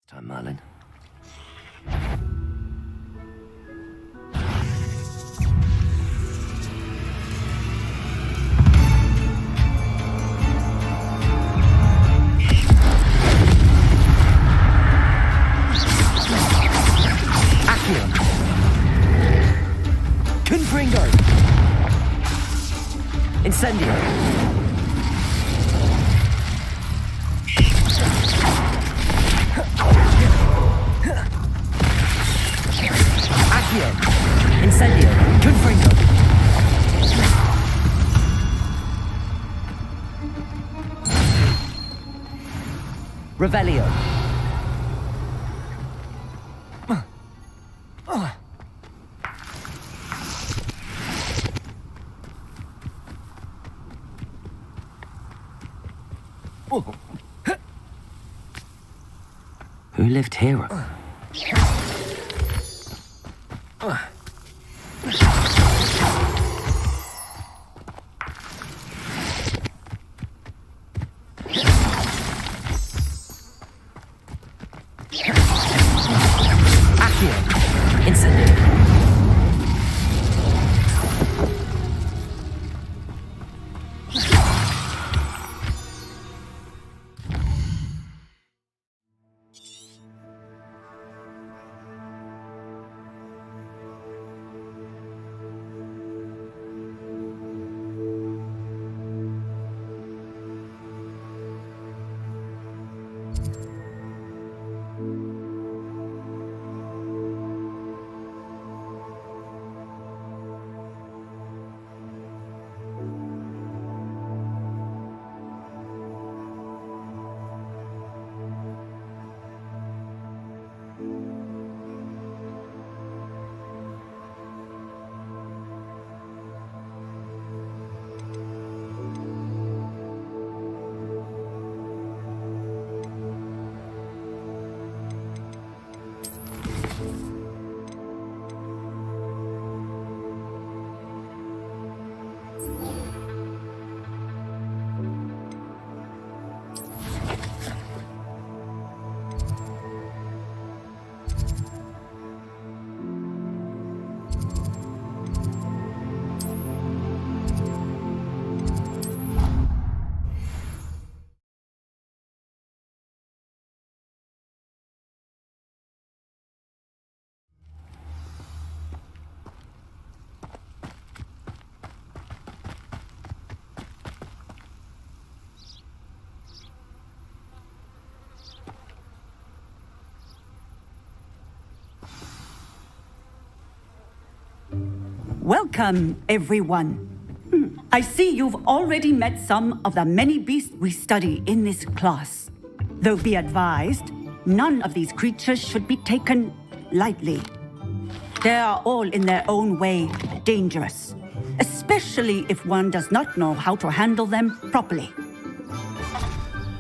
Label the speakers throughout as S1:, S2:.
S1: Time, Merlin. Accio. Confringo. Incendio. Accio. Incendio. Confringo. Revelio. Who lived here? Accio. Incendio.
S2: Welcome, everyone. I see you've already met some of the many beasts we study in this class. Though be advised, none of these creatures should be taken lightly. They are all in their own way dangerous, especially if one does not know how to handle them properly.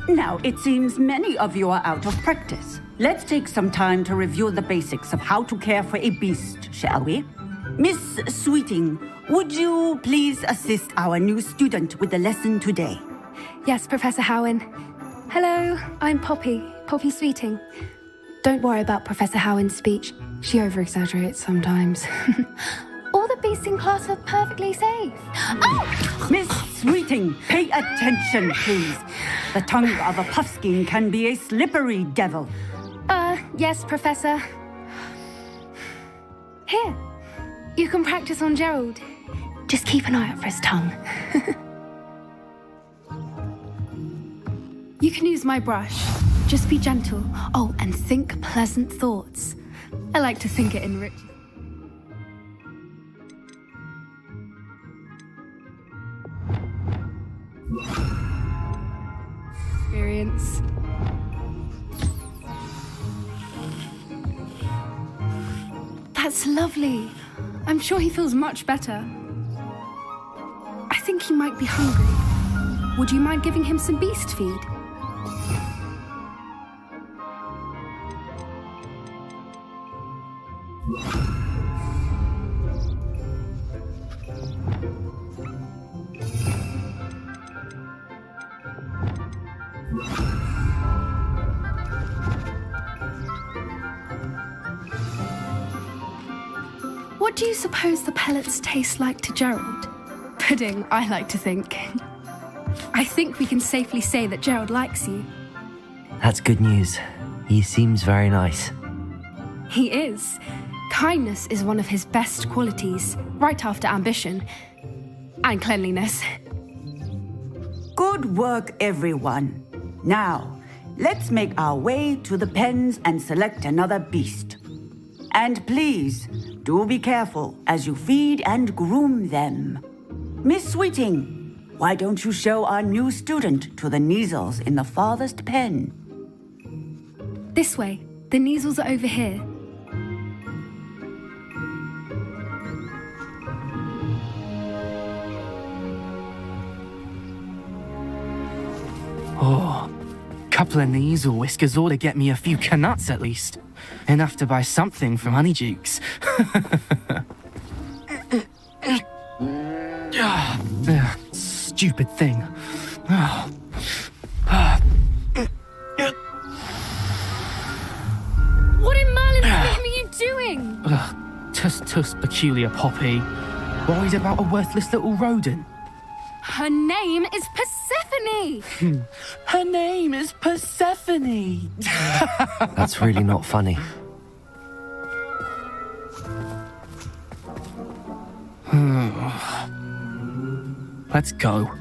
S2: Now, it seems many of you are out of practice. Let's take some time to review the basics of how to care for a beast, shall we? Miss Sweeting, would you please assist our new student with the lesson today?
S3: Yes, Professor Howen. Hello, I'm Poppy Sweeting. Don't worry about Professor Howen's speech. She over-exaggerates sometimes. All the beasts in class are perfectly safe. Oh!
S2: Miss Sweeting, pay attention, please. The tongue of a puffskein can be a slippery devil.
S3: Yes, Professor. Here, you can practice on Gerald. Just keep an eye out for his tongue. You can use my brush. Just be gentle. Oh, and think pleasant thoughts. I like to think it enriches. Experience. That's lovely. I'm sure he feels much better. I think he might be hungry. Would you mind giving him some beast feed? What do you suppose the pellets taste like to Gerald? Pudding, I like to think. I think we can safely say that Gerald likes you.
S1: That's good news. He seems very nice.
S3: He is. Kindness is one of his best qualities, right after ambition. And cleanliness.
S2: Good work, everyone. Now, let's make our way to the pens and select another beast. And please, do be careful as you feed and groom them. Miss Sweeting, why don't you show our new student to the Kneazles in the farthest pen?
S3: This way. The Kneazles are over here.
S4: Oh, couple of Kneazle whiskers ought to get me a few canuts at least. Enough to buy something from Honeydukes. Stupid thing.
S3: What in Merlin's name are you doing?
S4: Tuss, peculiar Poppy. Worried about a worthless little rodent.
S3: Her name is Persephone!
S4: Her name is Persephone.
S1: That's really not funny.
S4: Let's go.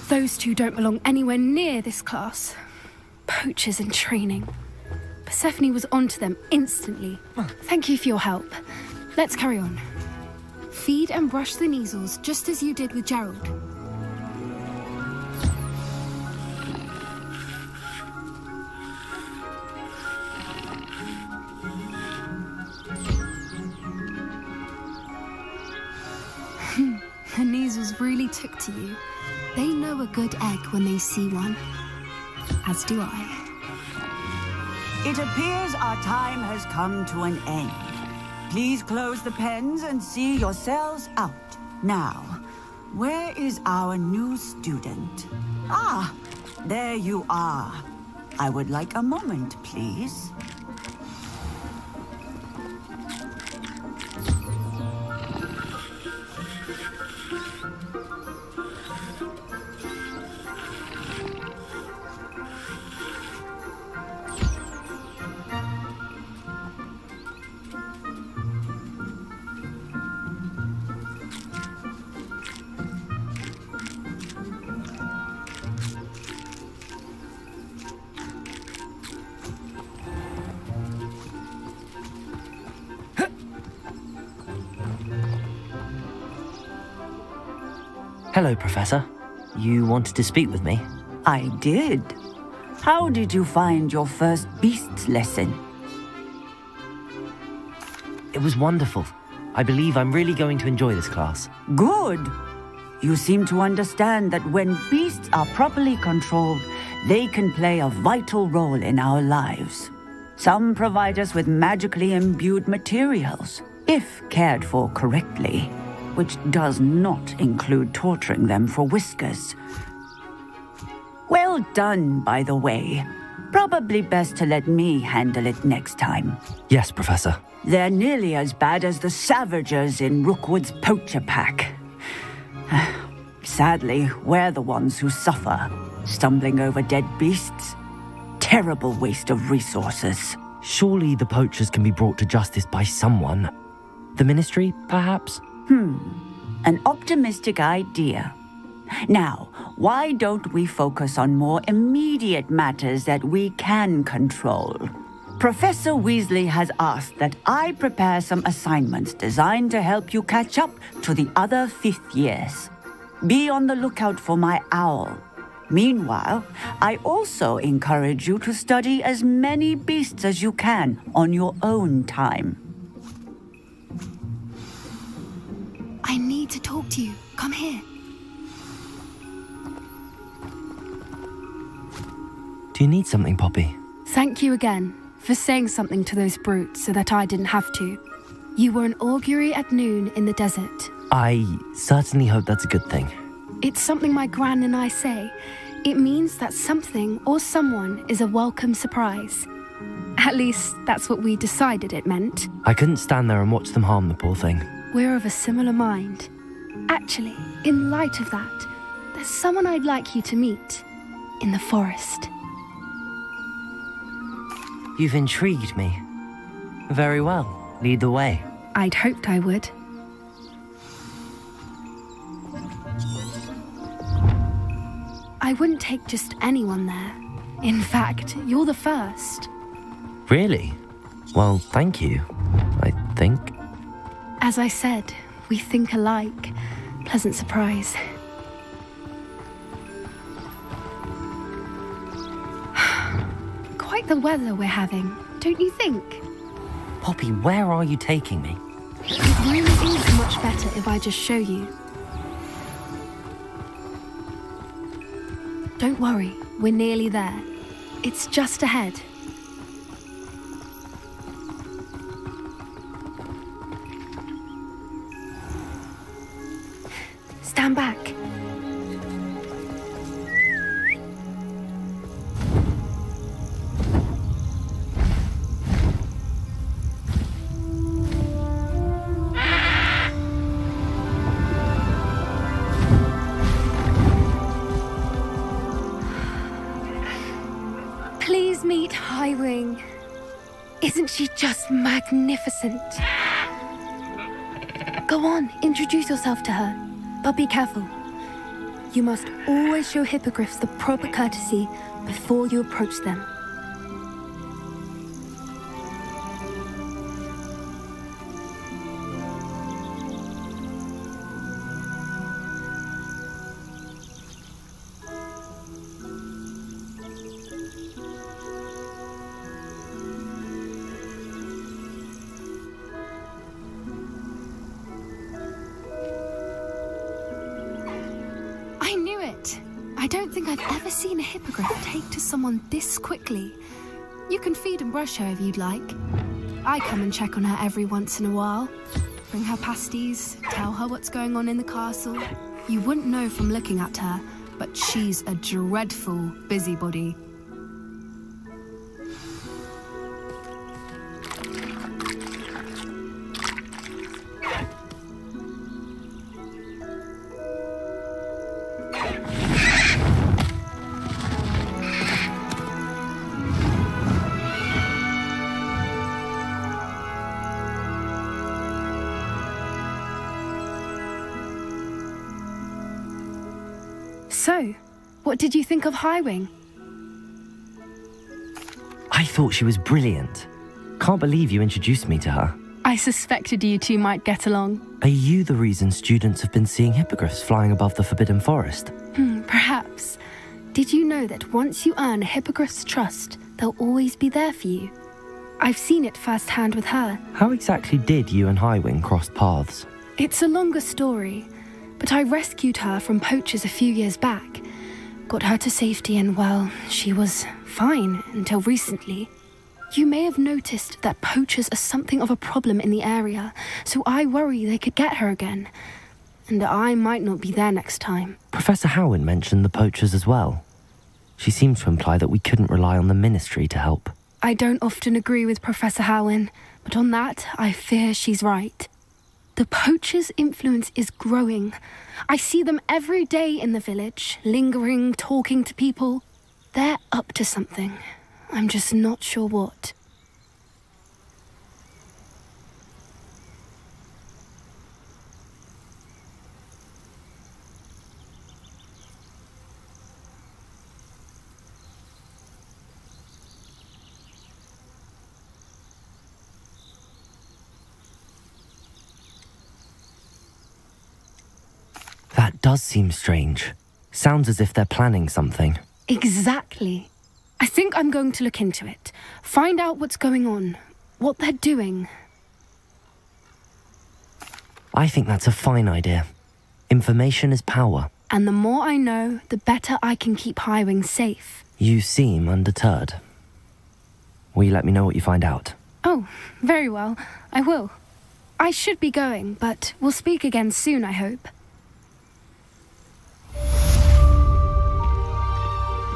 S3: Those two don't belong anywhere near this class. Poachers in training. Persephone was onto them instantly. Thank you for your help. Let's carry on. Feed and brush the Kneazles just as you did with Gerald. The Kneazles really took to you. They know a good egg when they see one. As do I.
S2: It appears our time has come to an end. Please close the pens and see yourselves out. Now, where is our new student? Ah, there you are. I would like a moment, please.
S1: Hello, Professor. You wanted to speak with me?
S2: I did. How did you find your first beasts lesson?
S1: It was wonderful. I believe I'm really going to enjoy this class.
S2: Good. You seem to understand that when beasts are properly controlled, they can play a vital role in our lives. Some provide us with magically imbued materials, if cared for correctly, which does not include torturing them for whiskers. Well done, by the way. Probably best to let me handle it next time.
S1: Yes, Professor.
S2: They're nearly as bad as the Savagers in Rookwood's poacher pack. Sadly, we're the ones who suffer, stumbling over dead beasts. Terrible waste of resources.
S1: Surely the poachers can be brought to justice by someone. The Ministry, perhaps?
S2: An optimistic idea. Now, why don't we focus on more immediate matters that we can control? Professor Weasley has asked that I prepare some assignments designed to help you catch up to the other fifth years. Be on the lookout for my owl. Meanwhile, I also encourage you to study as many beasts as you can on your own time.
S3: I need to talk to you. Come here.
S1: Do you need something, Poppy?
S3: Thank you again for saying something to those brutes so that I didn't have to. You were an augury at noon in the desert.
S1: I certainly hope that's a good thing.
S3: It's something my gran and I say. It means that something or someone is a welcome surprise. At least, that's what we decided it meant.
S1: I couldn't stand there and watch them harm the poor thing.
S3: We're of a similar mind. Actually, in light of that, there's someone I'd like you to meet in the forest.
S1: You've intrigued me. Very well. Lead the way.
S3: I'd hoped I would. I wouldn't take just anyone there. In fact, you're the first.
S1: Really? Well, thank you, I think.
S3: As I said, we think alike. Pleasant surprise. Quite the weather we're having, don't you think?
S1: Poppy, where are you taking me?
S3: It really is much better if I just show you. Don't worry, we're nearly there. It's just ahead. Stand back. Please meet Highwing. Isn't she just magnificent? Go on, introduce yourself to her. But be careful. You must always show hippogriffs the proper courtesy before you approach them. I knew it! I don't think I've ever seen a hippogriff take to someone this quickly. You can feed and brush her if you'd like. I come and check on her every once in a while. Bring her pasties, tell her what's going on in the castle. You wouldn't know from looking at her, but she's a dreadful busybody. So, what did you think of Highwing?
S1: I thought she was brilliant. Can't believe you introduced me to her.
S3: I suspected you two might get along.
S1: Are you the reason students have been seeing hippogriffs flying above the Forbidden Forest?
S3: Perhaps. Did you know that once you earn a hippogriff's trust, they'll always be there for you? I've seen it firsthand with her.
S1: How exactly did you and Highwing cross paths?
S3: It's a longer story, but I rescued her from poachers a few years back. Got her to safety and, well, she was fine until recently. You may have noticed that poachers are something of a problem in the area, so I worry they could get her again. And I might not be there next time.
S1: Professor Howin mentioned the poachers as well. She seemed to imply that we couldn't rely on the Ministry to help.
S3: I don't often agree with Professor Howin, but on that, I fear she's right. The poachers' influence is growing. I see them every day in the village, lingering, talking to people. They're up to something. I'm just not sure what.
S1: That does seem strange. Sounds as if they're planning something.
S3: Exactly. I think I'm going to look into it. Find out what's going on, what they're doing.
S1: I think that's a fine idea. Information is power.
S3: And the more I know, the better I can keep Highwing safe.
S1: You seem undeterred. Will you let me know what you find out?
S3: Oh, very well. I will. I should be going, but we'll speak again soon, I hope.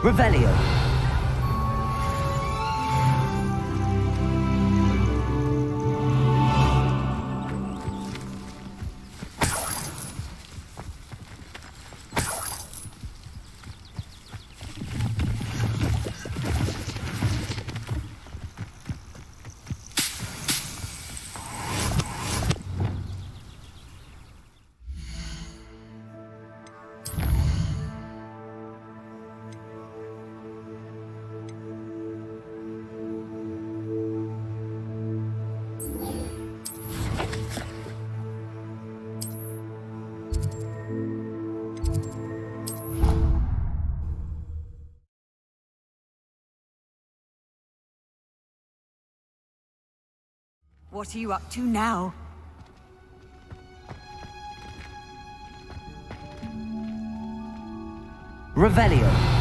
S1: Revelio.
S2: What are you up to now?
S1: Revelio.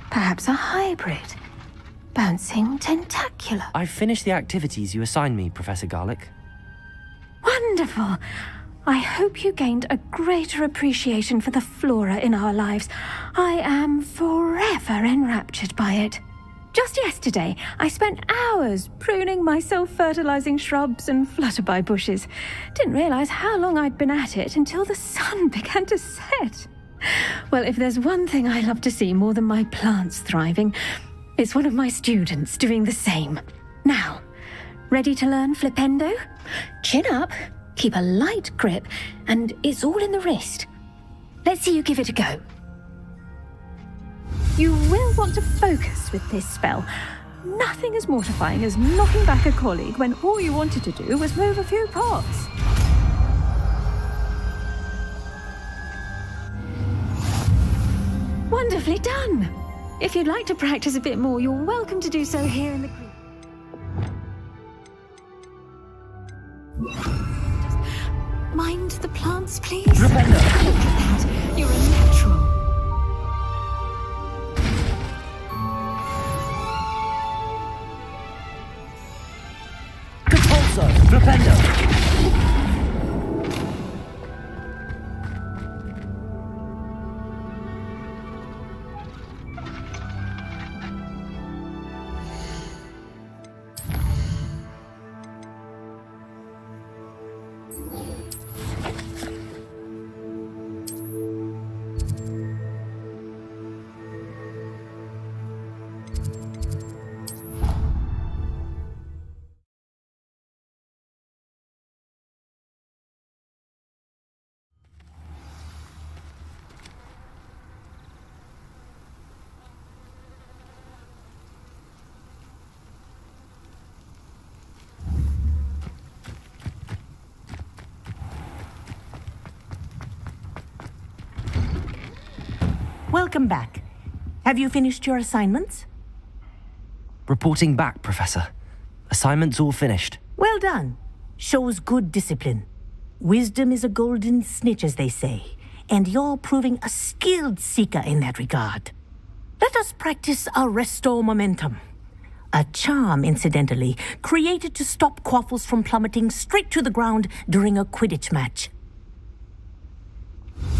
S3: Perhaps a hybrid. Bouncing tentacular.
S1: I've finished the activities you assigned me, Professor Garlick.
S3: Wonderful. I hope you gained a greater appreciation for the flora in our lives. I am forever enraptured by it. Just yesterday, I spent hours pruning my self-fertilizing shrubs and flutterby bushes. Didn't realize how long I'd been at it until the sun began to set. Well, if there's one thing I love to see more than my plants thriving, it's one of my students doing the same. Now, ready to learn Flipendo? Chin up, keep a light grip, and it's all in the wrist. Let's see you give it a go. You will want to focus with this spell. Nothing as mortifying as knocking back a colleague when all you wanted to do was move a few pots. Wonderfully done! If you'd like to practice a bit more, you're welcome to do so here in the green. Mind the plants, please?
S1: Revelio.
S3: Look at that! You're a natural.
S1: Capulso. Flipendo.
S5: Welcome back. Have you finished your assignments?
S1: Reporting back, Professor. Assignments all finished.
S5: Well done. Shows good discipline. Wisdom is a golden snitch, as they say, and you're proving a skilled seeker in that regard. Let us practice Arresto Momentum. A charm, incidentally, created to stop Quaffles from plummeting straight to the ground during a Quidditch match.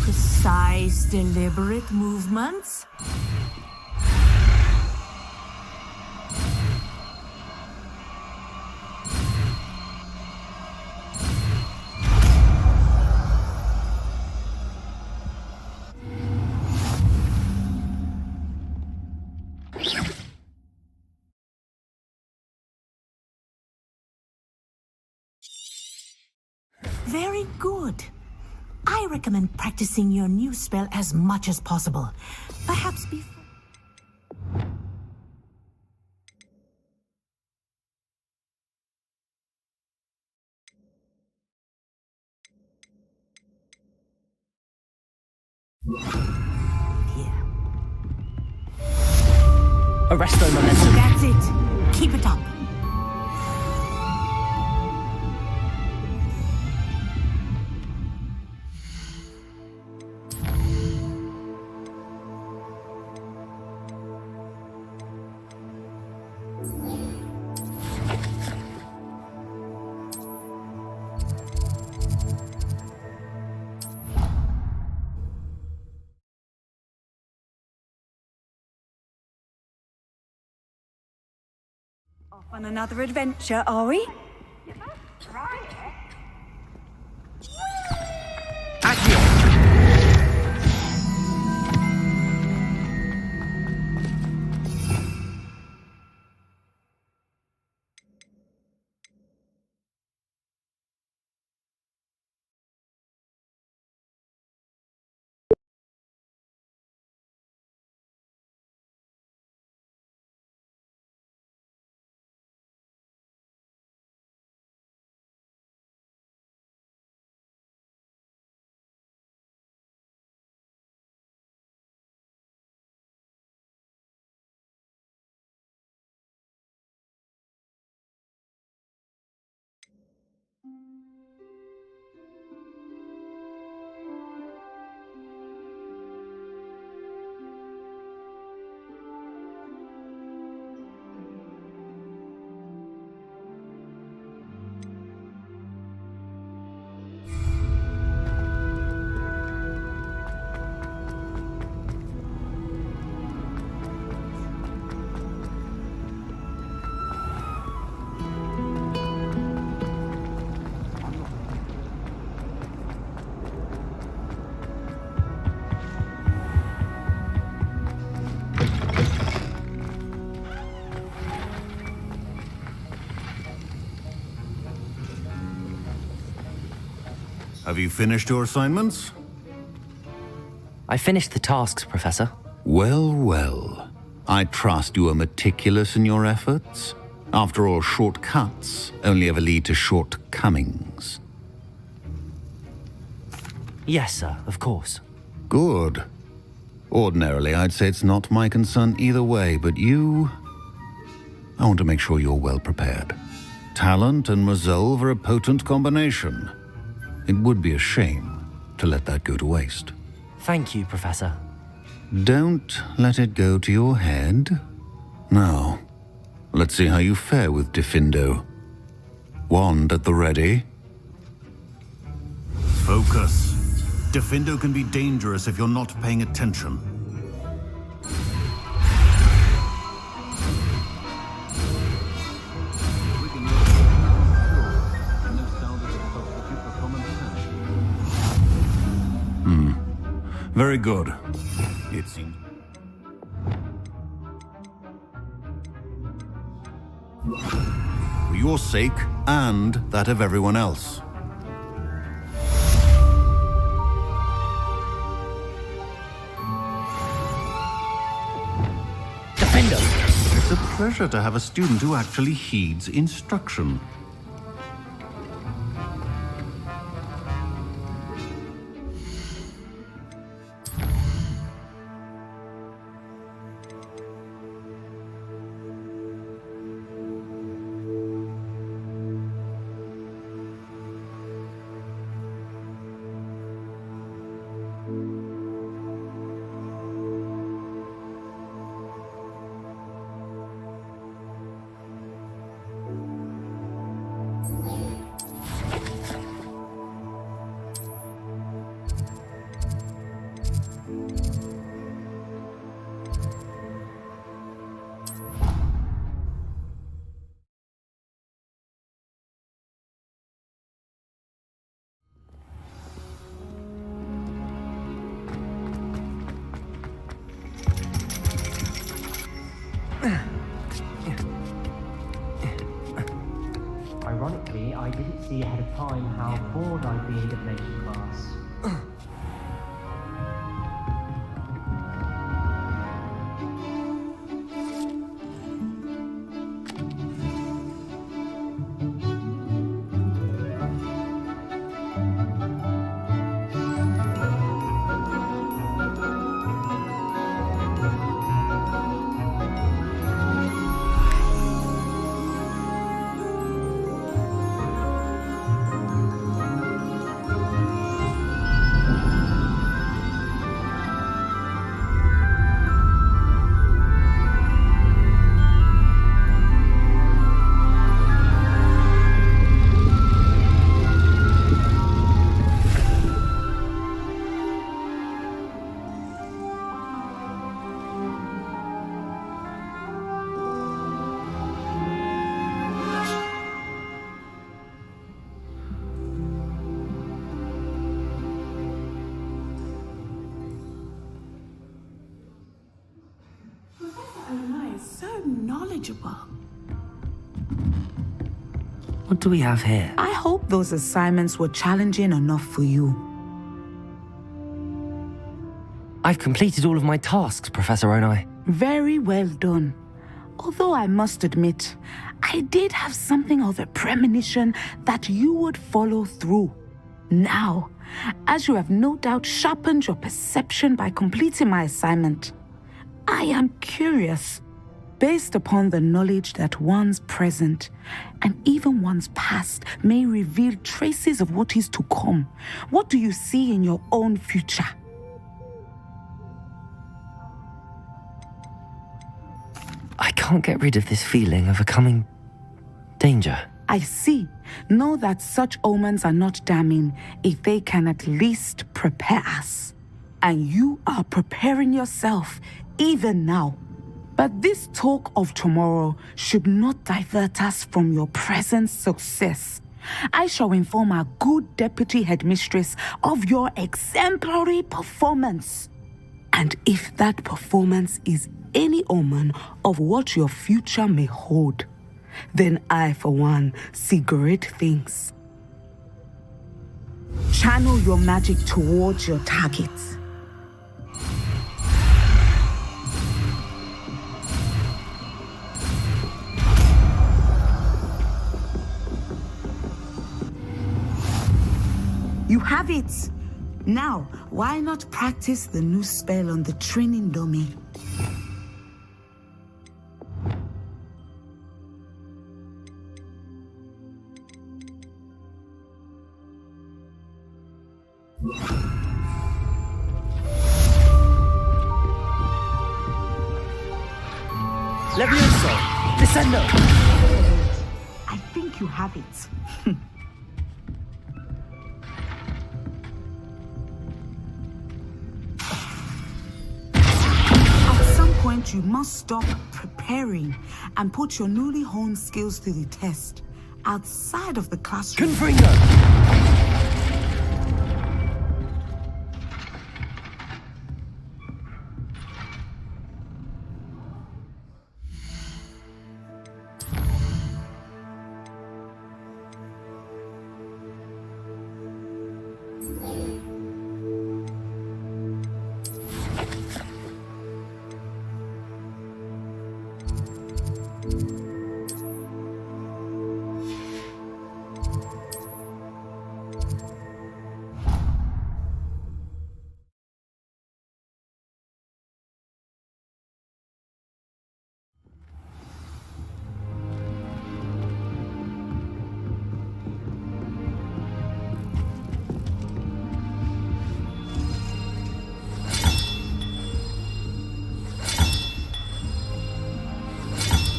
S5: Precise, deliberate movements. Very good. I recommend practicing your new spell as much as possible. Perhaps before...
S1: Arresto momentum.
S5: That's it. Keep it up.
S2: Off on another adventure, are we?
S6: Have you finished your assignments?
S1: I finished the tasks, Professor.
S6: Well, well. I trust you are meticulous in your efforts. After all, shortcuts only ever lead to shortcomings.
S1: Yes, sir, of course.
S6: Good. Ordinarily, I'd say it's not my concern either way, but you... I want to make sure you're well prepared. Talent and resolve are a potent combination. It would be a shame to let that go to waste.
S1: Thank you, Professor.
S6: Don't let it go to your head. Now, let's see how you fare with Diffindo. Wand at the ready. Focus. Diffindo can be dangerous if you're not paying attention. Very good. It seems... For your sake, and that of everyone else.
S1: Defender!
S6: It's a pleasure to have a student who actually heeds instruction.
S7: Ironically, I didn't see ahead of time how bored I'd be in divination class.
S8: manageable.
S1: What do we have here?
S8: I hope those assignments were challenging enough for you.
S1: I've completed all of my tasks, Professor Onai.
S8: Very well done. Although I must admit, I did have something of a premonition that you would follow through. Now, as you have no doubt sharpened your perception by completing my assignment, I am curious, based upon the knowledge that one's present and even one's past may reveal traces of what is to come. What do you see in your own future?
S1: I can't get rid of this feeling of a coming danger.
S8: I see. Know that such omens are not damning if they can at least prepare us. And you are preparing yourself even now. But this talk of tomorrow should not divert us from your present success. I shall inform our good deputy headmistress of your exemplary performance. And if that performance is any omen of what your future may hold, then I, for one, see great things. Channel your magic towards your targets. You have it! Now, why not practice the new spell on the training dummy?
S1: Levioso! Descendo!
S8: I think you have it. At some point, you must stop preparing and put your newly honed skills to the test outside of the classroom.
S1: Confringo!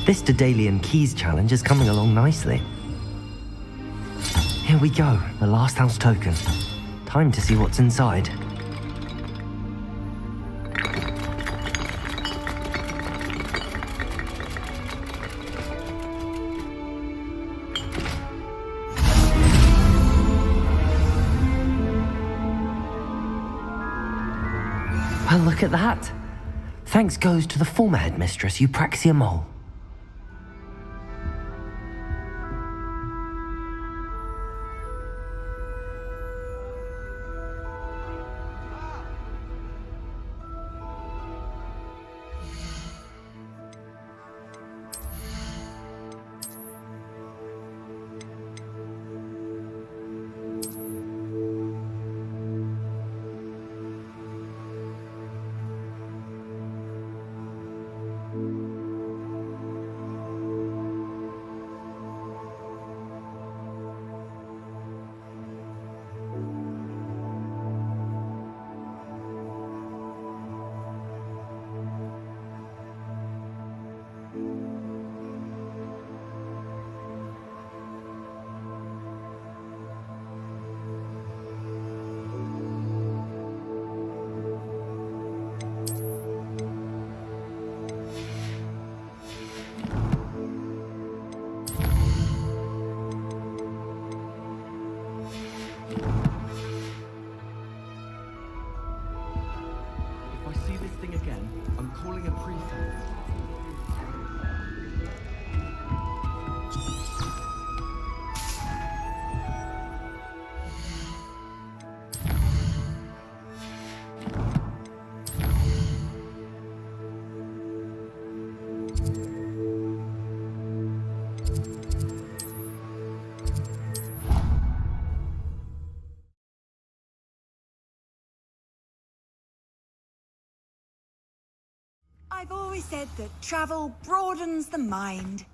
S1: This Daedalian Keys challenge is coming along nicely. Here we go, the last house token. Time to see what's inside. Well, look at that. Thanks goes to the former headmistress, Eupraxia Mole.
S9: I've always said that travel broadens the mind.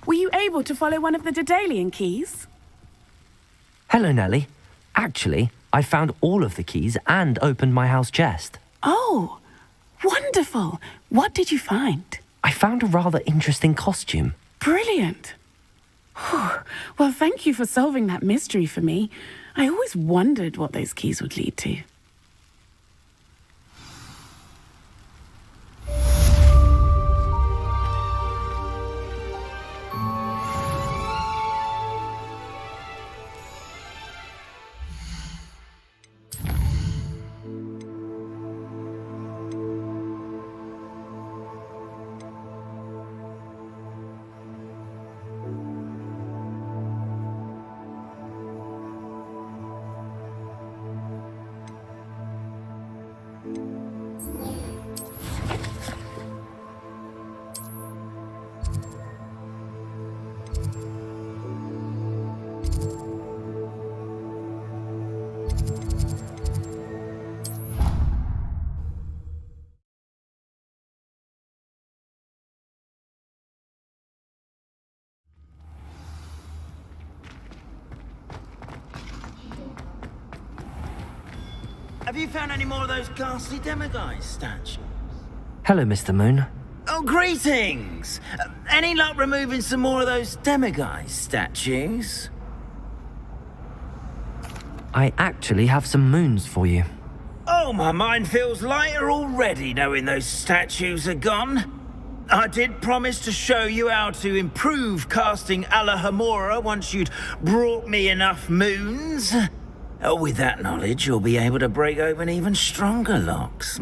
S10: Were you able to follow one of the Daedalian keys?
S1: Hello, Nellie. Actually, I found all of the keys and opened my house chest.
S10: Oh, wonderful. What did you find?
S1: I found a rather interesting costume.
S10: Brilliant. Whew. Well, thank you for solving that mystery for me. I always wondered what those keys would lead to.
S11: Have you found any more of those ghastly demiguise statues?
S1: Hello, Mr. Moon.
S11: Oh, greetings! Any luck removing some more of those demiguise statues?
S1: I actually have some moons for you.
S11: Oh, my mind feels lighter already knowing those statues are gone. I did promise to show you how to improve casting Alohomora once you'd brought me enough moons. With that knowledge, you'll be able to break open even stronger locks.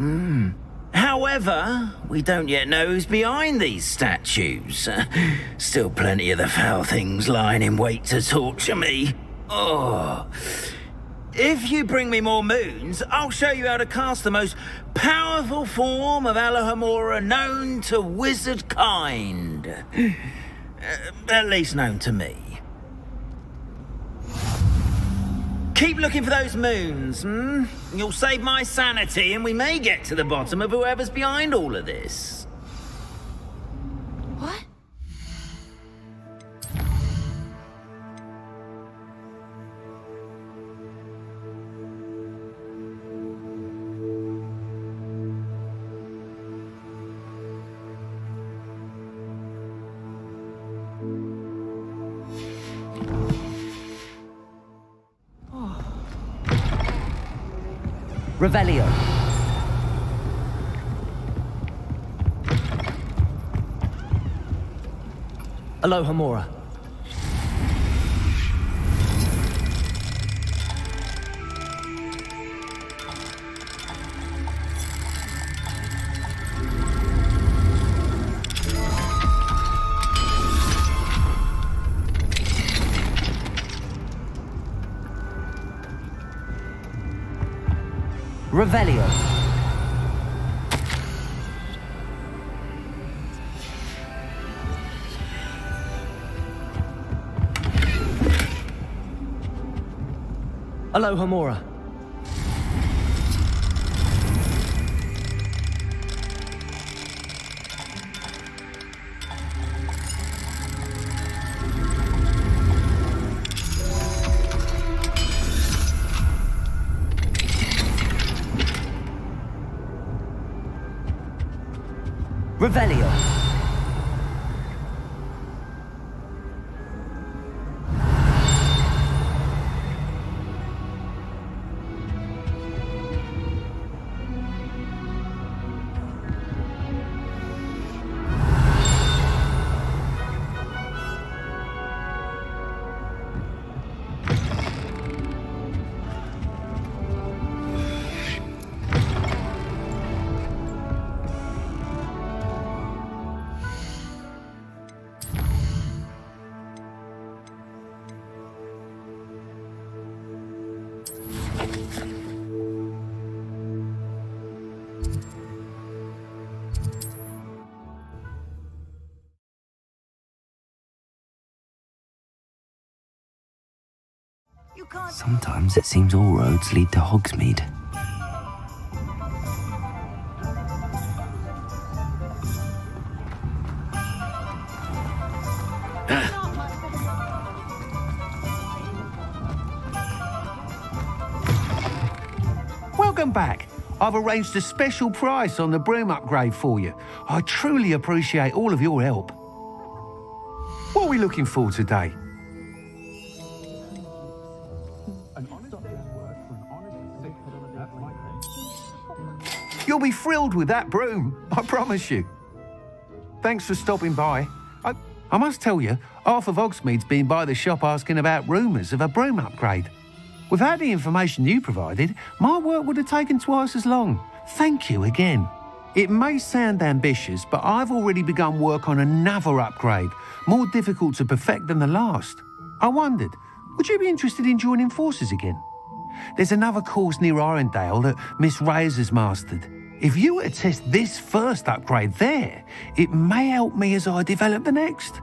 S11: However, we don't yet know who's behind these statues. Still plenty of the foul things lying in wait to torture me. Oh. If you bring me more moons, I'll show you how to cast the most powerful form of Alohomora known to wizard kind. At least known to me. Keep looking for those moons, You'll save my sanity and we may get to the bottom of whoever's behind all of this.
S9: What?
S1: Revelio. Alohomora. Revelio. Alohomora. Revelio. Sometimes it seems all roads lead to Hogsmeade.
S12: Welcome back. I've arranged a special price on the broom upgrade for you. I truly appreciate all of your help. What are we looking for today? You'll be thrilled with that broom, I promise you. Thanks for stopping by. I must tell you, half of Hogsmeade's been by the shop asking about rumours of a broom upgrade. Without the information you provided, my work would have taken twice as long. Thank you again. It may sound ambitious, but I've already begun work on another upgrade, more difficult to perfect than the last. I wondered, would you be interested in joining forces again? There's another course near Arendelle that Miss Reyes has mastered. If you were to test this first upgrade there, it may help me as I develop the next.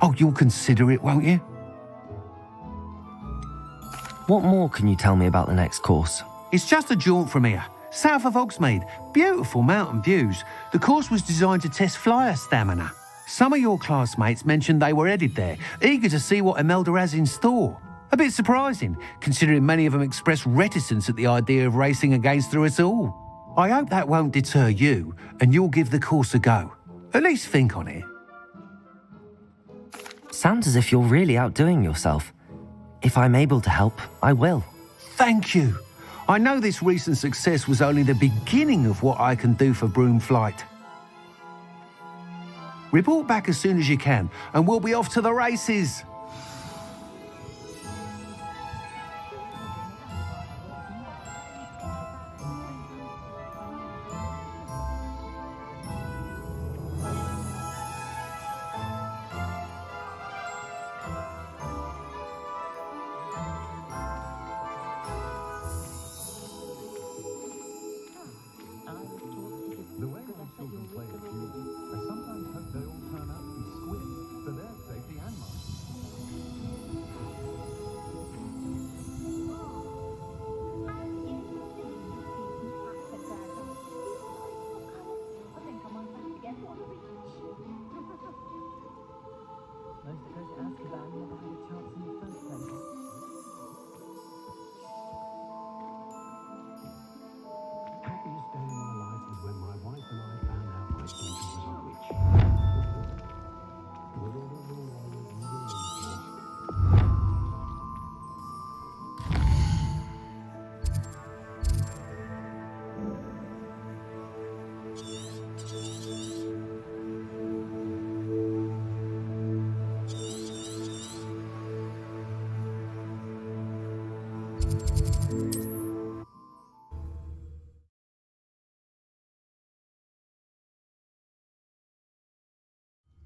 S12: Oh, you'll consider it, won't you?
S1: What more can you tell me about the next course?
S12: It's just a jaunt from here, south of Hogsmeade. Beautiful mountain views. The course was designed to test flyer stamina. Some of your classmates mentioned they were headed there, eager to see what Imelda has in store. A bit surprising, considering many of them expressed reticence at the idea of racing against her at all. I hope that won't deter you, and you'll give the course a go. At least think on it.
S1: Sounds as if you're really outdoing yourself. If I'm able to help, I will.
S12: Thank you. I know this recent success was only the beginning of what I can do for Broomflight. Report back as soon as you can, and we'll be off to the races.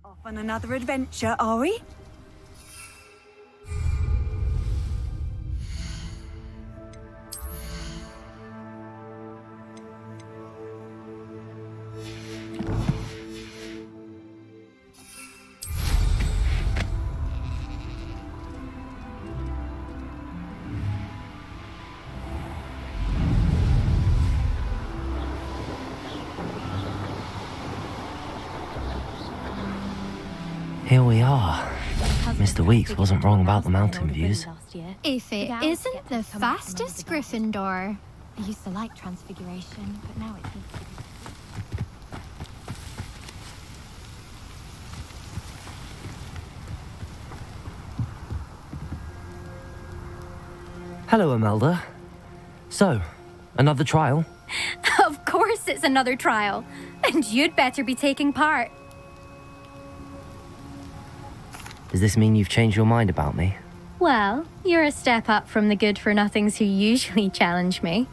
S9: Off on another adventure, are we?
S1: Here we are. Mr. Weeks wasn't wrong about the mountain views.
S13: If it isn't the fastest Gryffindor.
S14: I used to like Transfiguration, but now it's...
S1: Hello, Imelda. So, another trial?
S13: Of course it's another trial. And you'd better be taking part.
S1: Does this mean you've changed your mind about me?
S13: Well, you're a step up from the good-for-nothings who usually challenge me.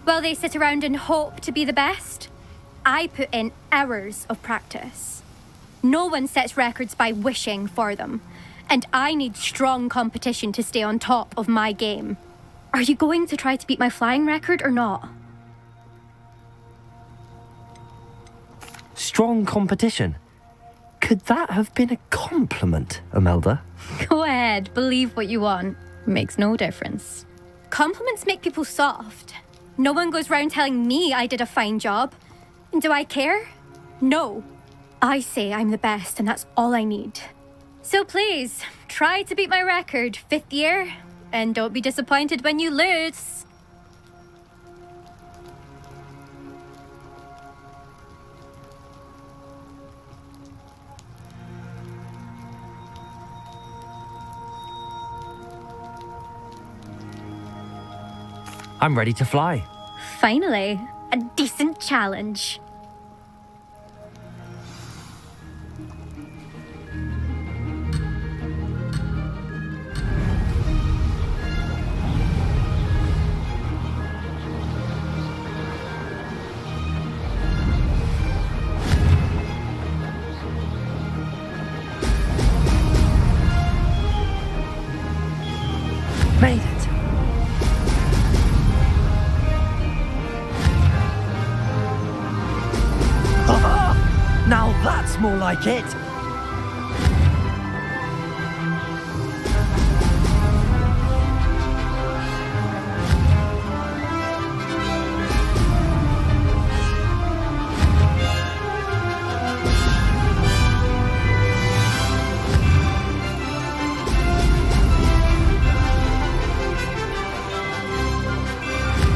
S13: While they sit around and hope to be the best, I put in hours of practice. No one sets records by wishing for them, and I need strong competition to stay on top of my game. Are you going to try to beat my flying record or not?
S1: Strong competition? Could that have been a compliment, Imelda?
S13: Go ahead, believe what you want. Makes no difference. Compliments make people soft. No one goes round telling me I did a fine job. And do I care? No. I say I'm the best and that's all I need. So please, try to beat my record, 5th year, and don't be disappointed when you lose.
S1: I'm ready to fly.
S13: Finally, a decent challenge.
S1: Made it. Now that's more like it.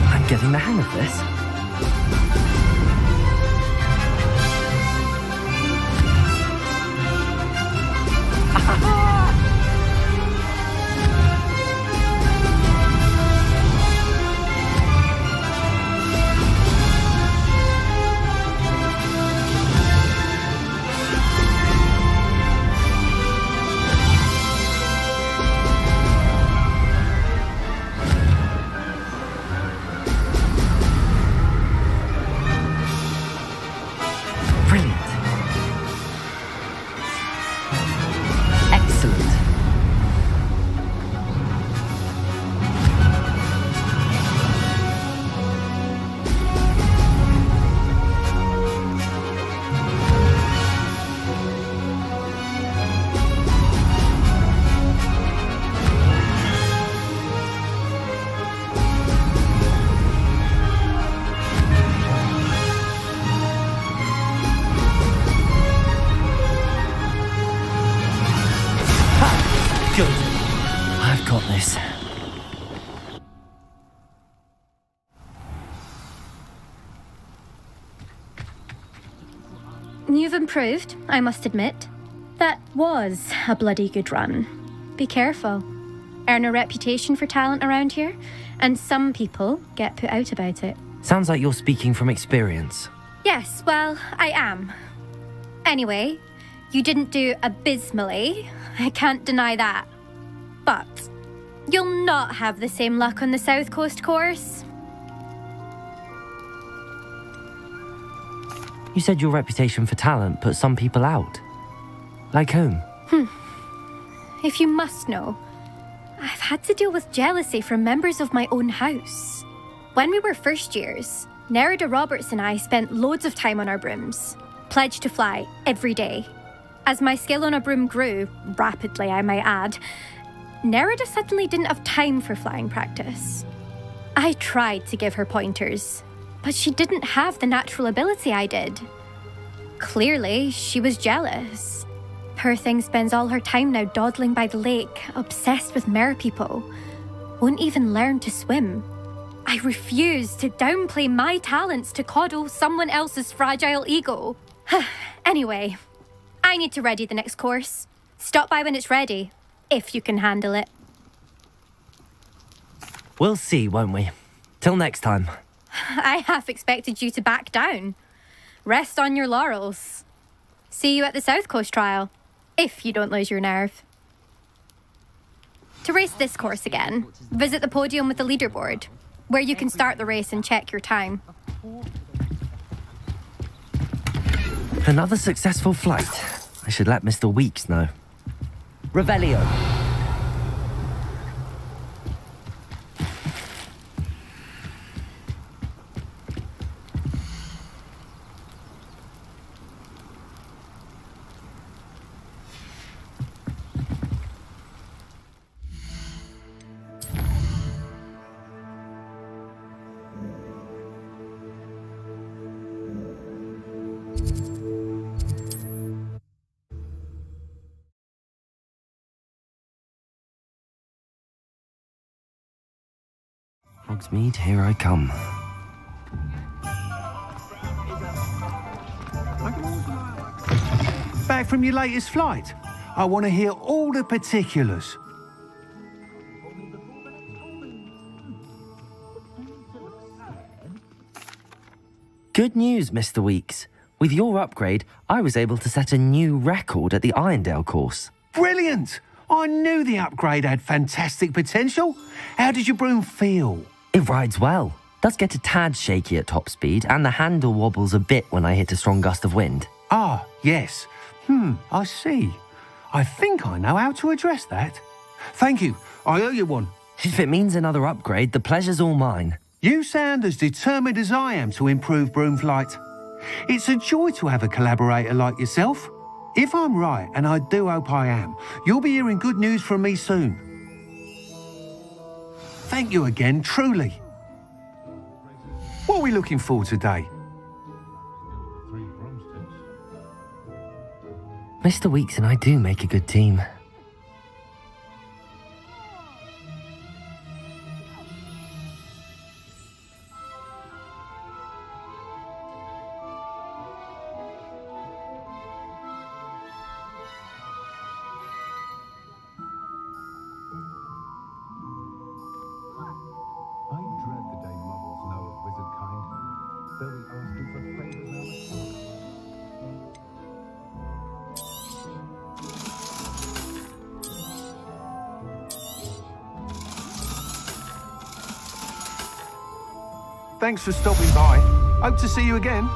S1: I'm getting the hang of this. Brilliant. Excellent. Good. I've got this.
S13: You've improved, I must admit. That was a bloody good run. Be careful. Earn a reputation for talent around here, and some people get put out about it.
S1: Sounds like you're speaking from experience.
S13: Yes, well, I am. Anyway, you didn't do abysmally. I can't deny that. But you'll not have the same luck on the South Coast course.
S1: You said your reputation for talent put some people out. Like whom?
S13: If you must know, I've had to deal with jealousy from members of my own house. When we were first years, Nerida Roberts and I spent loads of time on our brooms, pledged to fly every day. As my skill on a broom grew, rapidly I might add, Nerida suddenly didn't have time for flying practice. I tried to give her pointers, but she didn't have the natural ability I did. Clearly, she was jealous. Poor thing spends all her time now dawdling by the lake, obsessed with merpeople. Won't even learn to swim. I refuse to downplay my talents to coddle someone else's fragile ego. Anyway, I need to ready the next course. Stop by when it's ready, if you can handle it.
S1: We'll see, won't we? Till next time.
S13: I half expected you to back down. Rest on your laurels. See you at the South Coast trial, if you don't lose your nerve. To race this course again, visit the podium with the leaderboard, where you can start the race and check your time.
S1: Another successful flight. I should let Mr. Weeks know. Revelio. Hogsmeade, here I come.
S12: Back from your latest flight. I want to hear all the particulars.
S1: Good news, Mr. Weeks. With your upgrade, I was able to set a new record at the Irondale course.
S12: Brilliant! I knew the upgrade had fantastic potential. How did your broom feel?
S1: It rides well. Does get a tad shaky at top speed, and the handle wobbles a bit when I hit a strong gust of wind.
S12: Ah, yes. I see. I think I know how to address that. Thank you. I owe you one.
S1: If it means another upgrade, the pleasure's all mine.
S12: You sound as determined as I am to improve broom flight. It's a joy to have a collaborator like yourself. If I'm right, and I do hope I am, you'll be hearing good news from me soon. Thank you again, truly. What are we looking for today?
S1: Mr. Weeks and I do make a good team.
S12: Thanks for stopping by. Hope to see you again.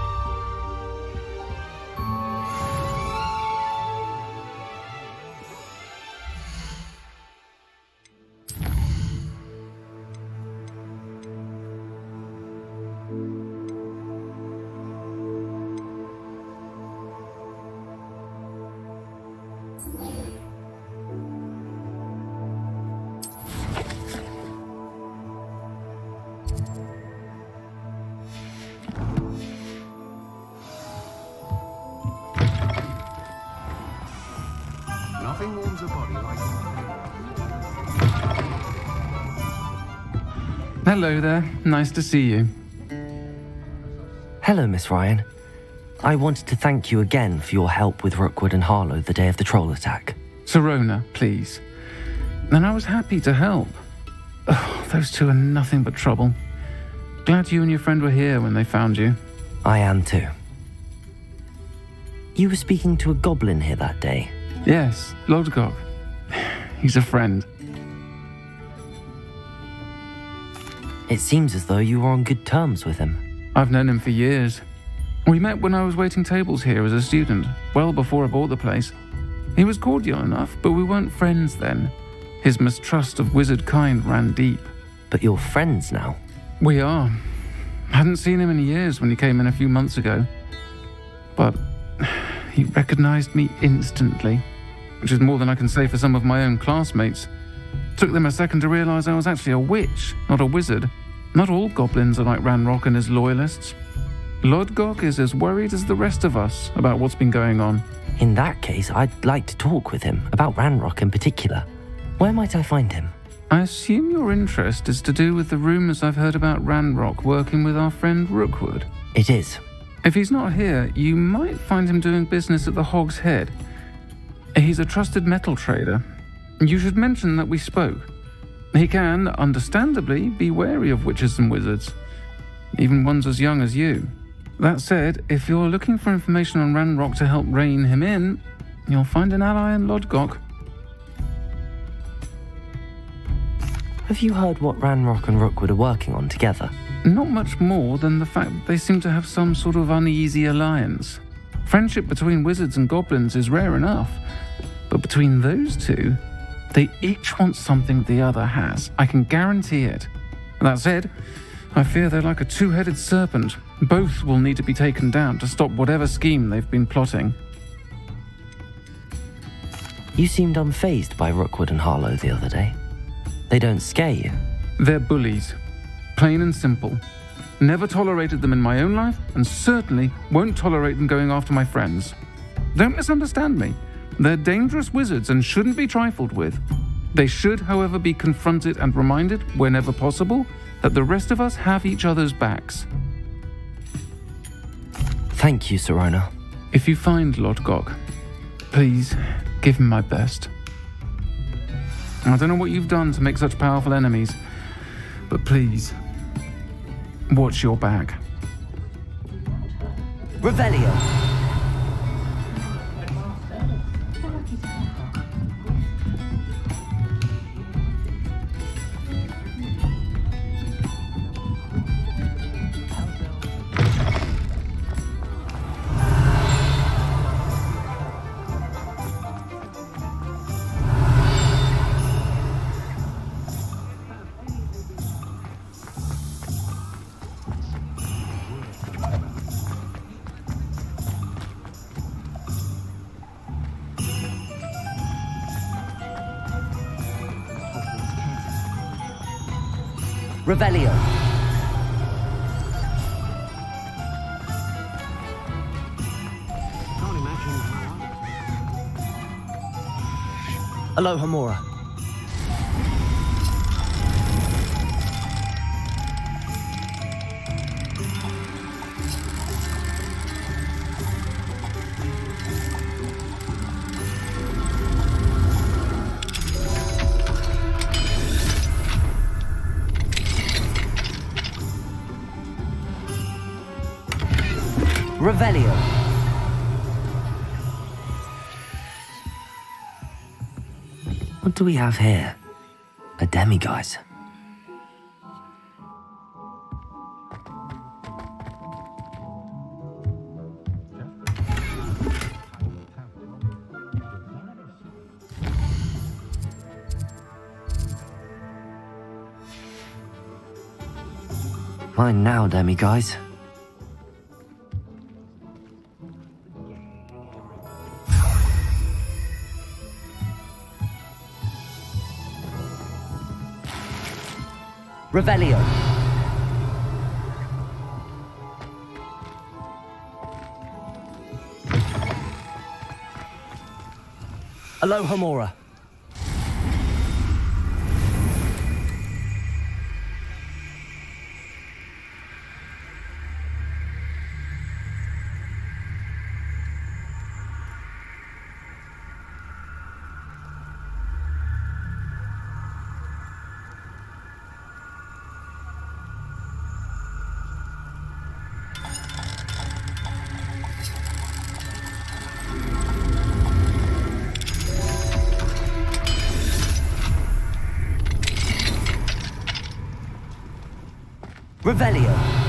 S12: Nothing warms a body like
S15: Hello there. Nice to see you.
S1: Hello, Miss Ryan. I wanted to thank you again for your help with Rookwood and Harlow the day of the troll attack.
S15: Sirona, please. And I was happy to help. Oh, those two are nothing but trouble. Glad you and your friend were here when they found you.
S1: I am too. You were speaking to a goblin here that day.
S15: Yes, Lodgok. He's a friend.
S1: It seems as though you were on good terms with him.
S15: I've known him for years. We met when I was waiting tables here as a student, well before I bought the place. He was cordial enough, but we weren't friends then. His mistrust of wizard kind ran deep.
S1: But you're friends now?
S15: We are. Hadn't seen him in years when he came in a few months ago. But he recognized me instantly, which is more than I can say for some of my own classmates. Took them a second to realize I was actually a witch, not a wizard. Not all goblins are like Ranrock and his loyalists. Lodgok is as worried as the rest of us about what's been going on.
S1: In that case, I'd like to talk with him, about Ranrock in particular. Where might I find him?
S15: I assume your interest is to do with the rumors I've heard about Ranrock working with our friend Rookwood.
S1: It is.
S15: If he's not here, you might find him doing business at the Hog's Head. He's a trusted metal trader. You should mention that we spoke. He can, understandably, be wary of witches and wizards, even ones as young as you. That said, if you're looking for information on Ranrock to help rein him in, you'll find an ally in Lodgok.
S1: Have you heard what Ranrock and Rookwood are working on together?
S15: Not much more than the fact that they seem to have some sort of uneasy alliance. Friendship between wizards and goblins is rare enough, but between those two, they each want something the other has. I can guarantee it. That said, I fear they're like a two-headed serpent. Both will need to be taken down to stop whatever scheme they've been plotting.
S1: You seemed unfazed by Rookwood and Harlow the other day. They don't scare you.
S15: They're bullies. Plain and simple. Never tolerated them in my own life, and certainly won't tolerate them going after my friends. Don't misunderstand me. They're dangerous wizards and shouldn't be trifled with. They should, however, be confronted and reminded, whenever possible, that the rest of us have each other's backs.
S1: Thank you, Sirona.
S15: If you find Lodgok, please give him my best. I don't know what you've done to make such powerful enemies, but please, watch your back.
S1: Revelio. Revelio. Alohomora. Revelio. What do we have here? A demiguise. Mine now, demiguise. Revelio. Alohomora. Revelio.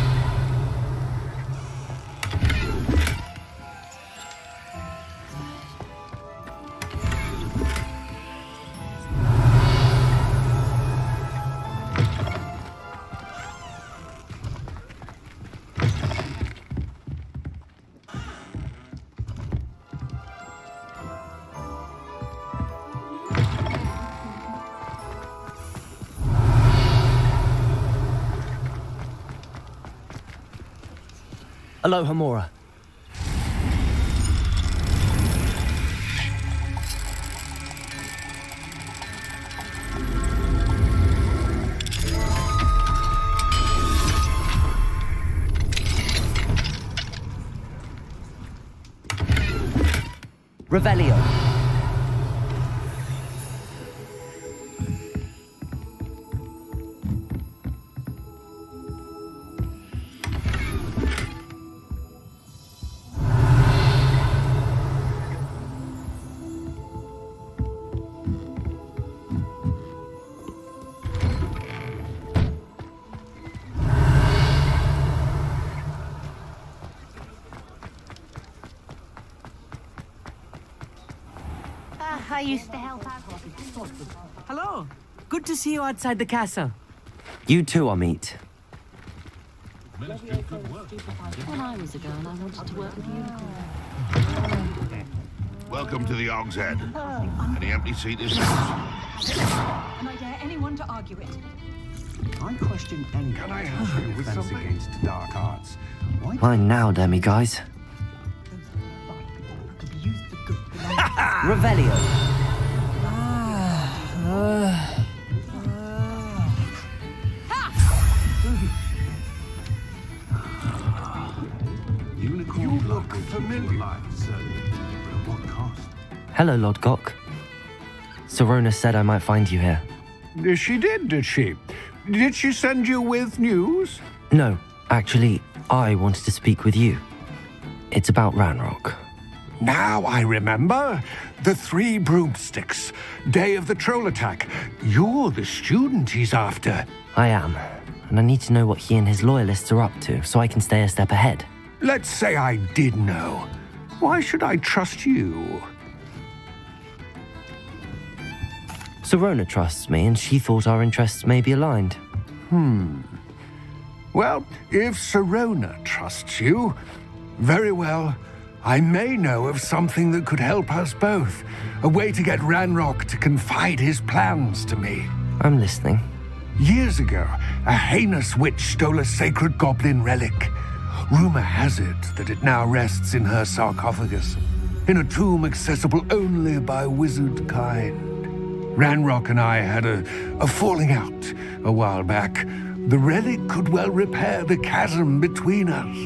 S1: Alohomora. Revelio.
S5: I used to help out.
S16: Hello. Good to see you outside the castle.
S1: You too, Amit.
S14: When I was a girl, I wanted to work with unicorns.
S17: Welcome to the Og's Head. Any empty seaters?
S9: Can I dare anyone to argue it?
S18: I question anyone who defends against dark arts. Why
S1: Mine now, demiguise. Revelio.
S18: Unicorn you look familiar, certainly. But at what cost?
S1: Hello, Lodgok. Sorona said I might find you here.
S12: She did she? Did she send you with news?
S1: No, actually, I wanted to speak with you. It's about Ranrock.
S19: Now I remember. The 3 broomsticks. Day of the troll attack. You're the student he's after.
S1: I am. And I need to know what he and his loyalists are up to so I can stay a step ahead.
S19: Let's say I did know. Why should I trust you?
S1: Sirona trusts me, and she thought our interests may be aligned.
S19: Well, if Sirona trusts you, very well. I may know of something that could help us both. A way to get Ranrock to confide his plans to me.
S1: I'm listening.
S19: Years ago, a heinous witch stole a sacred goblin relic. Rumor has it that it now rests in her sarcophagus, in a tomb accessible only by wizard kind. Ranrock and I had a falling out a while back. The relic could well repair the chasm between us.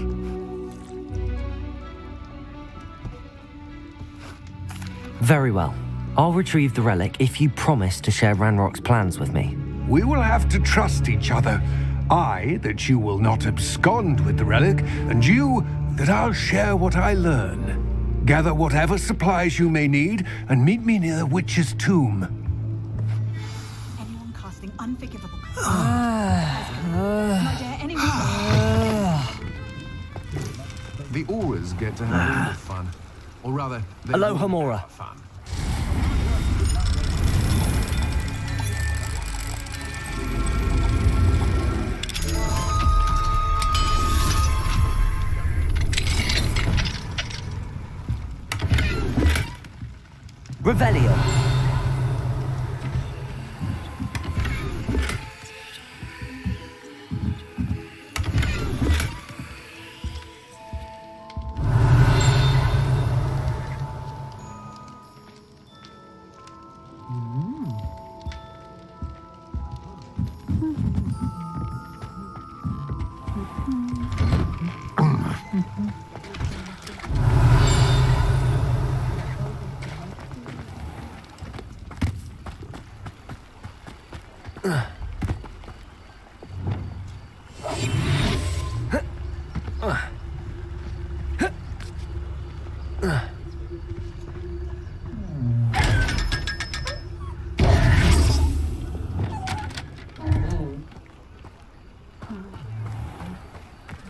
S1: Very well. I'll retrieve the relic if you promise to share Ranrock's plans with me.
S19: We will have to trust each other. I, that you will not abscond with the relic, and you, that I'll share what I learn. Gather whatever supplies you may need, and meet me near the witch's tomb.
S9: Anyone casting unforgivable. Not dare anyone.
S18: The Auras get to have all the fun. Or rather,
S1: Aloha Mora.
S18: Fun.
S1: Revelio.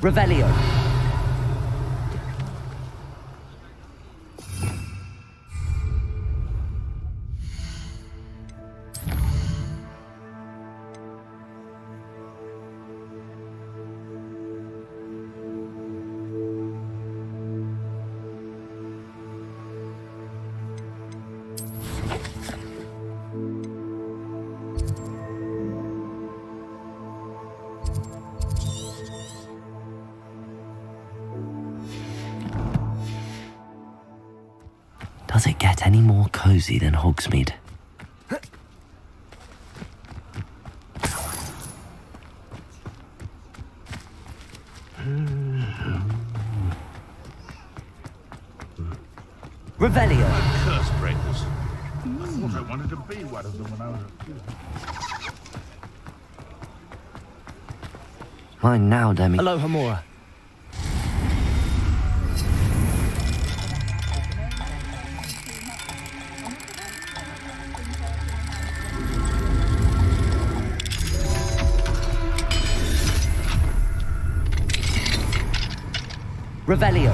S1: Revelio. Does it get any more cozy than Hogsmeade? Revelio.
S17: Curse breakers. I thought I wanted to be one of them when I was a kid.
S1: Fine now, Demi.
S11: Aloha Mora.
S1: Revelio.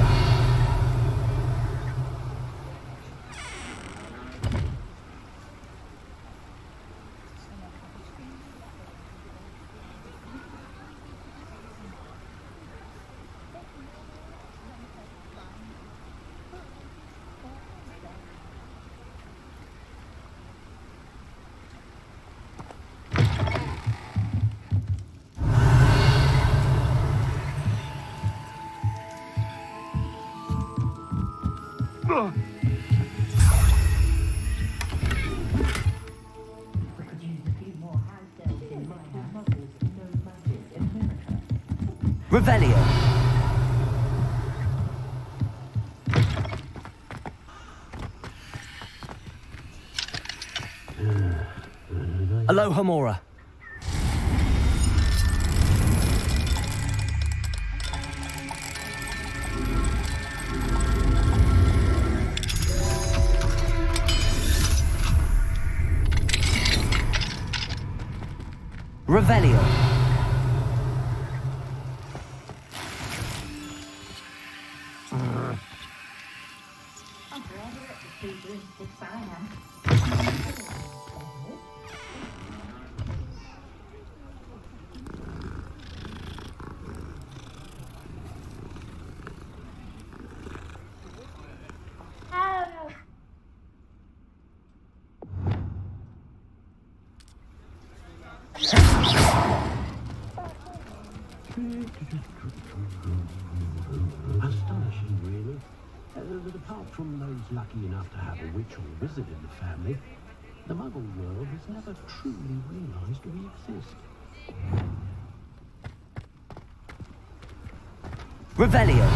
S1: Revelio. Aloha Mora. Revelio.
S18: Astonishing, really. That apart from those lucky enough to have a witch or a wizard in the family, the Muggle world has never truly realized we exist.
S1: Revelio.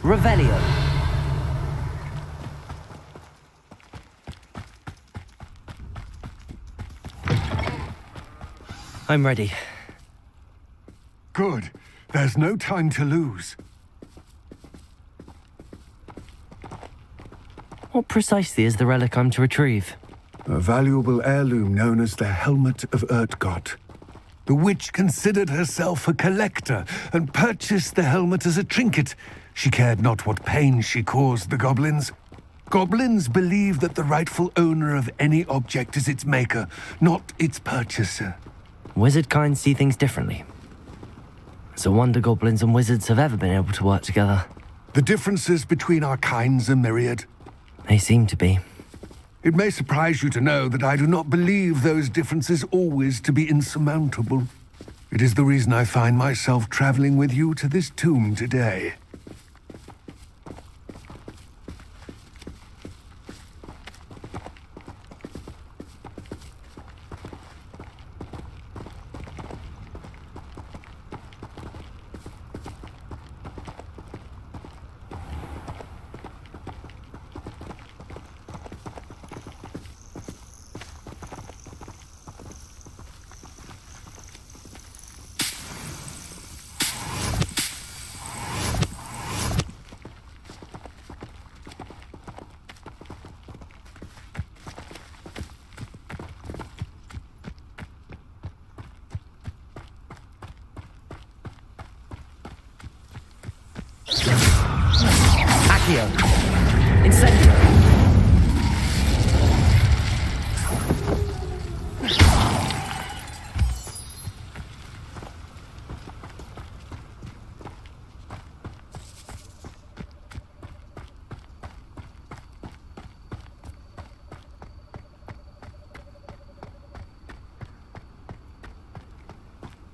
S1: Revelio. I'm ready.
S19: Good. There's no time to lose.
S1: What precisely is the relic I'm to retrieve?
S19: A valuable heirloom known as the Helmet of Urtkot. The witch considered herself a collector and purchased the helmet as a trinket. She cared not what pain she caused the goblins. Goblins believe that the rightful owner of any object is its maker, not its purchaser.
S1: Wizard kind see things differently. It's a wonder goblins and wizards have ever been able to work together.
S19: The differences between our kinds are myriad.
S1: They seem to be.
S19: It may surprise you to know that I do not believe those differences always to be insurmountable. It is the reason I find myself traveling with you to this tomb today.
S1: Accio. Incendio.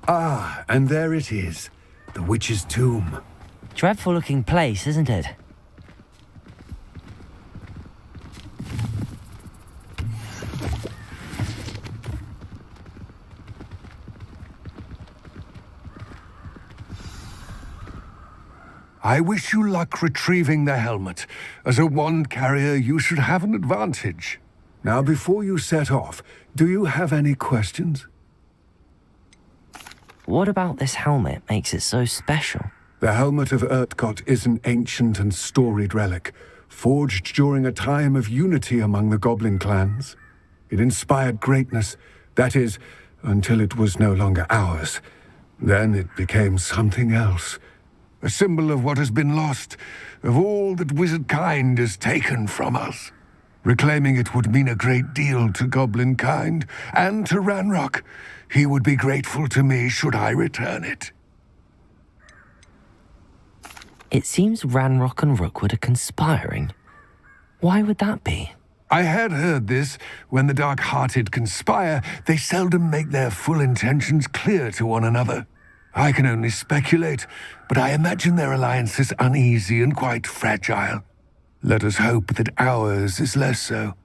S19: Ah, and there it is. The witch's tomb.
S1: Dreadful looking place, isn't it?
S19: I wish you luck retrieving the helmet. As a wand carrier, you should have an advantage. Now, before you set off, do you have any questions?
S1: What about this helmet makes it so special?
S19: The Helmet of Urtkot is an ancient and storied relic, forged during a time of unity among the goblin clans. It inspired greatness, that is, until it was no longer ours. Then it became something else. A symbol of what has been lost, of all that wizard kind has taken from us. Reclaiming it would mean a great deal to goblin kind, and to Ranrock. He would be grateful to me should I return it.
S1: It seems Ranrock and Rookwood are conspiring. Why would that be?
S19: I had heard this. When the dark-hearted conspire, they seldom make their full intentions clear to one another. I can only speculate, but I imagine their alliance is uneasy and quite fragile. Let us hope that ours is less so.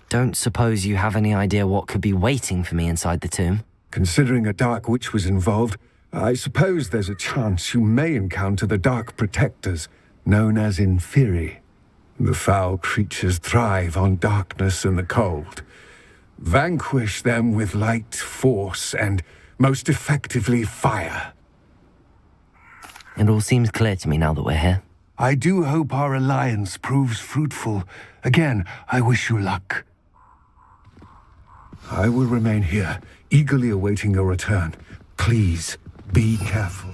S1: Don't suppose you have any idea what could be waiting for me inside the tomb?
S19: Considering a Dark Witch was involved, I suppose there's a chance you may encounter the Dark Protectors, known as Inferi. The foul creatures thrive on darkness and the cold. Vanquish them with light, force, and most effectively fire.
S1: It all seems clear to me now that we're here.
S19: I do hope our alliance proves fruitful. Again, I wish you luck. I will remain here, eagerly awaiting your return. Please, be careful.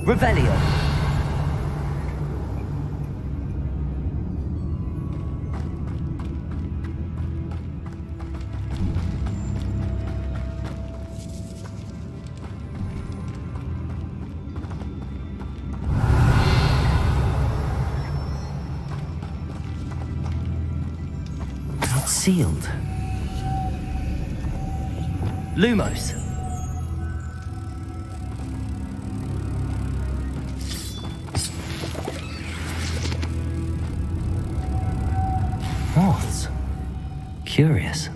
S1: Revelio. It's sealed. Lumos. Moths. Curious.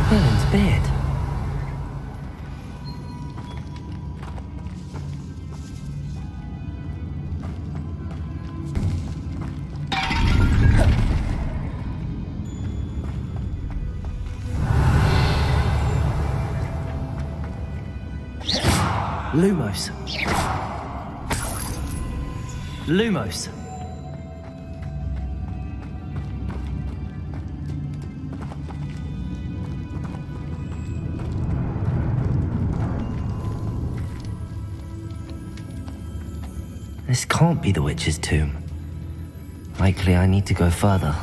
S1: Merlin's beard. Lumos. Lumos. This can't be the witch's tomb. Likely I need to go further.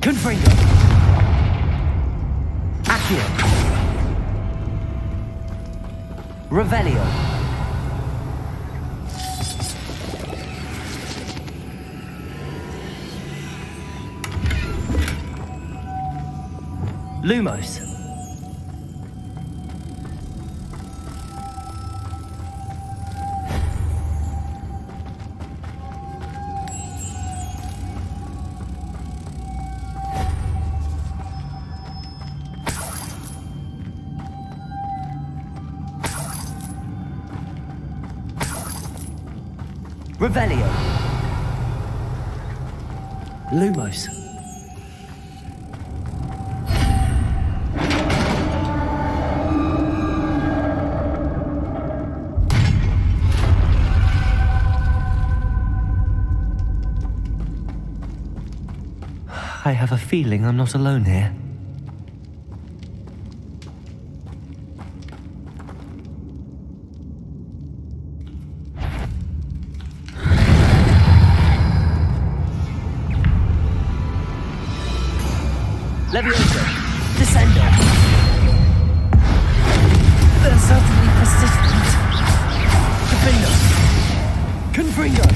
S1: Confringo! Accio! Revelio! Lumos. Revelio. Lumos. I have a feeling I'm not alone here. Levioso! Descendo! They're certainly persistent. Confringo! Confringo!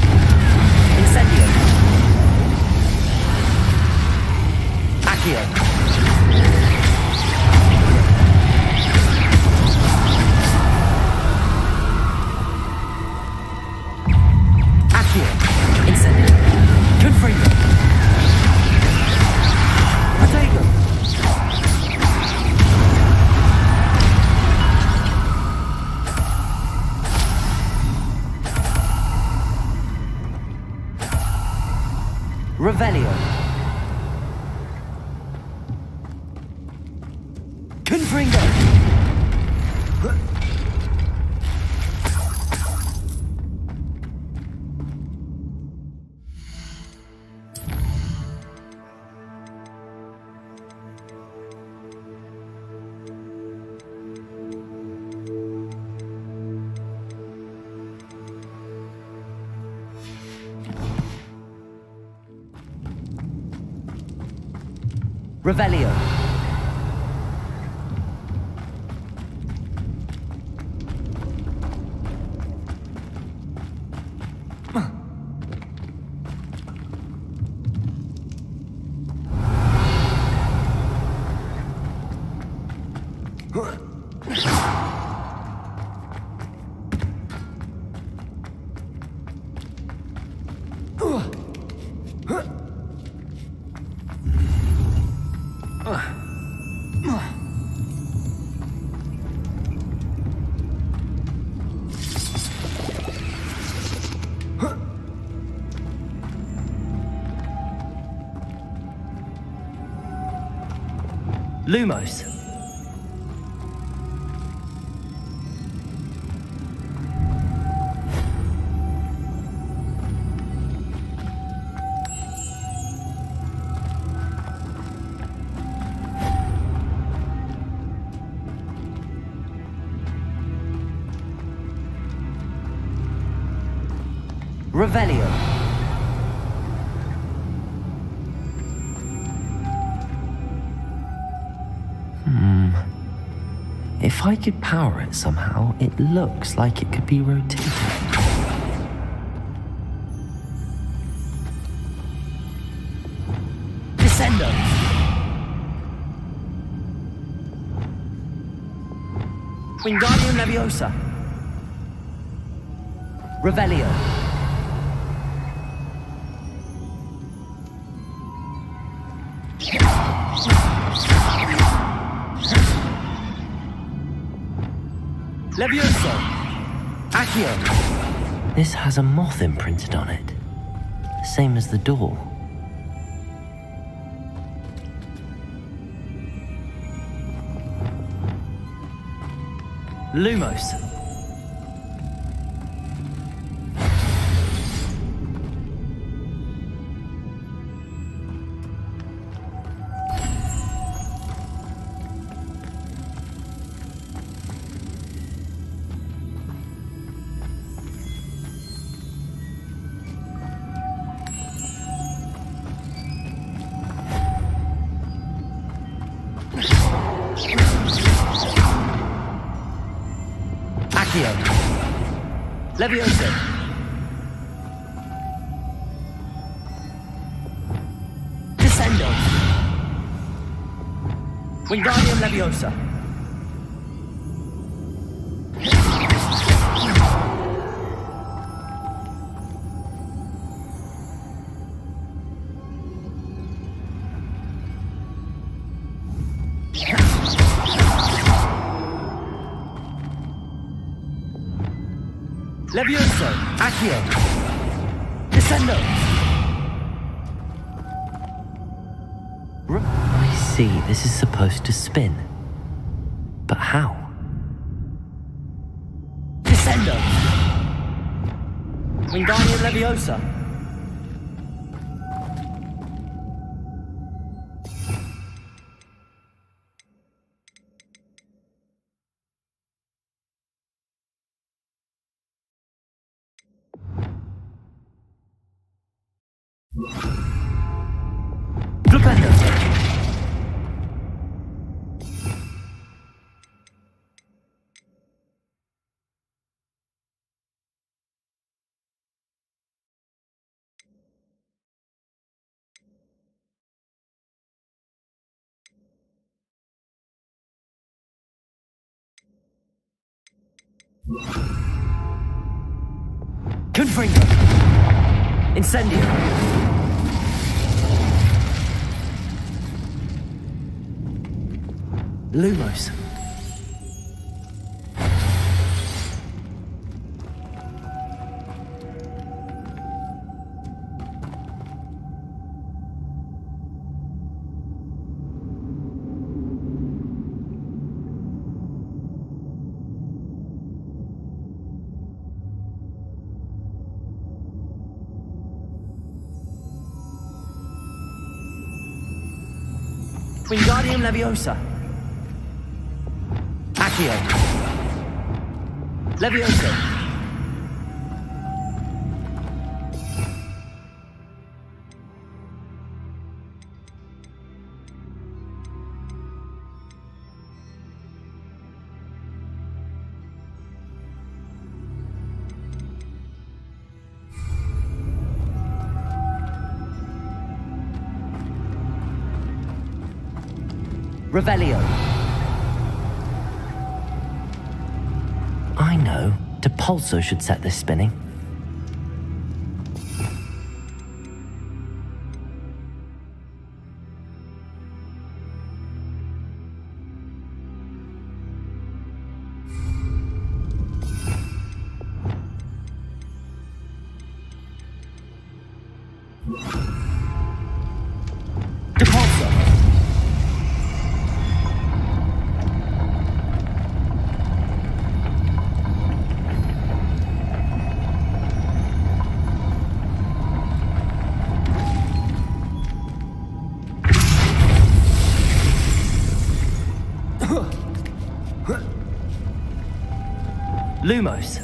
S1: Incendio! Accio! Accio! Incendio! Confringo! Protego! Revelio. Confringo. Revelio. Lumos. Revelio. If I could power it somehow, it looks like it could be rotated. Descendo! Wingardium Leviosa! Revelio! Levioso! Accio! This has a moth imprinted on it. Same as the door. Lumos. Accio. Levioso. Descendo. Wingardium Leviosa. Levioso! Accio! Descendo! I see, this is supposed to spin. But how? Descendo! Wingardium Leviosa! Flipendo! Confringo! Incendio! Lumos. Wingardium Leviosa. Accio. Leviosa. Revelio. I know. Depulso should set this spinning. Depulso. Lumos.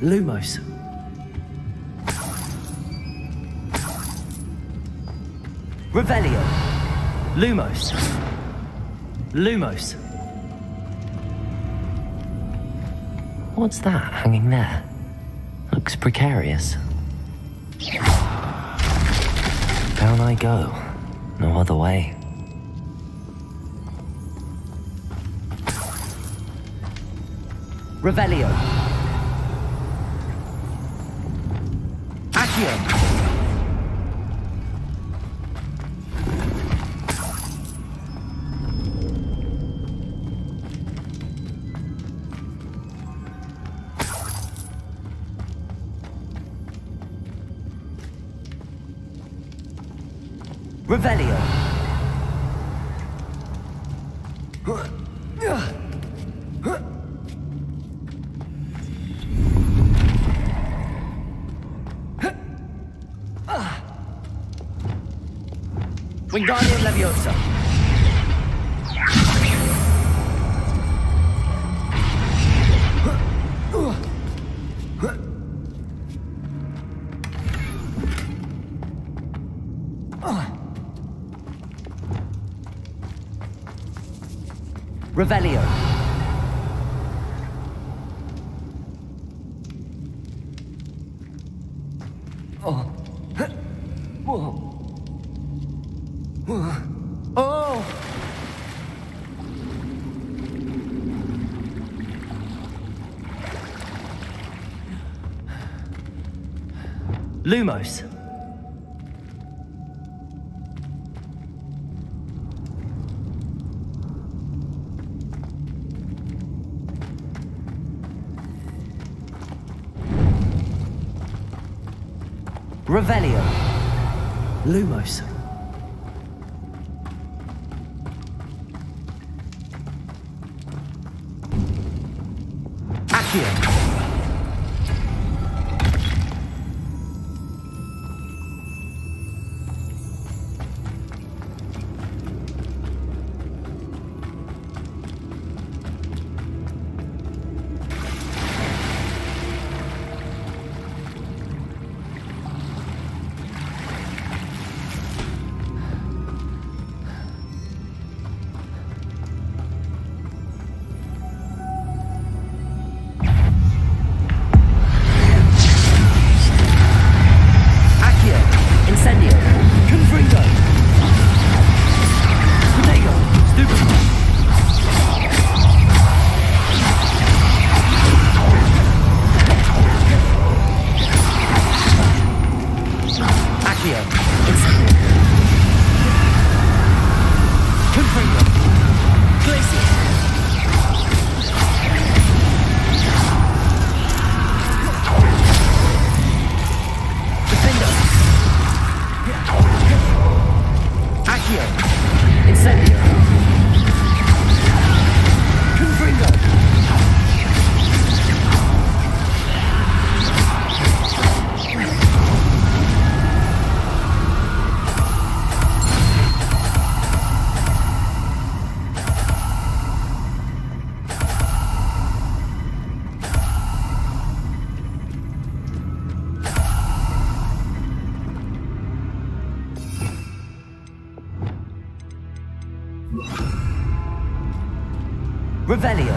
S1: Lumos. Revelio. Lumos. Lumos. What's that hanging there? Looks precarious. Down I go. No other way. Revelio. Accio. Revelio. Wingardium Leviosa. Revelio. Oh. Oh. Lumos. Revelio. Lumos. Accio. Confringo. Accio! Incendio! Confringo! Revelio.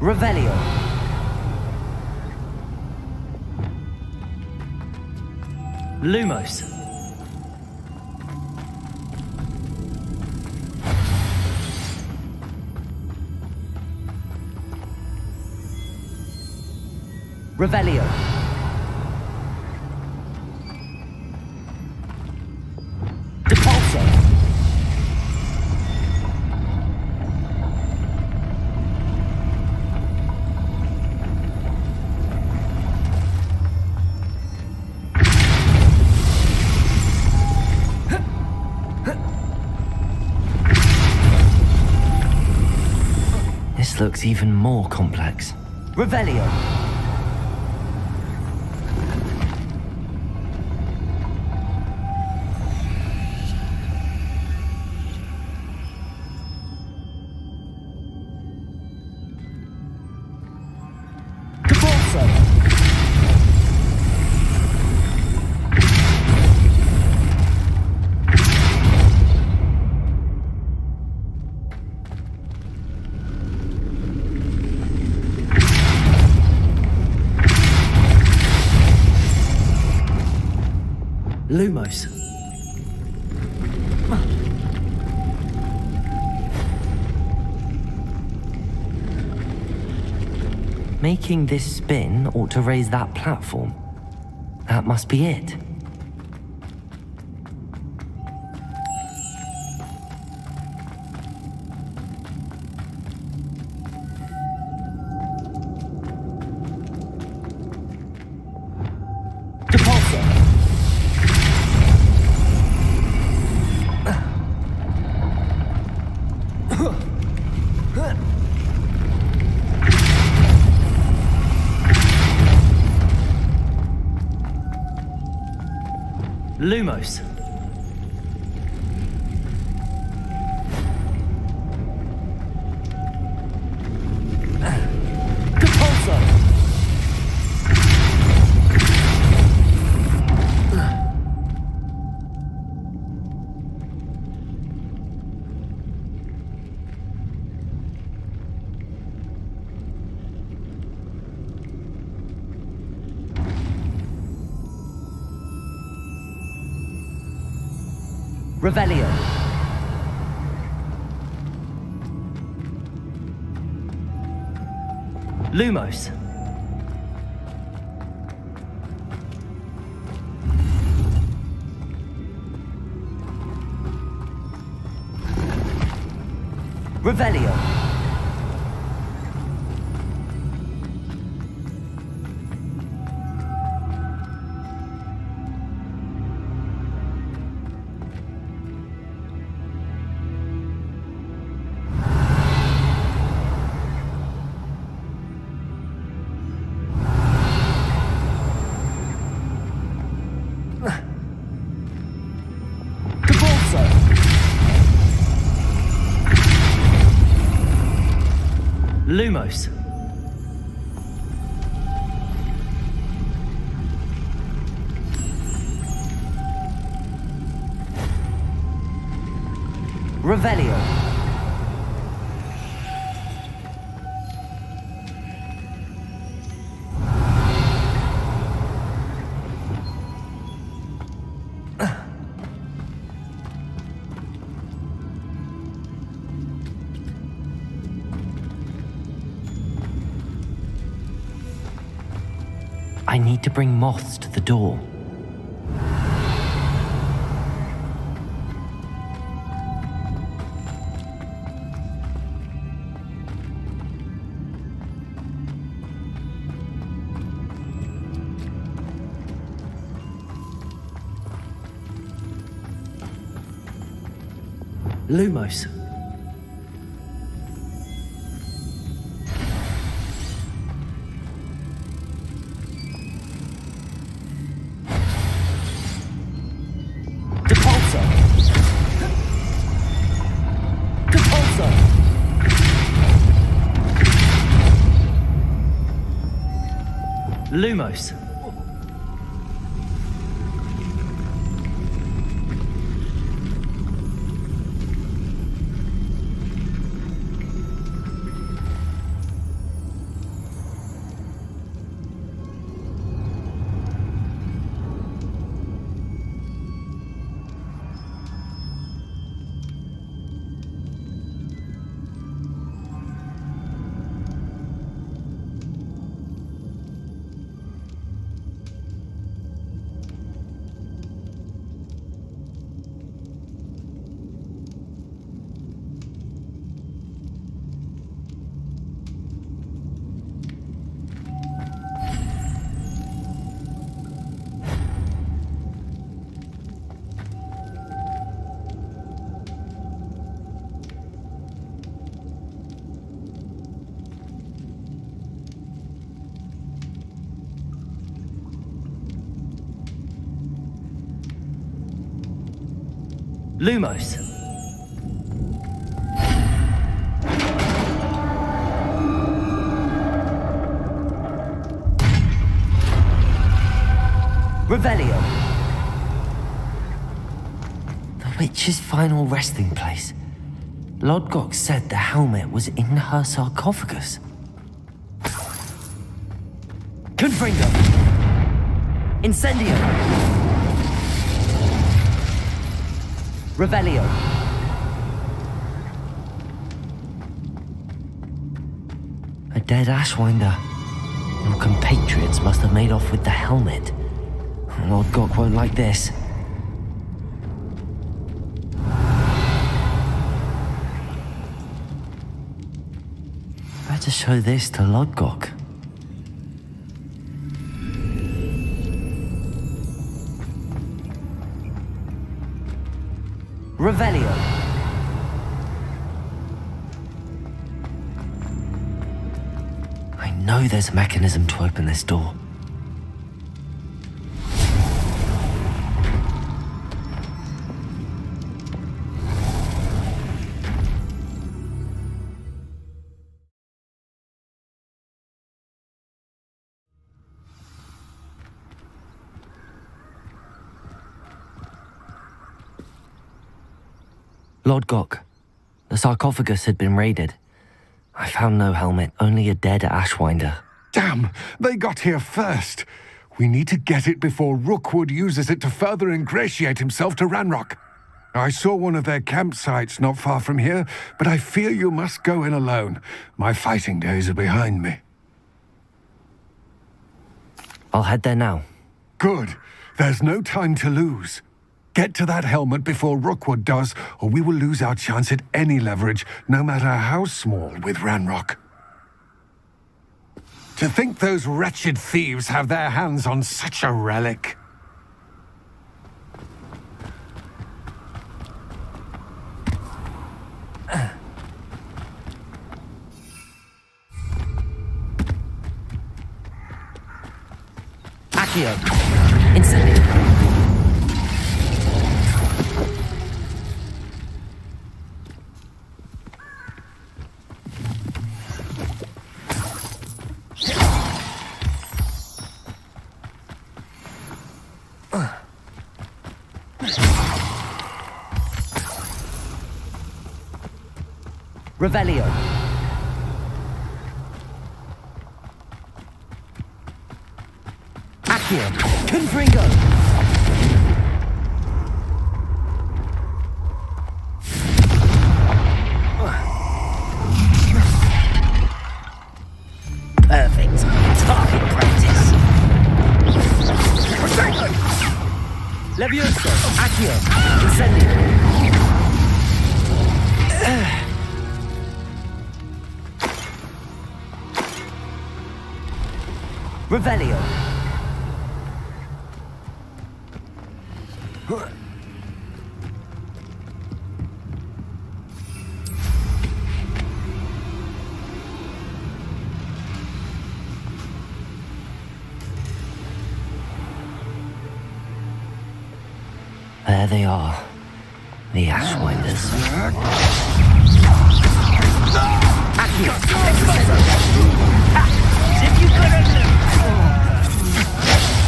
S1: Revelio. Lumos. Revelio. Depulso. This looks even more complex. Revelio. Lumos. Making this spin ought to raise that platform. That must be it. Lumos. Depulso. Revelio. Lumos. Revelio. Depulso. Lumos. Revelio. I need to bring moths to the door. Lumos. Depulso. Depulso. Lumos. Lumos. Revelio. The witch's final resting place. Lodgok said the helmet was in her sarcophagus. Confringo. Incendio. Revelio. A dead Ashwinder. Your compatriots must have made off with the helmet. Lodgok won't like this. Better show this to Lodgok. Revelio. I know there's a mechanism to open this door. Lodgok, the sarcophagus had been raided. I found no helmet, only a dead Ashwinder.
S19: Damn! They got here first. We need to get it before Rookwood uses it to further ingratiate himself to Ranrock. I saw one of their campsites not far from here, but I fear you must go in alone. My fighting days are behind me.
S1: I'll head there now.
S19: Good. There's no time to lose. Get to that helmet before Rookwood does, or we will lose our chance at any leverage, no matter how small, with Ranrock. To think those wretched thieves have their hands on such a relic.
S1: Accio. Incendio. Revelio. Accio. Confringo. Perfect. Target practice. Levioso. Accio. Incendio. Revelio. There they are, the Ashwinders.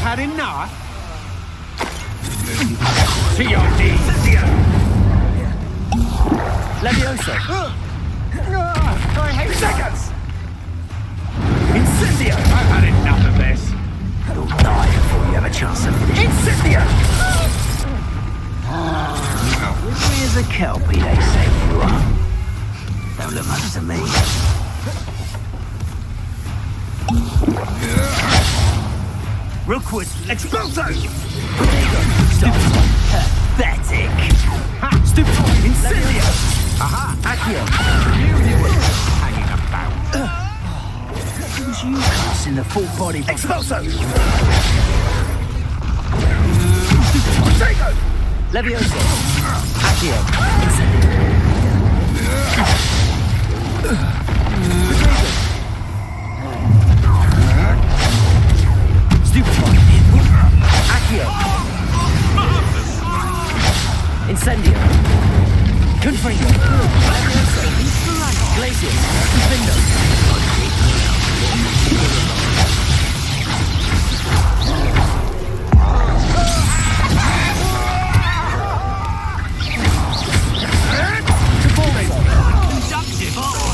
S12: Had enough? To your knees.
S1: Levioso.
S12: I hate seconds! Incendio! I've had enough of this.
S1: You'll die before you have a chance to finish.
S12: Incendio!
S1: Slippery as a kelpie, they say you are. Don't look much to me.
S12: Rookwood, Expulso!
S1: Pathetic.
S12: Stupid! Incendio!
S1: Aha! Accio.
S12: You were hanging about.
S1: Who's you casting the full body?
S12: Expulso!
S1: Draco! Levioso. Accio. Incendio. Stupefy. Accio. Incendio. Confringo. Glacius. Infindo.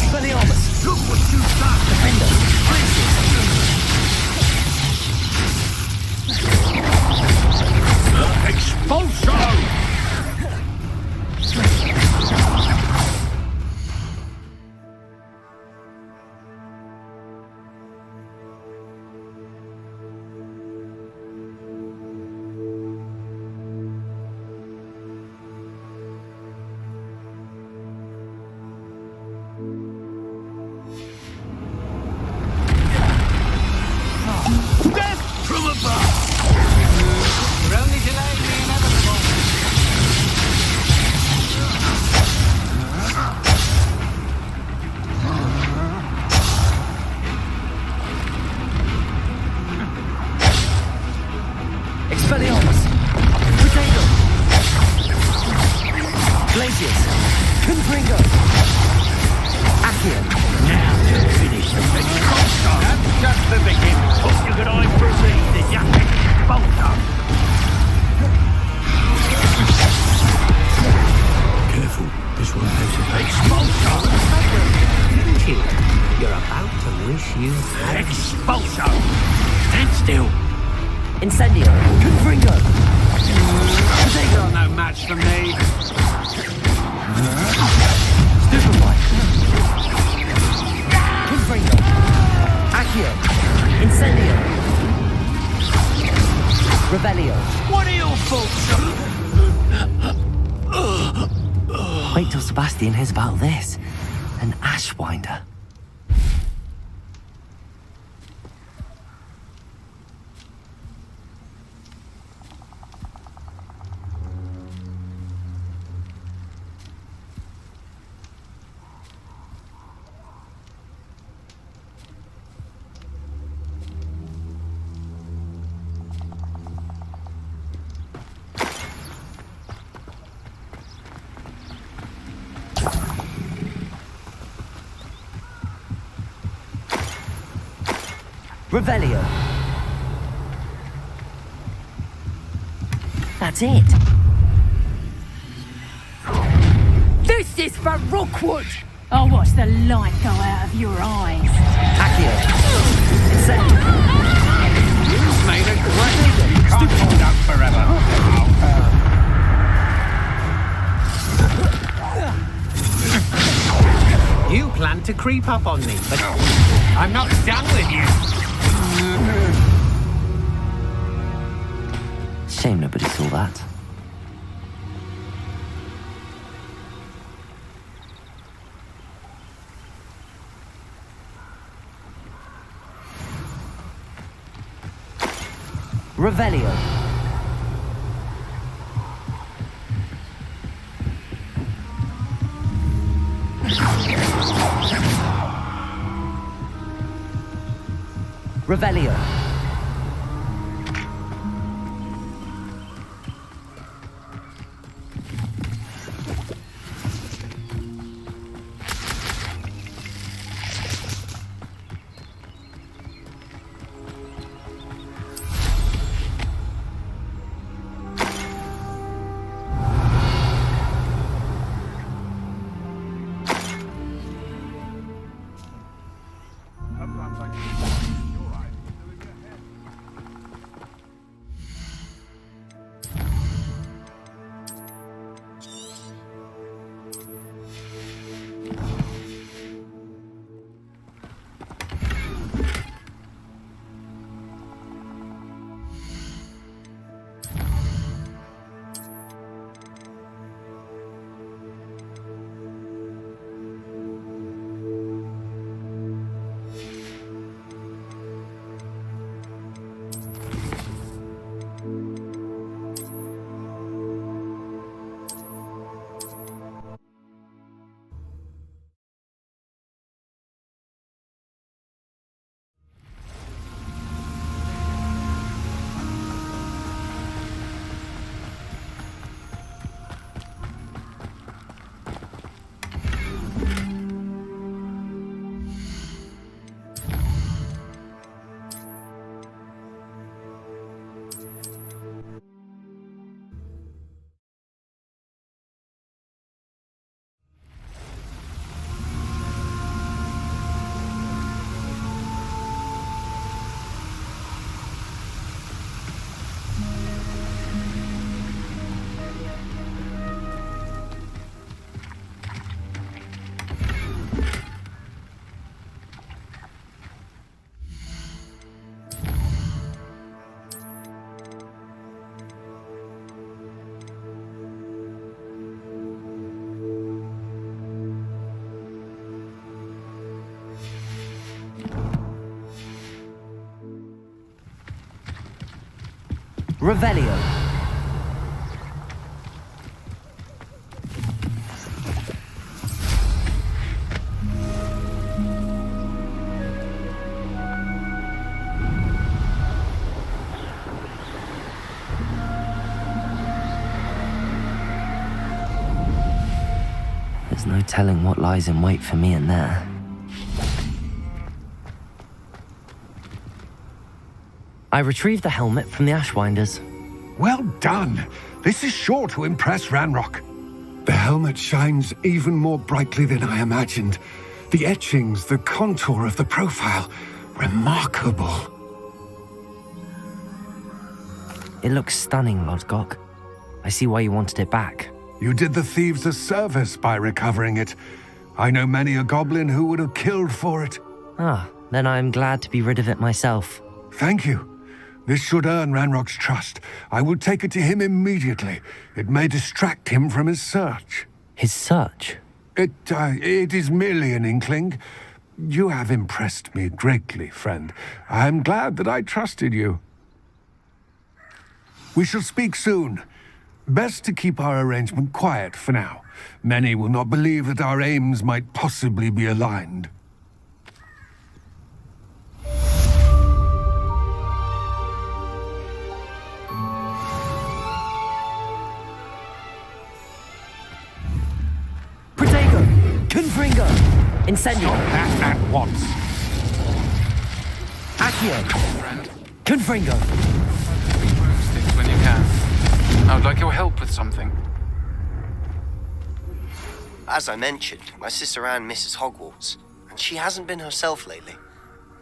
S1: Expelliarmus.
S12: Look what you've done!
S1: Defender.
S12: Expulso! Death from above! You're only delaying the inevitable.
S1: Expelliarmus. Potato. Glacius. Confringo. Accio.
S12: Now to finish the Expulso! That's just the beginning. Hope you can I proceed the young Expulso!
S18: Careful, this one has a
S12: Expulso!
S18: kid. You're about to wish you had.
S12: Expulso! Stand still!
S1: Incendio. Confringo. Potato.
S12: You're no match for me.
S1: Stupefy. Confringo. Accio. Incendio. Revelio.
S12: What are your faults?
S1: Wait till Sebastian hears about this. An Ashwinder. Revelio. That's it.
S10: This is for Rookwood! I'll watch the light go out of your eyes.
S1: Accio! Incendio!
S12: You've made a great... You can't hold out forever. You plan to creep up on me, but I'm not done with you.
S1: Shame nobody saw that. Revelio. Revelio. Revelio. There's no telling what lies in wait for me in there. I retrieved the helmet from the Ashwinders.
S19: Well done. This is sure to impress Ranrock. The helmet shines even more brightly than I imagined. The etchings, the contour of the profile, remarkable.
S1: It looks stunning, Lodgok. I see why you wanted it back.
S19: You did the thieves a service by recovering it. I know many a goblin who would have killed for it.
S1: Ah, then I am glad to be rid of it myself.
S19: Thank you. This should earn Ranrock's trust. I will take it to him immediately. It may distract him from his search.
S1: His search?
S19: It is merely an inkling. You have impressed me greatly, friend. I am glad that I trusted you. We shall speak soon. Best to keep our arrangement quiet for now. Many will not believe that our aims might possibly be aligned.
S1: Protego! Confringo! Incendio!
S19: That at once.
S1: Accio! Confringo!
S15: Sticks when you can. I would like your help with something.
S20: As I mentioned, my sister Anne misses Hogwarts, and she hasn't been herself lately.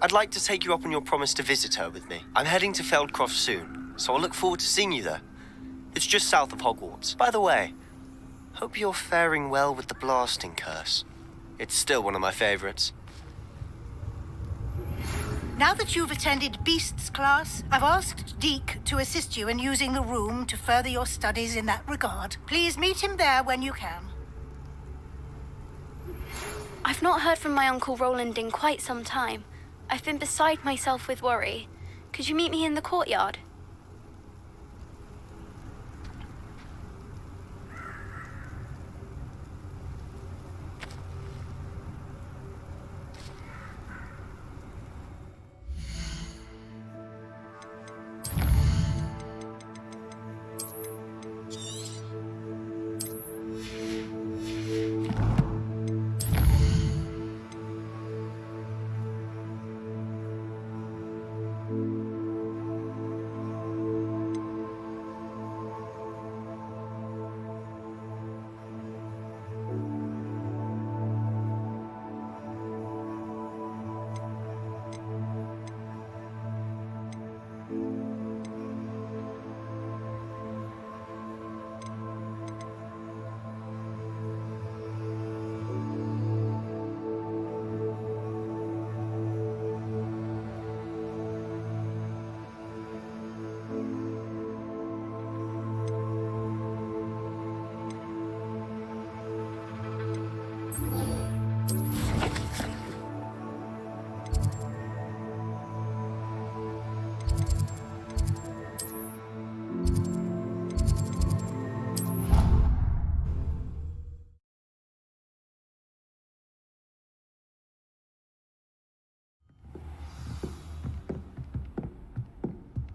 S20: I'd like to take you up on your promise to visit her with me. I'm heading to Feldcroft soon, so I'll look forward to seeing you there. It's just south of Hogwarts. By the way, hope you're faring well with the blasting curse. It's still one of my favorites.
S21: Now that you've attended Beasts class, I've asked Deke to assist you in using the room to further your studies in that regard. Please meet him there when you can.
S22: I've not heard from my Uncle Roland in quite some time. I've been beside myself with worry. Could you meet me in the courtyard?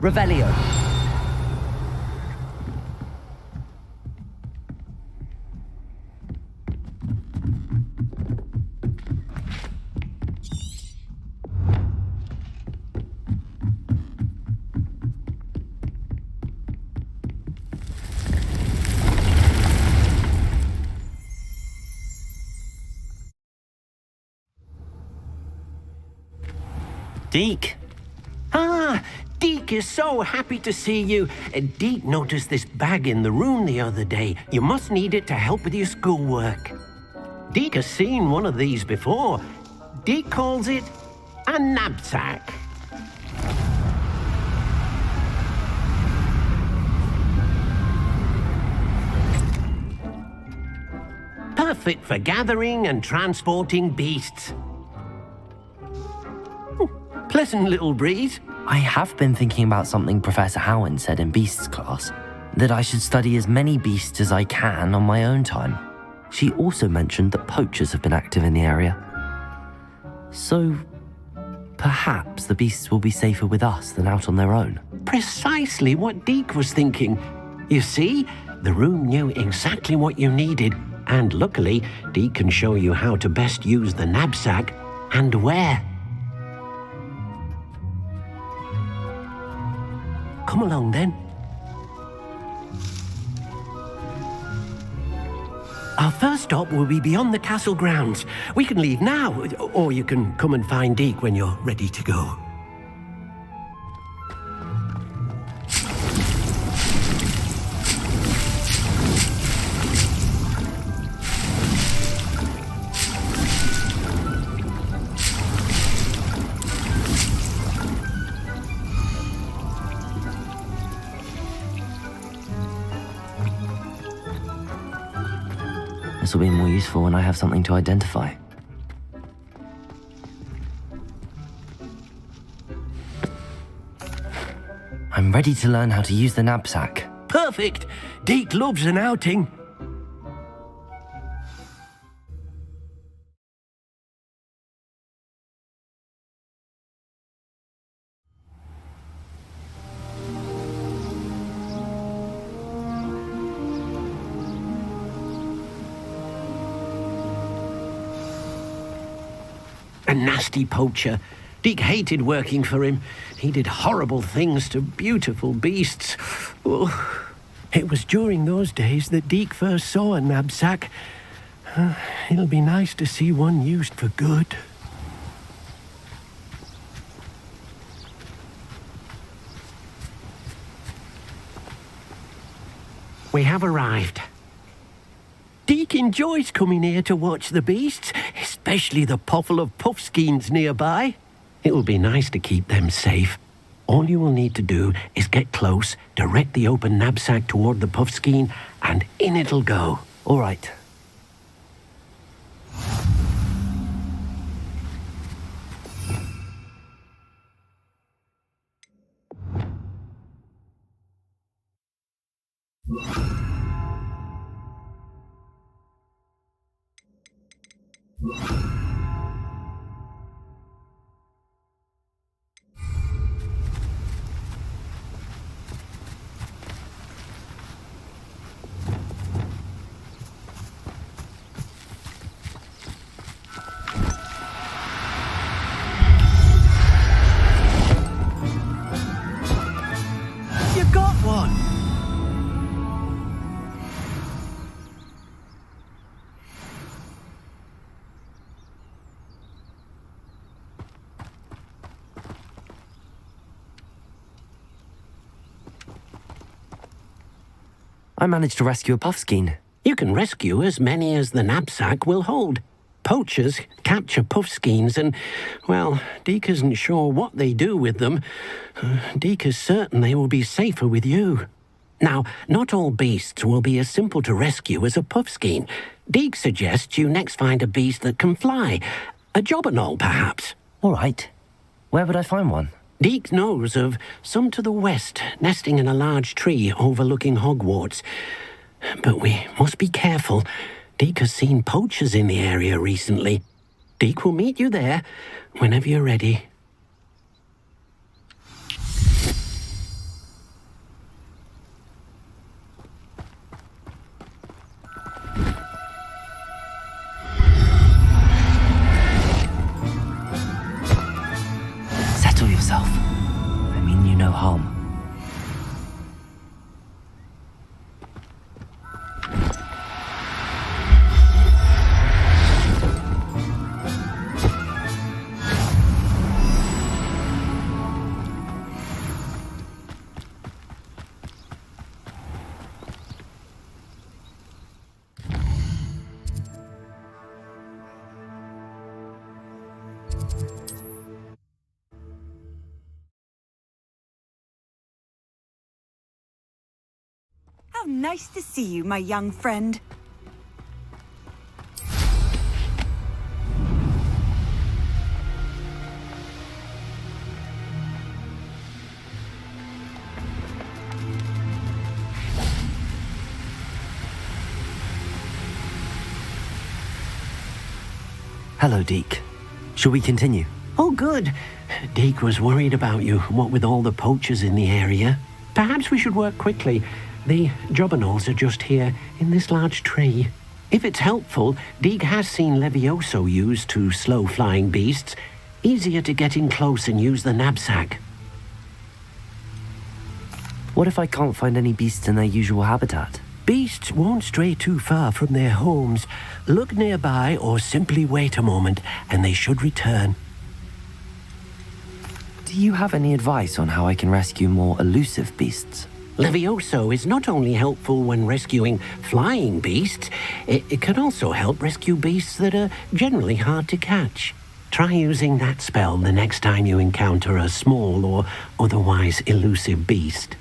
S1: Revelio.
S23: Deke. Ah, Deke is so happy to see you. Deke noticed this bag in the room the other day. You must need it to help with your schoolwork. Deke has seen one of these before. Deke calls it a knapsack. Perfect for gathering and transporting beasts. Pleasant little breeze.
S1: I have been thinking about something Professor Howin said in Beasts class, that I should study as many beasts as I can on my own time. She also mentioned that poachers have been active in the area. So, perhaps the beasts will be safer with us than out on their own.
S23: Precisely what Deke was thinking. You see, the room knew exactly what you needed, and luckily, Deke can show you how to best use the knapsack and where. Come along, then. Our first stop will be beyond the castle grounds. We can leave now, or you can come and find Deke when you're ready to go.
S1: This will be more useful when I have something to identify. I'm ready to learn how to use the knapsack.
S23: Perfect! Deke loves an outing. A nasty poacher. Deke hated working for him. He did horrible things to beautiful beasts. Oh, it was during those days that Deke first saw a knapsack. It'll be nice to see one used for good. We have arrived. Deek enjoys coming here to watch the beasts, especially the pottle of puffskeins nearby. It'll be nice to keep them safe. All you will need to do is get close, direct the open knapsack toward the puffskein, and in it'll go.
S1: All right.
S23: You got one!
S1: I managed to rescue a puffskein.
S23: You can rescue as many as the knapsack will hold. Poachers capture puffskeins and, well, Deek isn't sure what they do with them. Deek is certain they will be safer with you. Now, not all beasts will be as simple to rescue as a puffskein. Deek suggests you next find a beast that can fly. A jobberknoll, perhaps.
S1: All right. Where would I find one?
S23: Deek knows of some to the west, nesting in a large tree overlooking Hogwarts. But we must be careful. Deek has seen poachers in the area recently. Deek will meet you there whenever you're ready.
S1: Settle yourself. I mean you no harm.
S9: How nice to see you, my young friend.
S1: Hello, Deek. Shall we continue?
S23: Oh, good. Deek was worried about you, what with all the poachers in the area. Perhaps we should work quickly. The jobberknolls are just here, in this large tree. If it's helpful, Deek has seen Levioso used to slow flying beasts. Easier to get in close and use the knapsack.
S1: What if I can't find any beasts in their usual habitat?
S23: Beasts won't stray too far from their homes. Look nearby or simply wait a moment, and they should return.
S1: Do you have any advice on how I can rescue more elusive beasts?
S23: Levioso is not only helpful when rescuing flying beasts, it can also help rescue beasts that are generally hard to catch. Try using that spell the next time you encounter a small or otherwise elusive beast.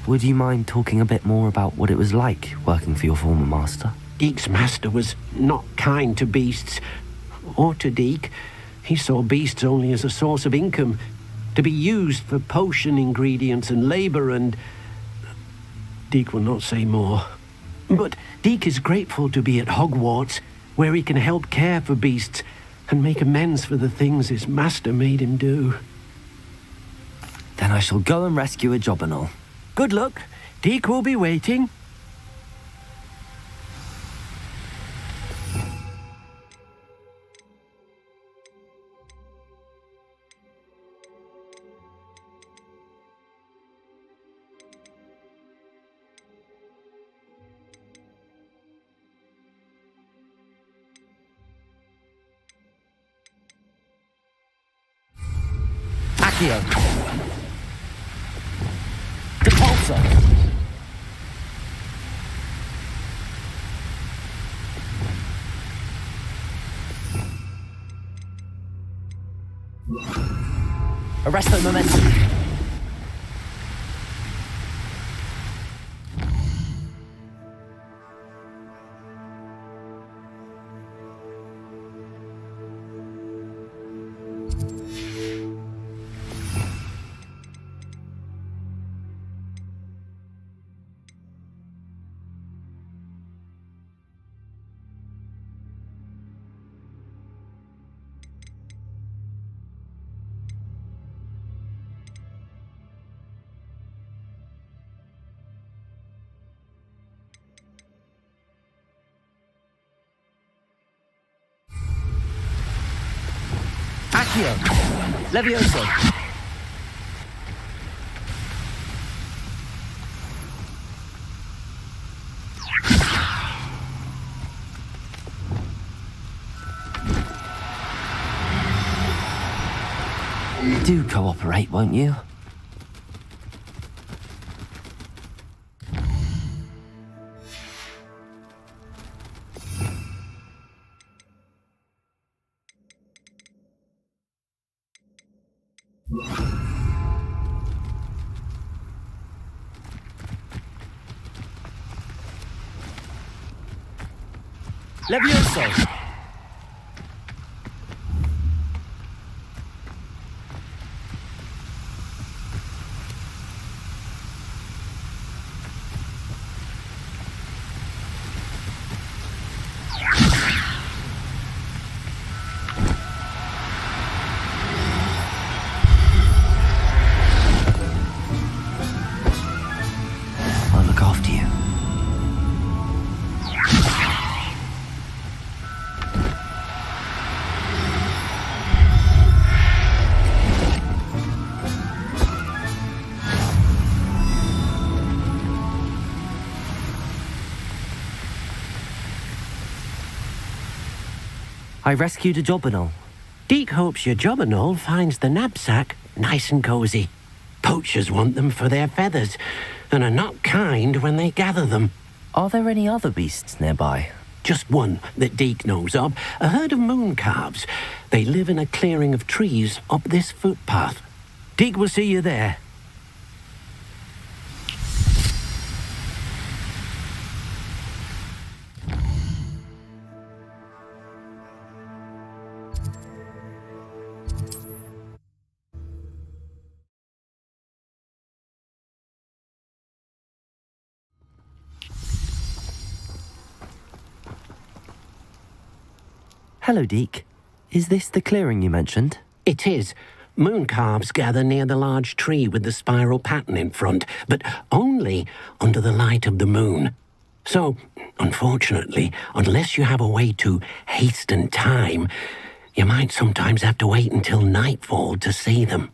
S1: Would you mind talking a bit more about what it was like working for your former master?
S23: Deek's master was not kind to beasts, or to Deek. He saw beasts only as a source of income, to be used for potion ingredients and labor, and Deek will not say more. But Deek is grateful to be at Hogwarts, where he can help care for beasts and make amends for the things his master made him do.
S1: Then I shall go and rescue a jobberknoll.
S23: Good luck. Deek will be waiting.
S1: Accio. Depulso. Arresto momentum. Accio. Levioso. Do cooperate, won't you? Levioso! I'll look after you. I rescued a Jobberknoll.
S23: Deek hopes your Jobberknoll finds the knapsack nice and cozy. Poachers want them for their feathers, and are not kind when they gather them.
S1: Are there any other beasts nearby?
S23: Just one that Deek knows of, a herd of moon calves. They live in a clearing of trees up this footpath. Deek will see you there.
S1: Hello, Deek. Is this the clearing you mentioned?
S23: It is. Moon calves gather near the large tree with the spiral pattern in front, but only under the light of the moon. So, unfortunately, unless you have a way to hasten time, you might sometimes have to wait until nightfall to see them.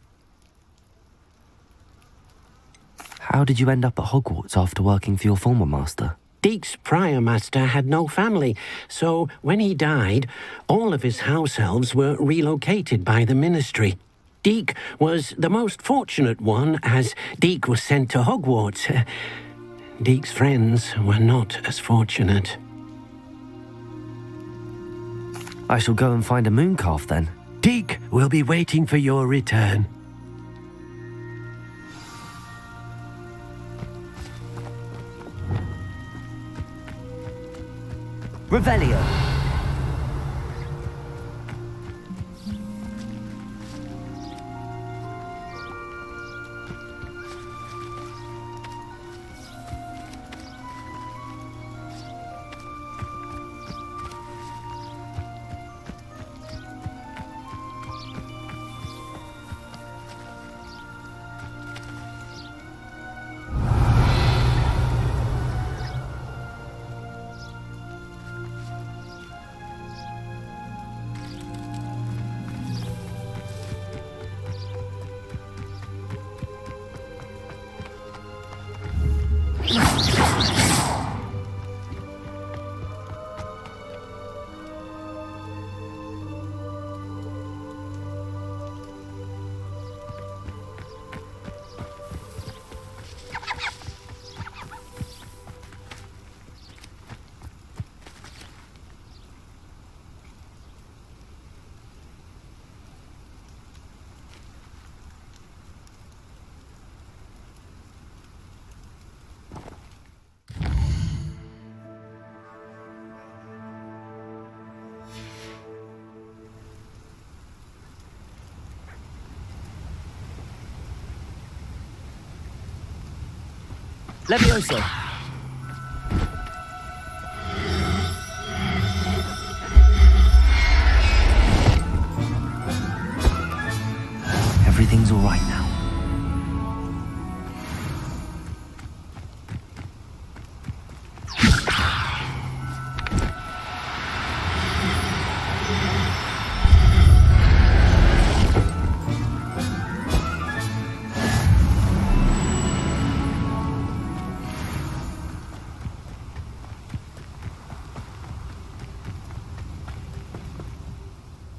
S1: How did you end up at Hogwarts after working for your former master?
S23: Deek's prior master had no family, so when he died, all of his house elves were relocated by the ministry. Deek was the most fortunate one, as Deek was sent to Hogwarts. Deek's friends were not as fortunate.
S1: I shall go and find a moon calf then.
S23: Deek will be waiting for your return.
S1: Revelio.
S2: Levioso.
S1: Everything's all right now.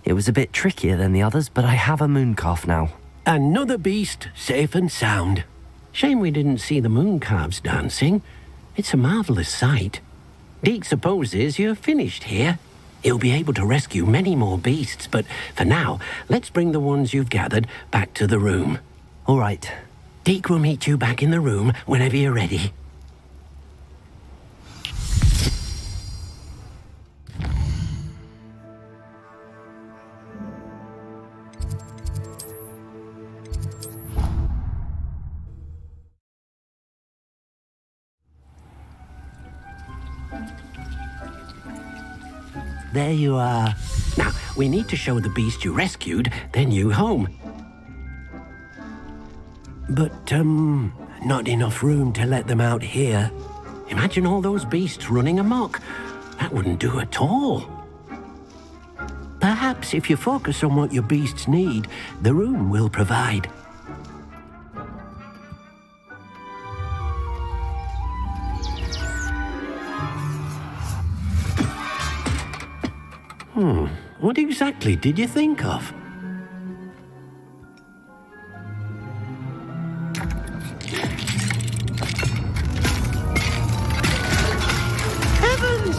S1: It was a bit trickier than the others, but I have a mooncalf now.
S23: Another beast, safe and sound. Shame we didn't see the mooncalves dancing. It's a marvellous sight. Deke supposes you're finished here. He'll be able to rescue many more beasts, but for now, let's bring the ones you've gathered back to the room.
S1: All right.
S23: Deke will meet you back in the room whenever you're ready. There you are. Now, we need to show the beast you rescued their new home. But, not enough room to let them out here. Imagine all those beasts running amok. That wouldn't do at all. Perhaps if you focus on what your beasts need, the room will provide. What exactly did you think of? Heavens!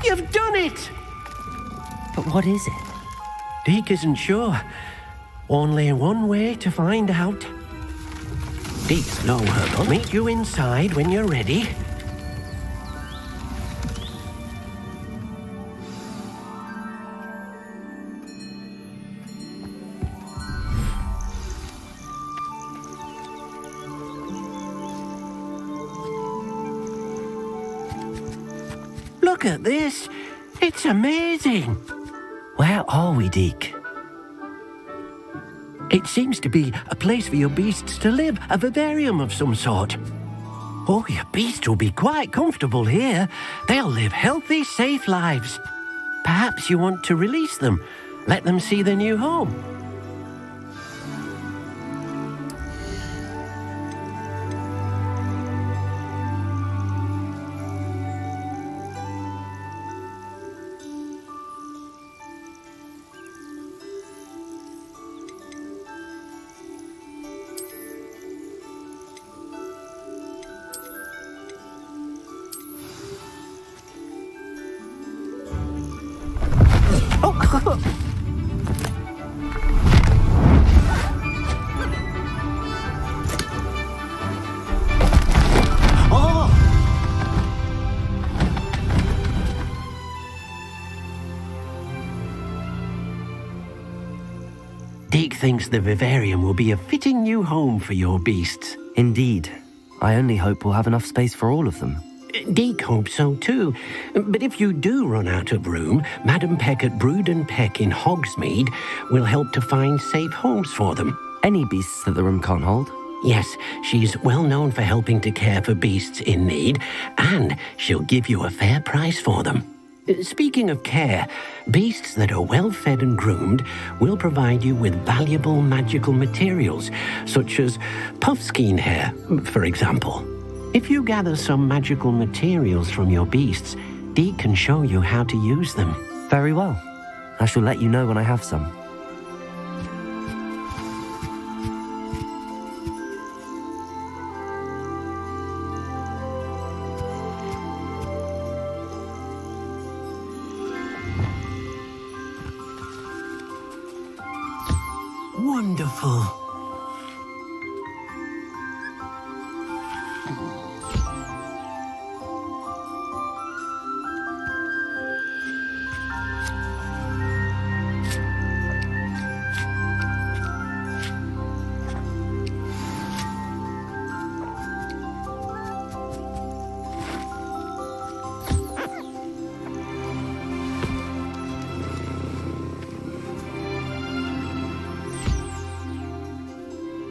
S23: You've done it!
S1: But what is it?
S23: Deke isn't sure. Only one way to find out. Deke's no hurdle. Meet you inside when you're ready. Look at this. It's amazing.
S1: Where are we, Deke?
S23: It seems to be a place for your beasts to live, a vivarium of some sort. Oh, your beasts will be quite comfortable here. They'll live healthy, safe lives. Perhaps you want to release them, let them see their new home. Deke thinks the vivarium will be a fitting new home for your beasts.
S1: Indeed. I only hope we'll have enough space for all of them.
S23: Deke hopes so too. But if you do run out of room, Madam Peck at Brood and Peck in Hogsmeade will help to find safe homes for them.
S1: Any beasts that the room can't hold?
S23: Yes, she's well known for helping to care for beasts in need, and she'll give you a fair price for them. Speaking of care, beasts that are well fed and groomed will provide you with valuable magical materials, such as puffskein hair, for example. If you gather some magical materials from your beasts, Deke can show you how to use them.
S1: Very well. I shall let you know when I have some.
S23: Wonderful.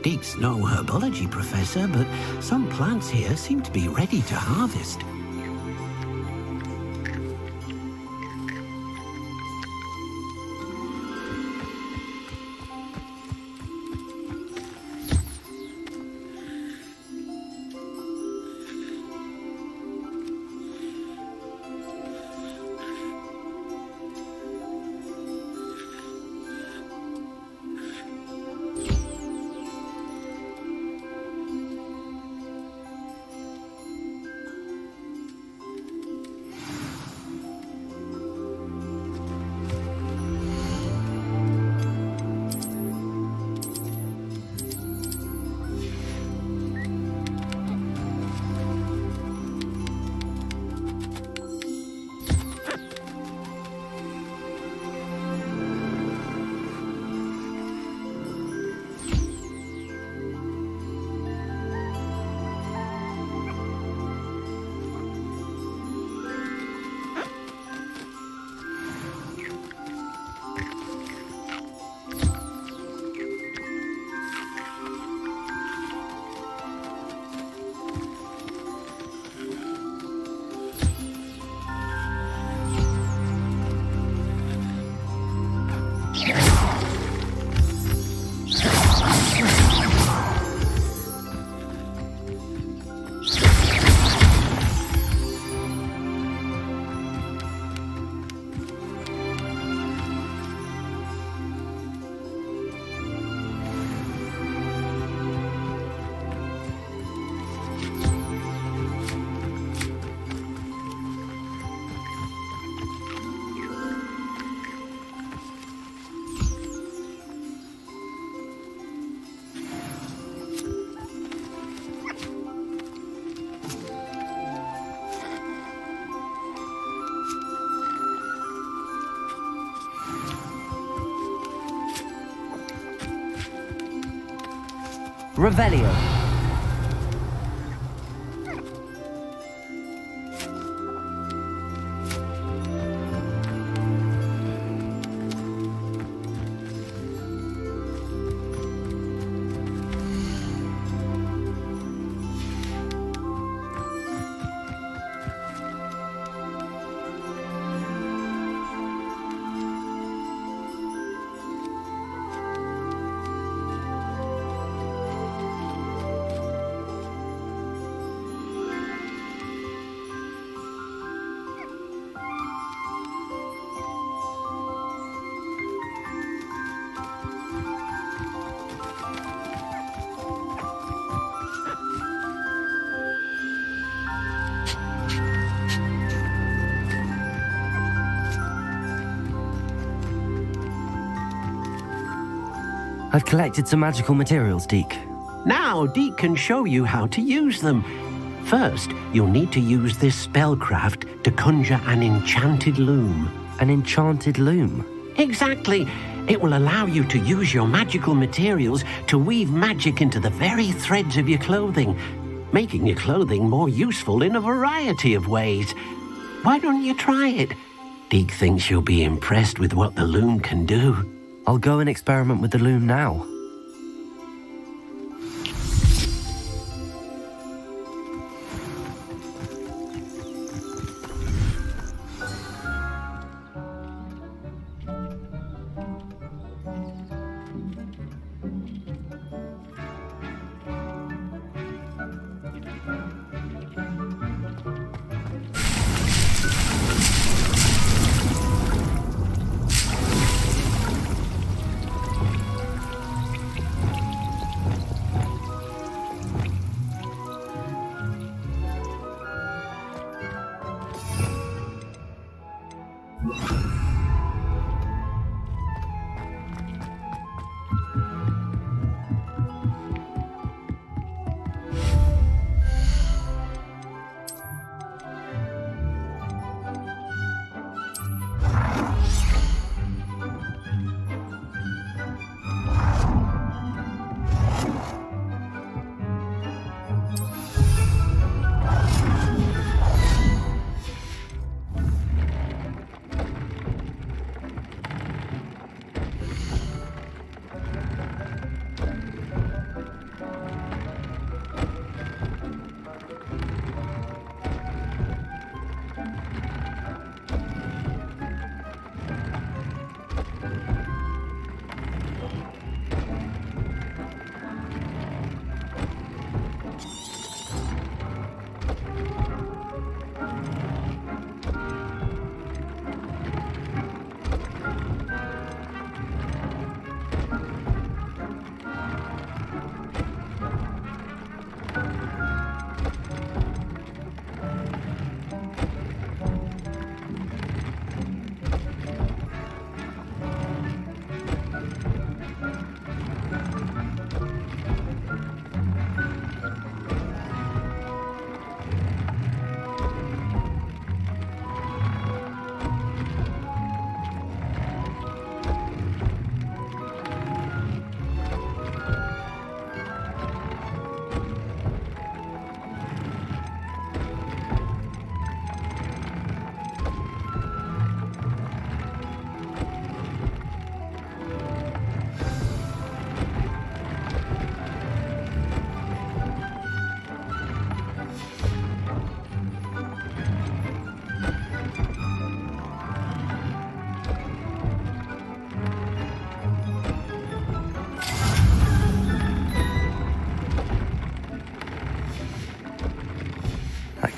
S23: Deek's no herbology professor, but some plants here seem to be ready to harvest.
S1: Revelio. I've collected some magical materials, Deek.
S23: Now Deek can show you how to use them. First, you'll need to use this spellcraft to conjure an enchanted loom.
S1: An enchanted loom?
S23: Exactly. It will allow you to use your magical materials to weave magic into the very threads of your clothing, making your clothing more useful in a variety of ways. Why don't you try it? Deek thinks you'll be impressed with what the loom can do.
S1: I'll go and experiment with the loom now.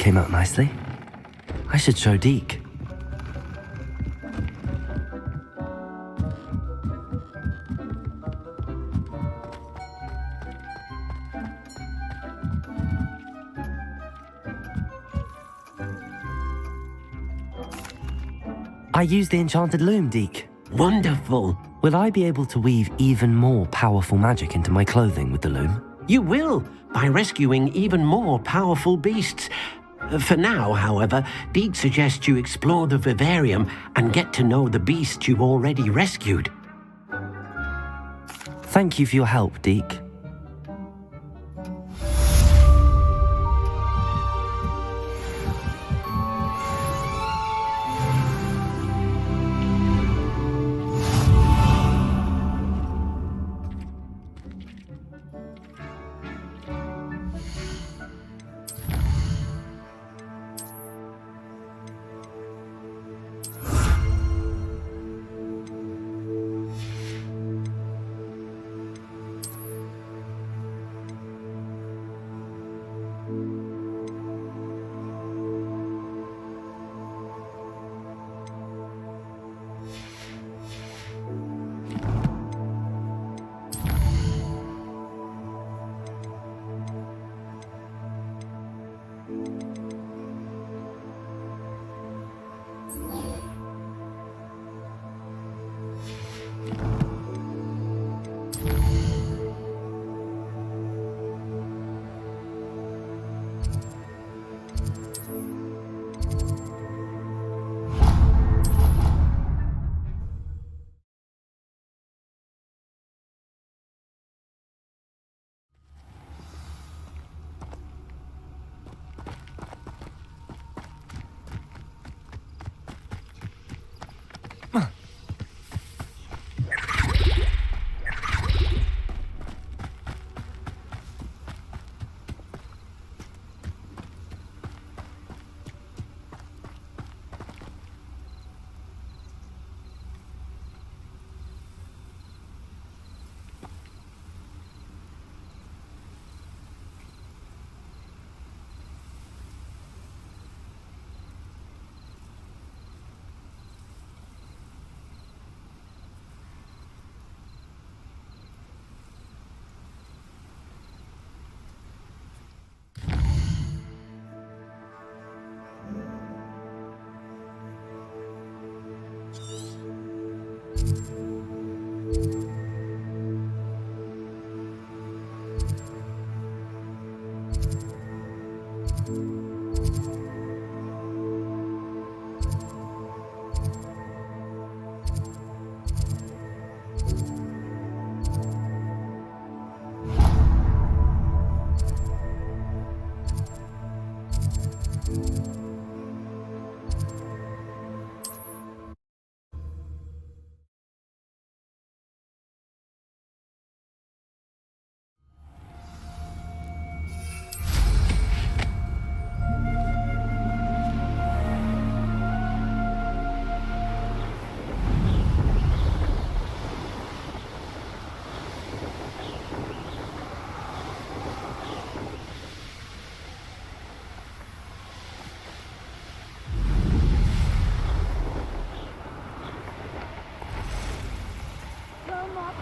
S1: came out nicely. I should show Deke. I used the enchanted loom, Deke.
S23: Wonderful.
S1: Will I be able to weave even more powerful magic into my clothing with the loom?
S23: You will, by rescuing even more powerful beasts. For now, however, Deke suggests you explore the vivarium and get to know the beasts you've already rescued.
S1: Thank you for your help, Deke.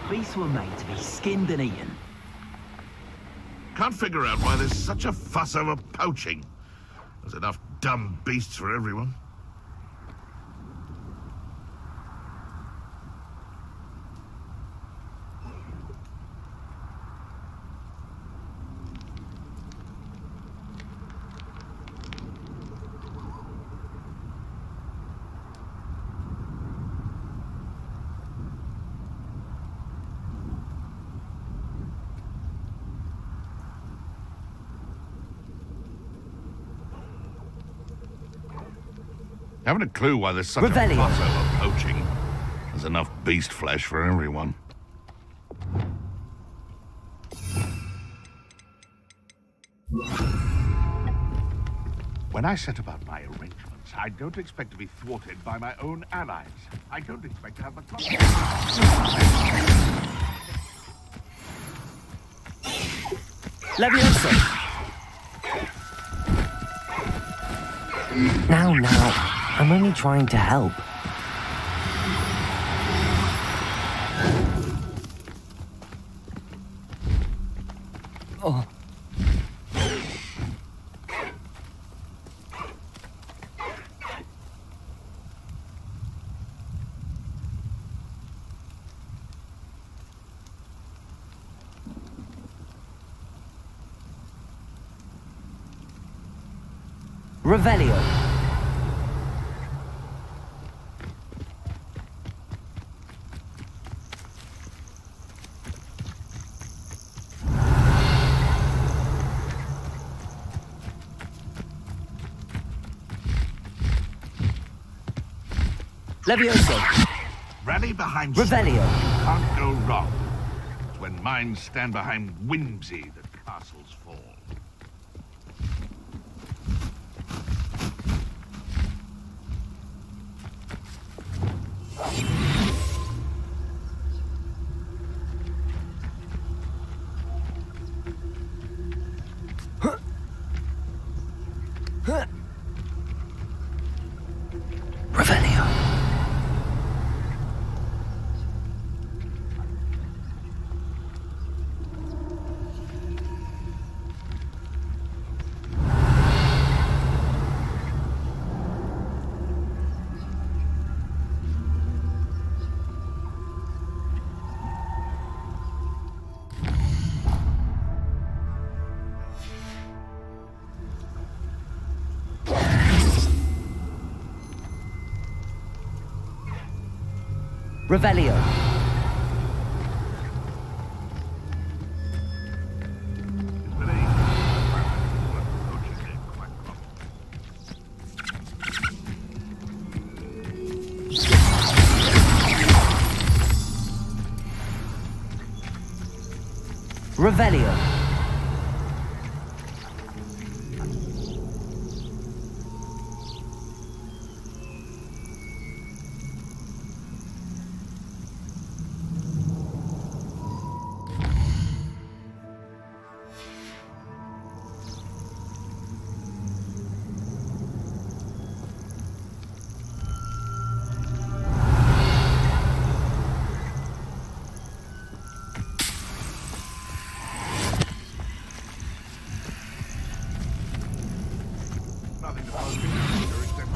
S2: Beasts were made to be skinned and eaten.
S17: Can't figure out why there's such a fuss over poaching. There's enough dumb beasts for everyone. Haven't a clue why there's such a fuss over poaching. There's enough beast flesh for everyone. When I set about my arrangements, I don't expect to be thwarted by my own allies. I don't expect to have the
S2: Levioso!
S1: Now, I'm only trying to help. Oh. Revelio. Levioso.
S17: Rally behind
S1: Revelio.
S17: Can't go wrong. It's when minds stand behind whimsy that castles fall.
S1: Revelio. Revelio. Revelio.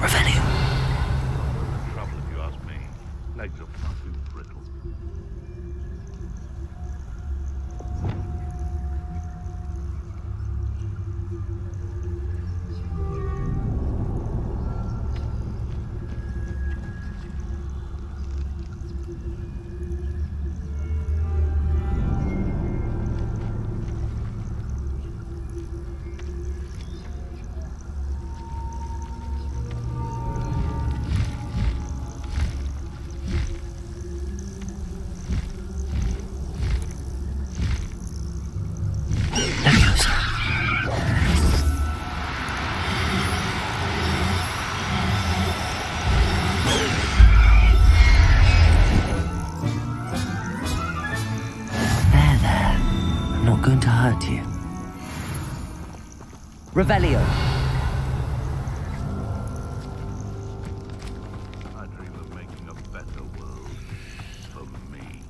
S1: Revelio.
S17: Trouble if you ask me. Legs are far too brittle. I'm not going to hurt you. Revelio. I dream of making a better world for me.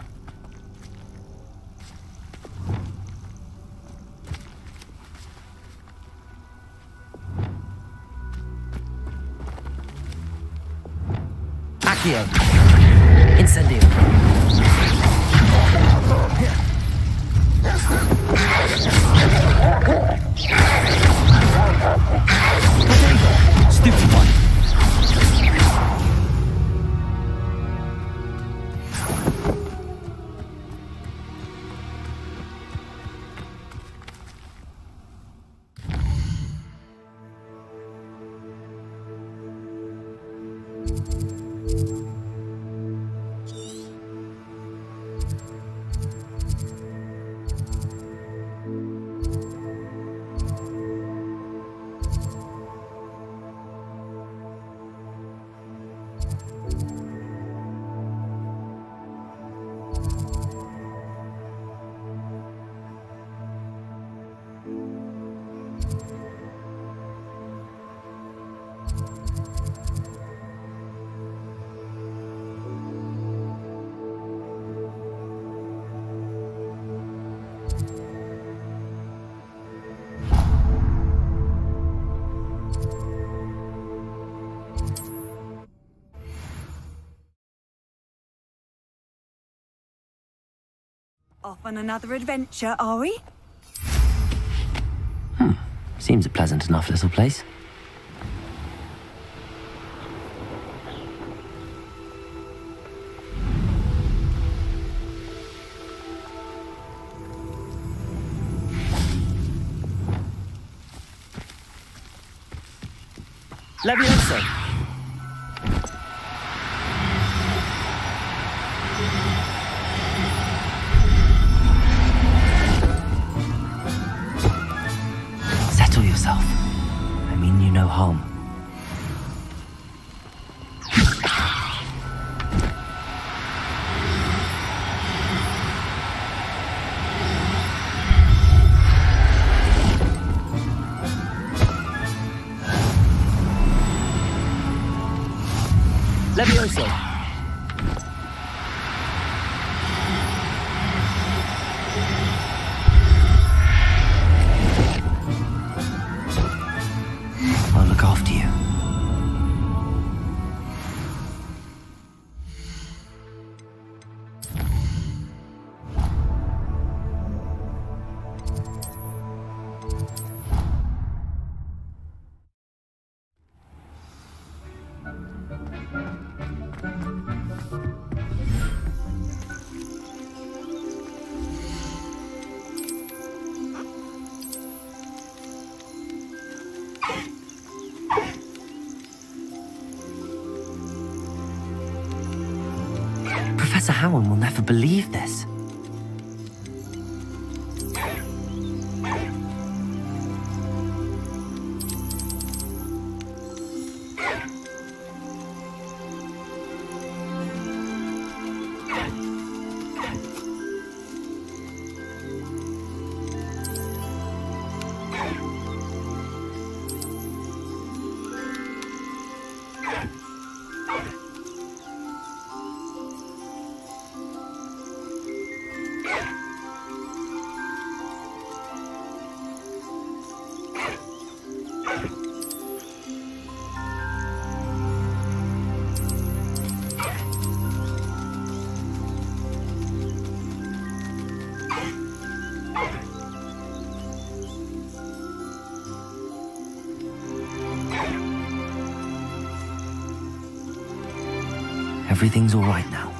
S1: Accio. Incendio. Stupid one.
S9: Off on another adventure, are we?
S1: Seems a pleasant enough little place.
S2: Levioso!
S1: Settle yourself. I mean you no harm.
S2: Levioso!
S1: I'll look after you. Professor Howard will never believe this. Everything's all right now.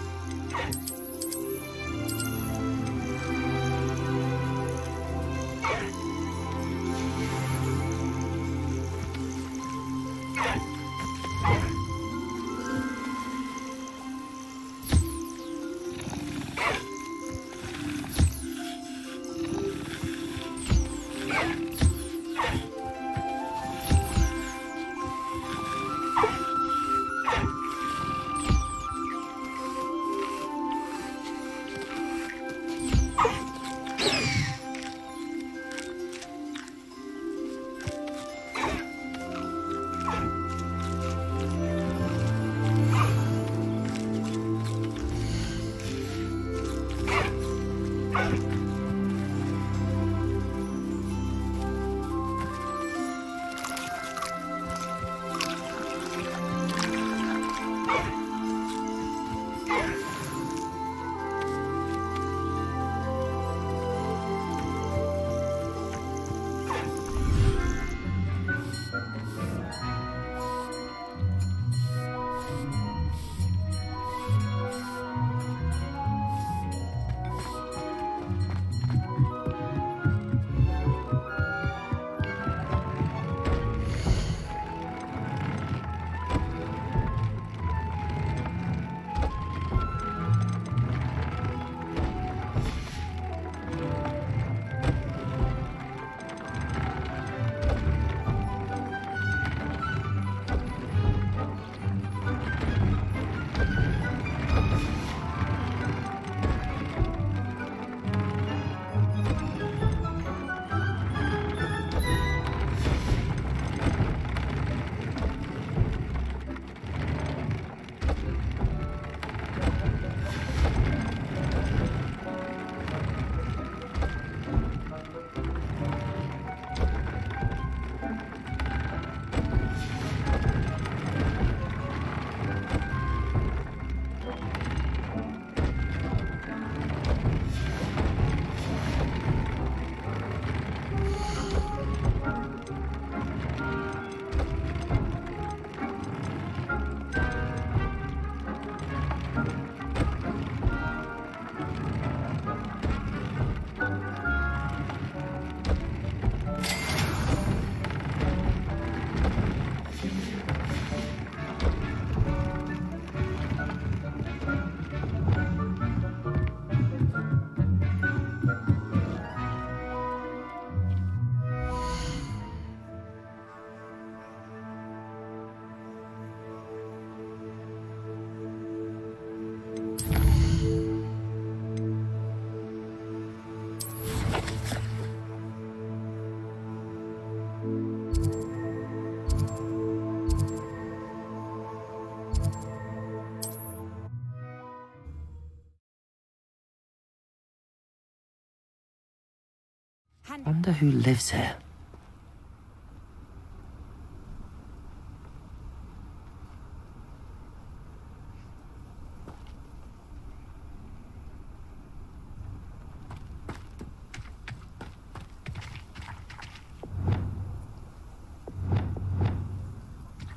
S1: Wonder who lives here.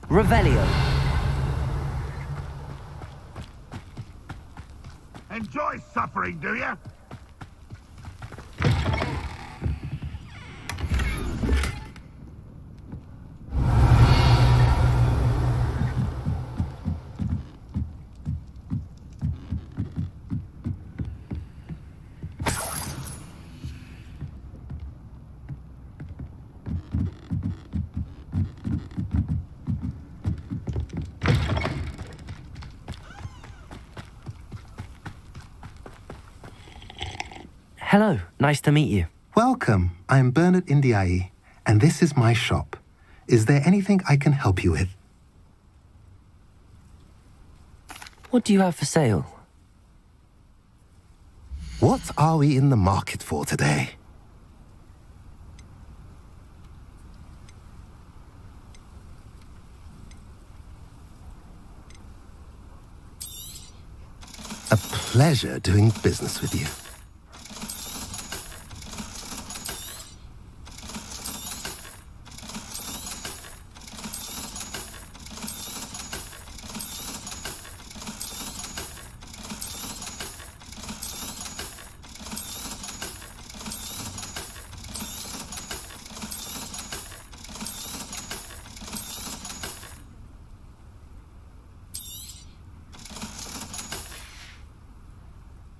S2: Revelio.
S17: Enjoy suffering, do you?
S1: Hello, nice to meet you.
S3: Welcome. I'm Bernard Indiai, and this is my shop. Is there anything I can help you with?
S1: What do you have for sale?
S3: What are we in the market for today? A pleasure doing business with you.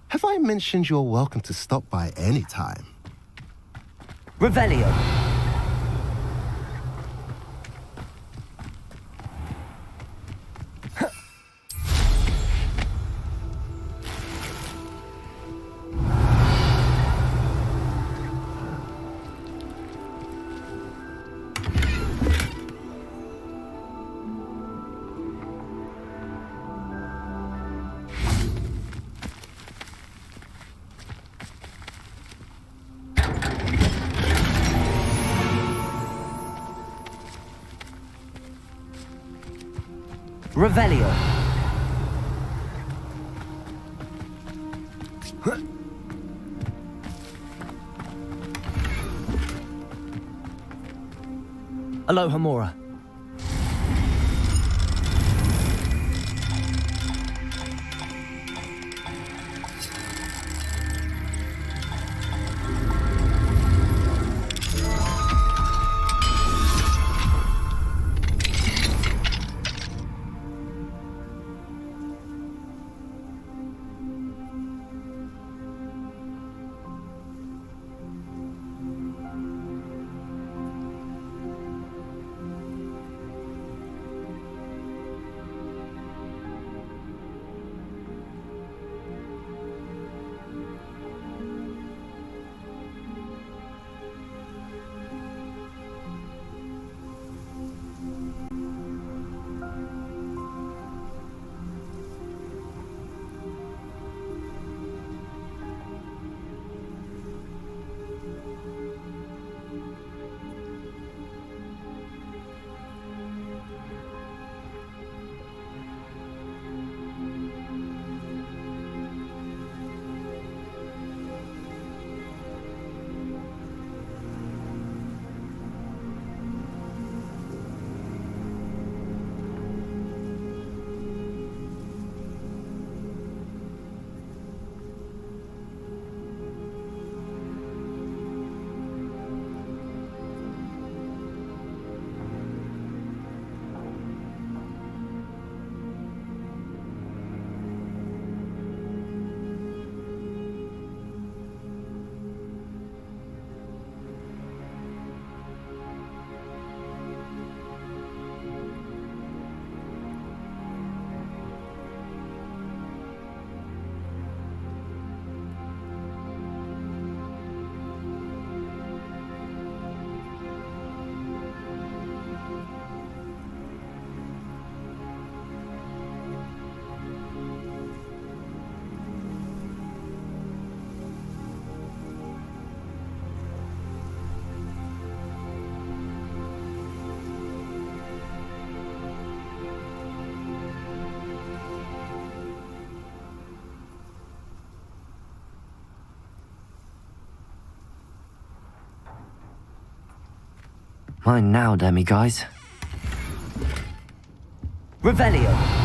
S3: Have I mentioned you're welcome to stop by any time?
S2: Revelio. Revelio. Alohomora.
S1: Mine now, demiguise.
S2: Revelio.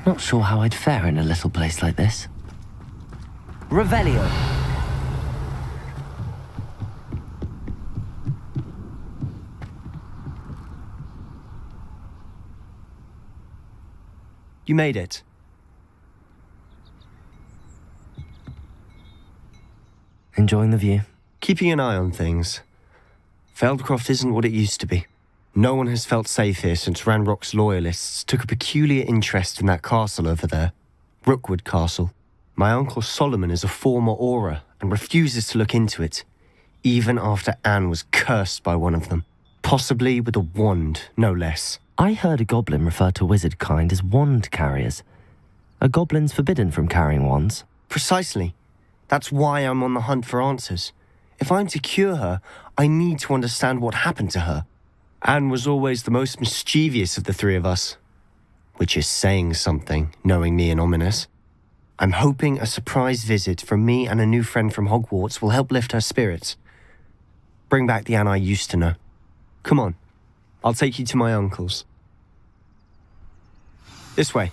S1: Not sure how I'd fare in a little place like this.
S2: Revelio.
S20: You made it.
S1: Enjoying the view?
S20: Keeping an eye on things. Feldcroft isn't what it used to be. No one has felt safe here since Ranrock's loyalists took a peculiar interest in that castle over there. Rookwood Castle. My uncle Solomon is a former Auror and refuses to look into it, even after Anne was cursed by one of them. Possibly with a wand, no less.
S1: I heard a goblin refer to wizard kind as wand carriers. Are goblins forbidden from carrying wands?
S20: Precisely. That's why I'm on the hunt for answers. If I'm to cure her, I need to understand what happened to her. Anne was always the most mischievous of the three of us. Which is saying something, knowing me and Ominis. I'm hoping a surprise visit from me and a new friend from Hogwarts will help lift her spirits. Bring back the Anne I used to know. Come on, I'll take you to my uncle's. This way.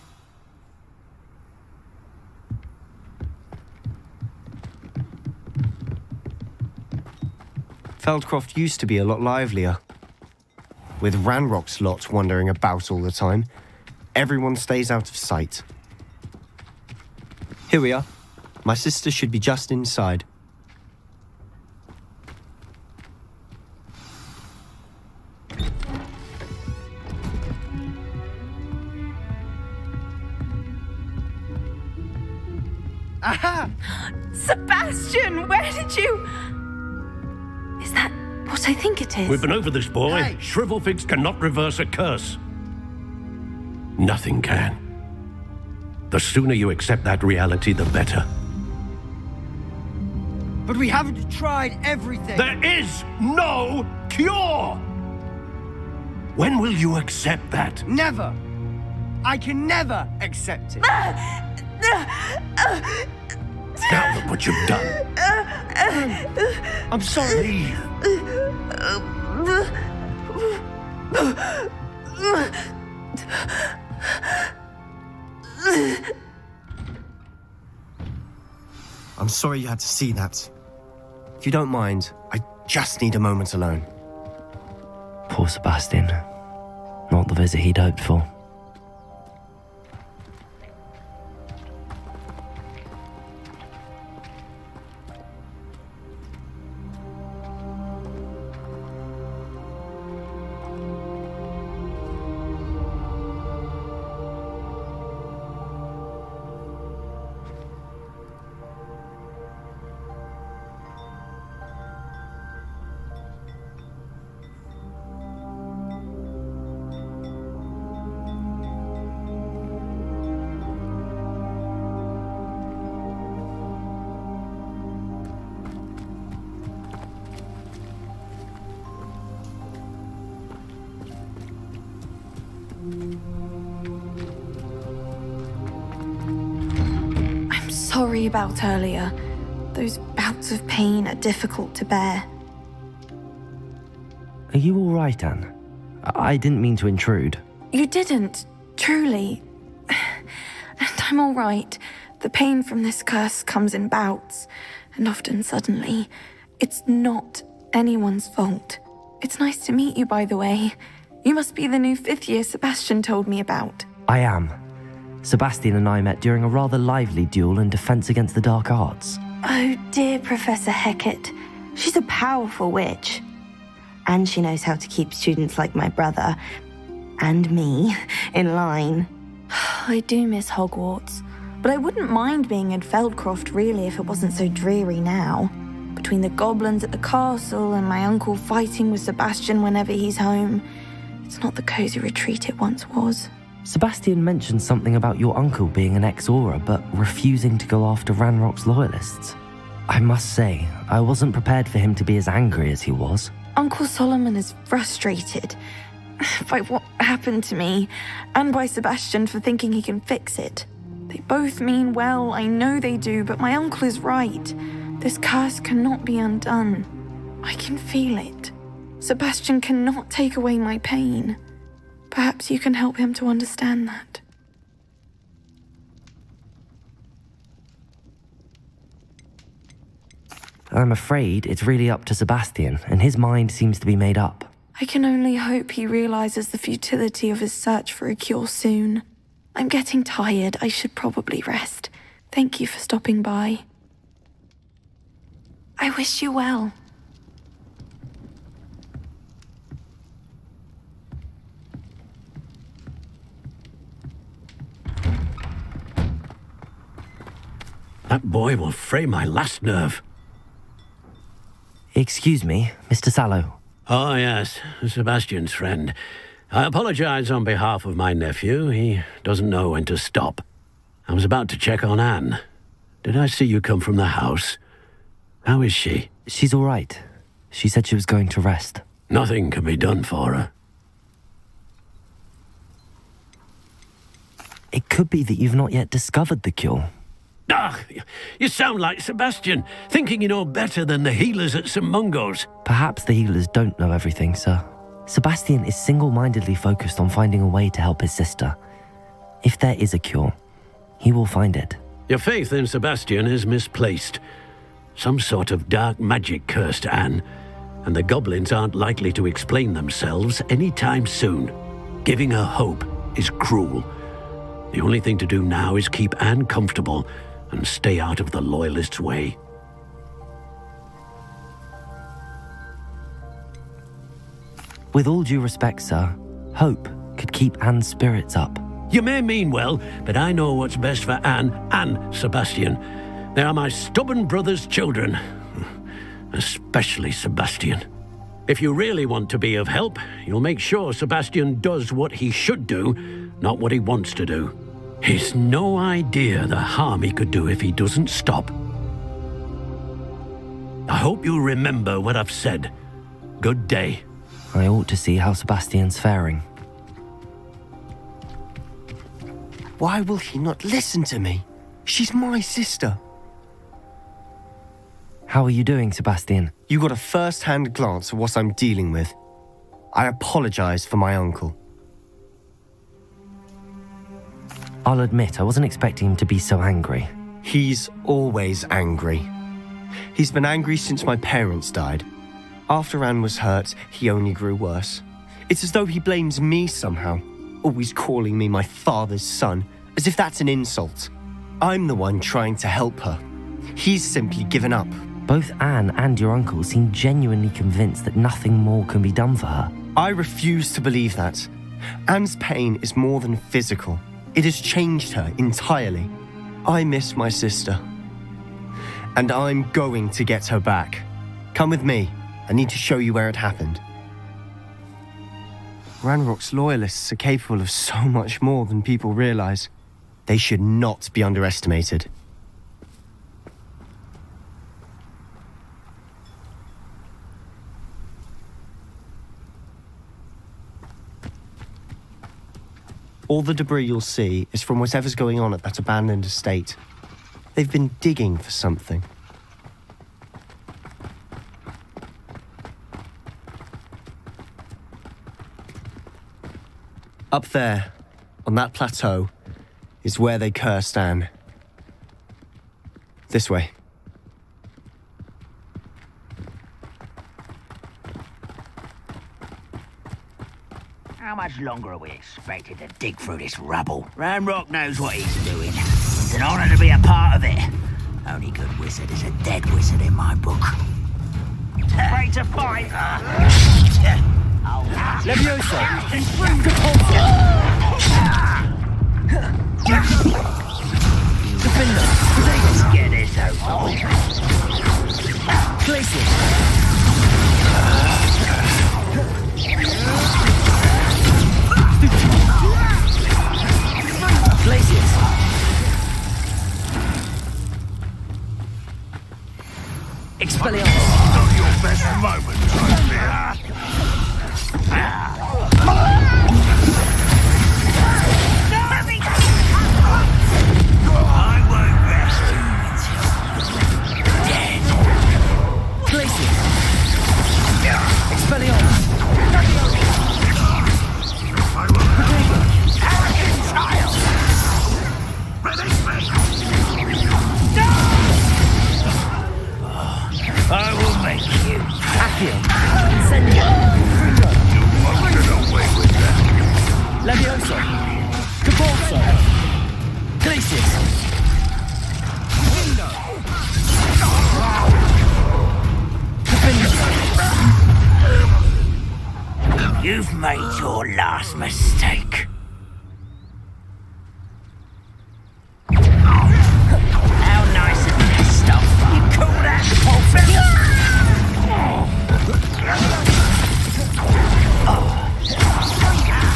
S20: Feldcroft used to be a lot livelier. With Ranrock's lot wandering about all the time, everyone stays out of sight. Here we are. My sister should be just inside.
S4: Aha! Sebastian, where did you... Is that what I think it is?
S18: We've been over this, boy.
S4: Hey.
S18: Shrivelfigs cannot reverse a curse. Nothing can. The sooner you accept that reality, the better.
S2: But we haven't tried everything.
S18: There is no cure! When will you accept that?
S2: Never. I can never accept it.
S18: Now look what you've done.
S2: I'm sorry.
S20: I'm sorry you had to see that. If you don't mind, I just need a moment alone.
S1: Poor Sebastian. Not the visit he'd hoped for.
S4: Sorry about earlier. Those bouts of pain are difficult to bear.
S1: Are you all right, Anne? I didn't mean to intrude.
S4: You didn't, truly. And I'm all right. The pain from this curse comes in bouts, and often suddenly. It's not anyone's fault. It's nice to meet you, by the way. You must be the new 5th year Sebastian told me about.
S1: I am. Sebastian and I met during a rather lively duel in Defense Against the Dark Arts.
S6: Oh, dear Professor Hecat. She's a powerful witch. And she knows how to keep students like my brother, and me, in line.
S4: I do miss Hogwarts, but I wouldn't mind being in Feldcroft really if it wasn't so dreary now. Between the goblins at the castle and my uncle fighting with Sebastian whenever he's home, it's not the cozy retreat it once was.
S1: Sebastian mentioned something about your uncle being an ex-Auror, but refusing to go after Ranrock's loyalists. I must say, I wasn't prepared for him to be as angry as he was.
S4: Uncle Solomon is frustrated by what happened to me, and by Sebastian for thinking he can fix it. They both mean well, I know they do, but my uncle is right. This curse cannot be undone. I can feel it. Sebastian cannot take away my pain. Perhaps you can help him to understand that.
S1: I'm afraid it's really up to Sebastian, and his mind seems to be made up.
S4: I can only hope he realizes the futility of his search for a cure soon. I'm getting tired. I should probably rest. Thank you for stopping by. I wish you well.
S23: That boy will fray my last nerve.
S1: Excuse me, Mr. Sallow.
S23: Oh, yes, Sebastian's friend. I apologize on behalf of my nephew. He doesn't know when to stop. I was about to check on Anne. Did I see you come from the house? How is she?
S1: She's all right. She said she was going to rest.
S23: Nothing can be done for her.
S1: It could be that you've not yet discovered the cure.
S23: Ah, you sound like Sebastian, thinking you know better than the healers at St. Mungo's.
S1: Perhaps the healers don't know everything, sir. Sebastian is single-mindedly focused on finding a way to help his sister. If there is a cure, he will find it.
S23: Your faith in Sebastian is misplaced. Some sort of dark magic cursed Anne, and the goblins aren't likely to explain themselves anytime soon. Giving her hope is cruel. The only thing to do now is keep Anne comfortable and stay out of the Loyalists' way.
S1: With all due respect, sir, hope could keep Anne's spirits up.
S23: You may mean well, but I know what's best for Anne and Sebastian. They are my stubborn brother's children. Especially Sebastian. If you really want to be of help, you'll make sure Sebastian does what he should do, not what he wants to do. He's no idea the harm he could do if he doesn't stop. I hope you'll remember what I've said. Good day.
S1: I ought to see how Sebastian's faring.
S20: Why will he not listen to me? She's my sister.
S1: How are you doing, Sebastian?
S20: You got a first-hand glance at what I'm dealing with. I apologize for my uncle.
S1: I'll admit, I wasn't expecting him to be so angry.
S20: He's always angry. He's been angry since my parents died. After Anne was hurt, he only grew worse. It's as though he blames me somehow, always calling me my father's son, as if that's an insult. I'm the one trying to help her. He's simply given up.
S1: Both Anne and your uncle seem genuinely convinced that nothing more can be done for her.
S20: I refuse to believe that. Anne's pain is more than physical. It has changed her entirely. I miss my sister. And I'm going to get her back. Come with me. I need to show you where it happened. Ranrock's loyalists are capable of so much more than people realize. They should not be underestimated. All the debris you'll see is from whatever's going on at that abandoned estate. They've been digging for something. Up there, on that plateau, is where they cursed Anne. This way.
S7: How much longer are we expected to dig through this rubble? Ranrock knows what he's doing. It's an honor to be a part of it. Only good wizard is a dead wizard in my book. Afraid to fight? Levioso!
S11: Defender! Let's get this over with. Place it! Places. Expelliarmus.
S17: Not your best moment, I
S7: won't rest until dead.
S11: Places. Expelliarmus.
S7: Arrogant child! I will make you.
S11: Accio. Incendio. Fringo.
S17: You won't get away with that.
S11: Levioso. Capulso. Glacius. Window. Defender.
S7: You've made your last mistake. How nice of you to stop. You call that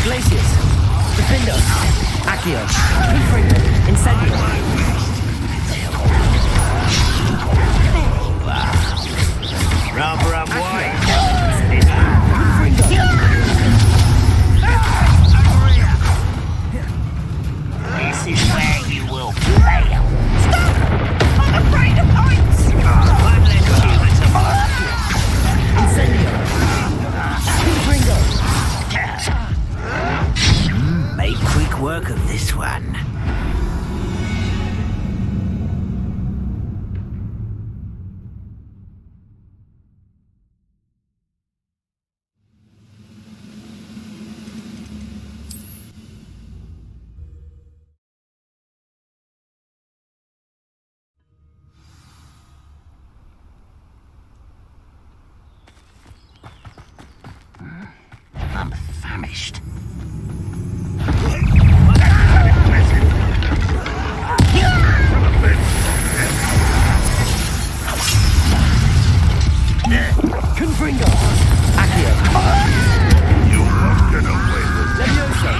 S11: Glacius. Defender. Accio. Confringo. Incendio.
S7: Rather unwise. This is where you will fail.
S21: Stop! I'm afraid of heights!
S7: One less human to
S11: Incendio. Confringo.
S7: Make quick work of this one. I'm famished.
S11: Confringo. Accio.
S17: You won't get away with that.
S11: Levioso.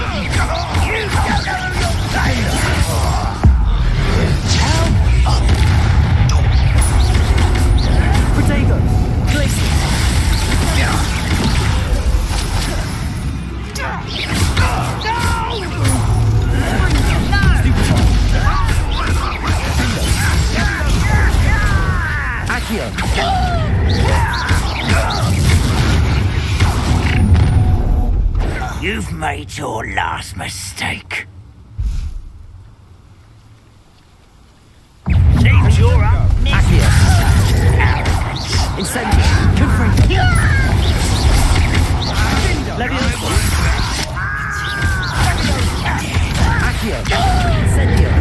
S11: Protego. Glacius. Accio.
S7: You've made your last mistake. Seems you're up next.
S11: Accio.
S7: Arrogance.
S11: Incendio. Confringo. Levioso. Accio. Incendio.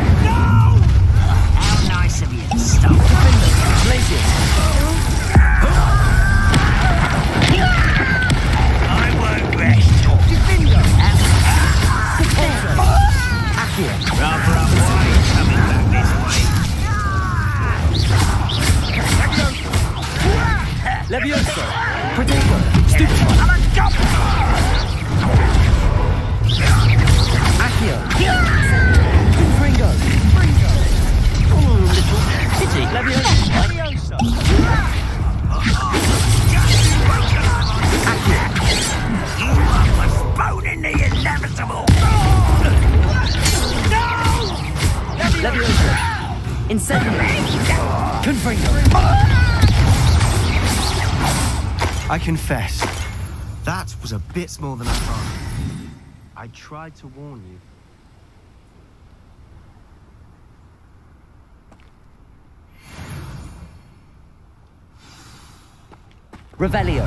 S7: How nice of you to stop.
S11: Glacius.
S7: I won't rest.
S11: Accio.
S7: Rather unwise coming back this way.
S11: Levioso. Protego. Stupefy.
S7: I'm a jumper.
S11: Accio. Confringo. Little pity. Levioso. Accio.
S7: You are postponing the inevitable.
S11: Levioso. Incendio. Confringo.
S2: I confess, that was a bit more than I thought. I tried to warn you.
S11: Revelio.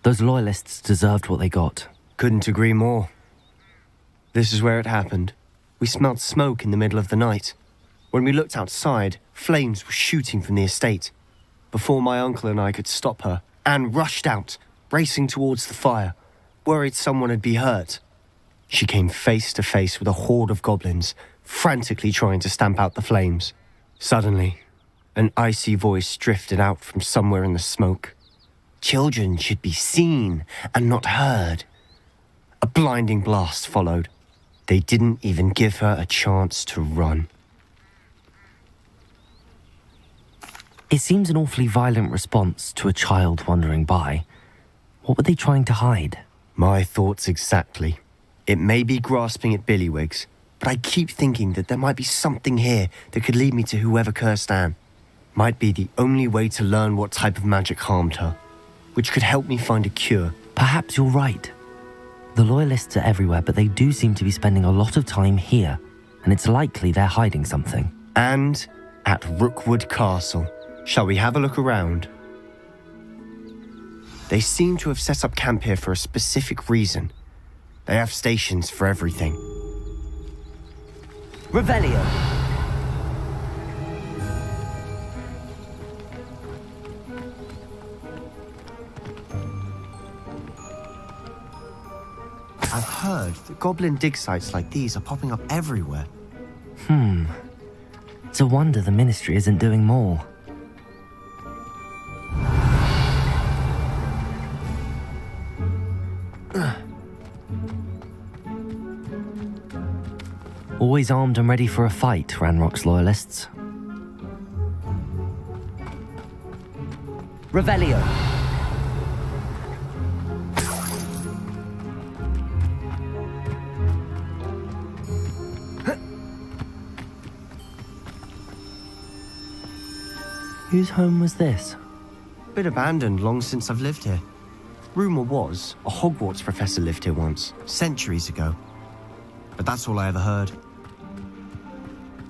S1: Those loyalists deserved what they got.
S20: Couldn't agree more. This is where it happened. We smelled smoke in the middle of the night. When we looked outside, flames were shooting from the estate. Before my uncle and I could stop her, Anne rushed out, racing towards the fire, worried someone had been hurt. She came face to face with a horde of goblins, frantically trying to stamp out the flames. Suddenly, an icy voice drifted out from somewhere in the smoke. Children should be seen and not heard. A blinding blast followed. They didn't even give her a chance to run.
S1: It seems an awfully violent response to a child wandering by. What were they trying to hide?
S20: My thoughts exactly. It may be grasping at Billywigs, but I keep thinking that there might be something here that could lead me to whoever cursed Anne. Might be the only way to learn what type of magic harmed her, which could help me find a cure.
S1: Perhaps you're right. The Loyalists are everywhere, but they do seem to be spending a lot of time here, and it's likely they're hiding something.
S20: And at Rookwood Castle. Shall we have a look around? They seem to have set up camp here for a specific reason. They have stations for everything.
S5: Revelio.
S2: I've heard that goblin dig sites like these are popping up everywhere.
S1: It's a wonder the Ministry isn't doing more. Always armed and ready for a fight, Ranrock's Loyalists.
S5: Revelio.
S1: Whose home was this?
S20: Bit abandoned long since I've lived here. Rumour was, a Hogwarts professor lived here once.
S2: Centuries ago. But that's all I ever heard.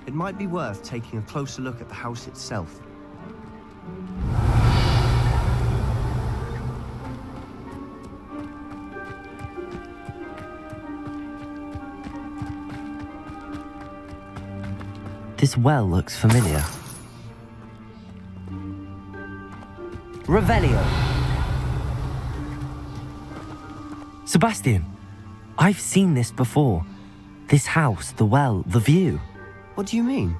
S2: It might be worth taking a closer look at the house itself.
S1: This well looks familiar.
S5: Revelio.
S1: Sebastian, I've seen this before. This house, the well, the view.
S20: What do you mean?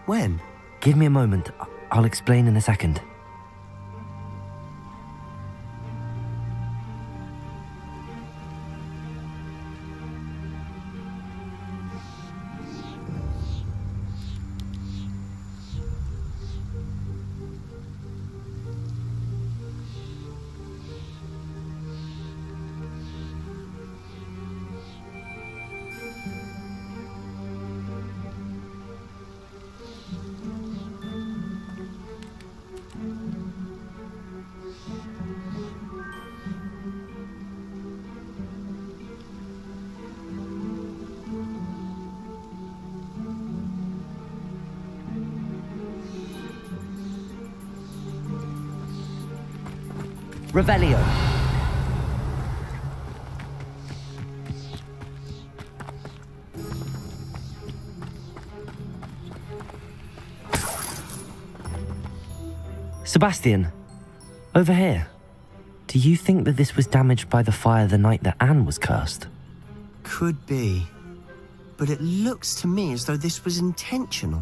S20: When?
S1: Give me a moment. I'll explain in a second.
S5: Revelio.
S1: Sebastian, over here. Do you think that this was damaged by the fire the night that Anne was cursed?
S2: Could be. But it looks to me as though this was intentional.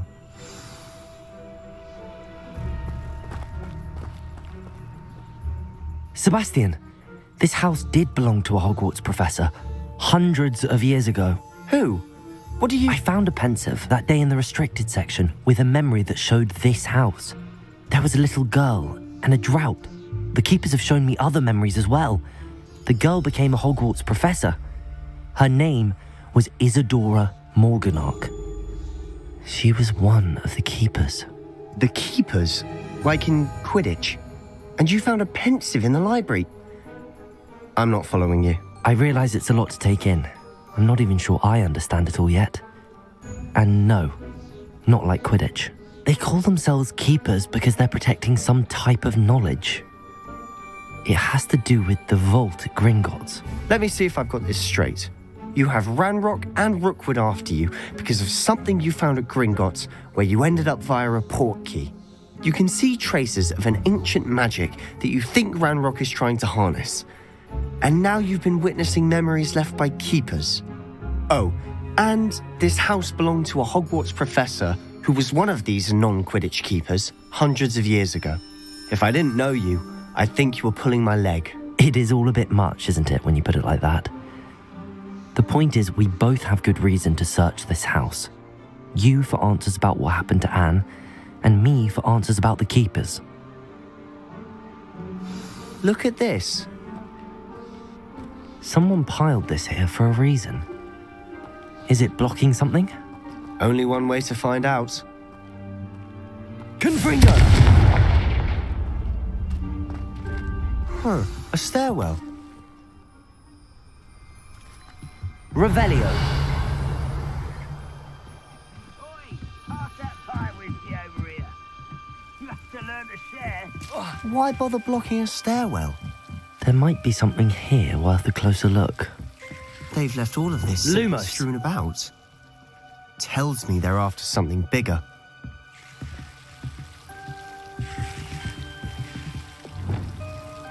S1: Sebastian, this house did belong to a Hogwarts professor, hundreds of years ago.
S20: Who? What do you...
S1: I found a pensive that day in the restricted section with a memory that showed this house. There was a little girl and a drought. The keepers have shown me other memories as well. The girl became a Hogwarts professor. Her name was Isadora Morganach. She was one of the keepers.
S20: The keepers? Like in Quidditch? And you found a pensive in the library? I'm not following you.
S1: I realize it's a lot to take in. I'm not even sure I understand it all yet. And no, not like Quidditch. They call themselves keepers because they're protecting some type of knowledge. It has to do with the vault at Gringotts.
S20: Let me see if I've got this straight. You have Ranrock and Rookwood after you because of something you found at Gringotts where you ended up via a port key. You can see traces of an ancient magic that you think Ranrock is trying to harness. And now you've been witnessing memories left by keepers. Oh, and this house belonged to a Hogwarts professor who was one of these non-Quidditch keepers hundreds of years ago. If I didn't know you, I'd think you were pulling my leg.
S1: It is all a bit much, isn't it, when you put it like that? The point is, we both have good reason to search this house. You for answers about what happened to Anne, and me for answers about the keepers.
S20: Look at this.
S1: Someone piled this here for a reason. Is it blocking something?
S20: Only one way to find out. Confringo! Huh, a stairwell.
S5: Revelio.
S20: Why bother blocking a stairwell?
S1: There might be something here worth a closer look.
S20: They've left all of this
S1: Lumos
S20: strewn about. Tells me they're after something bigger.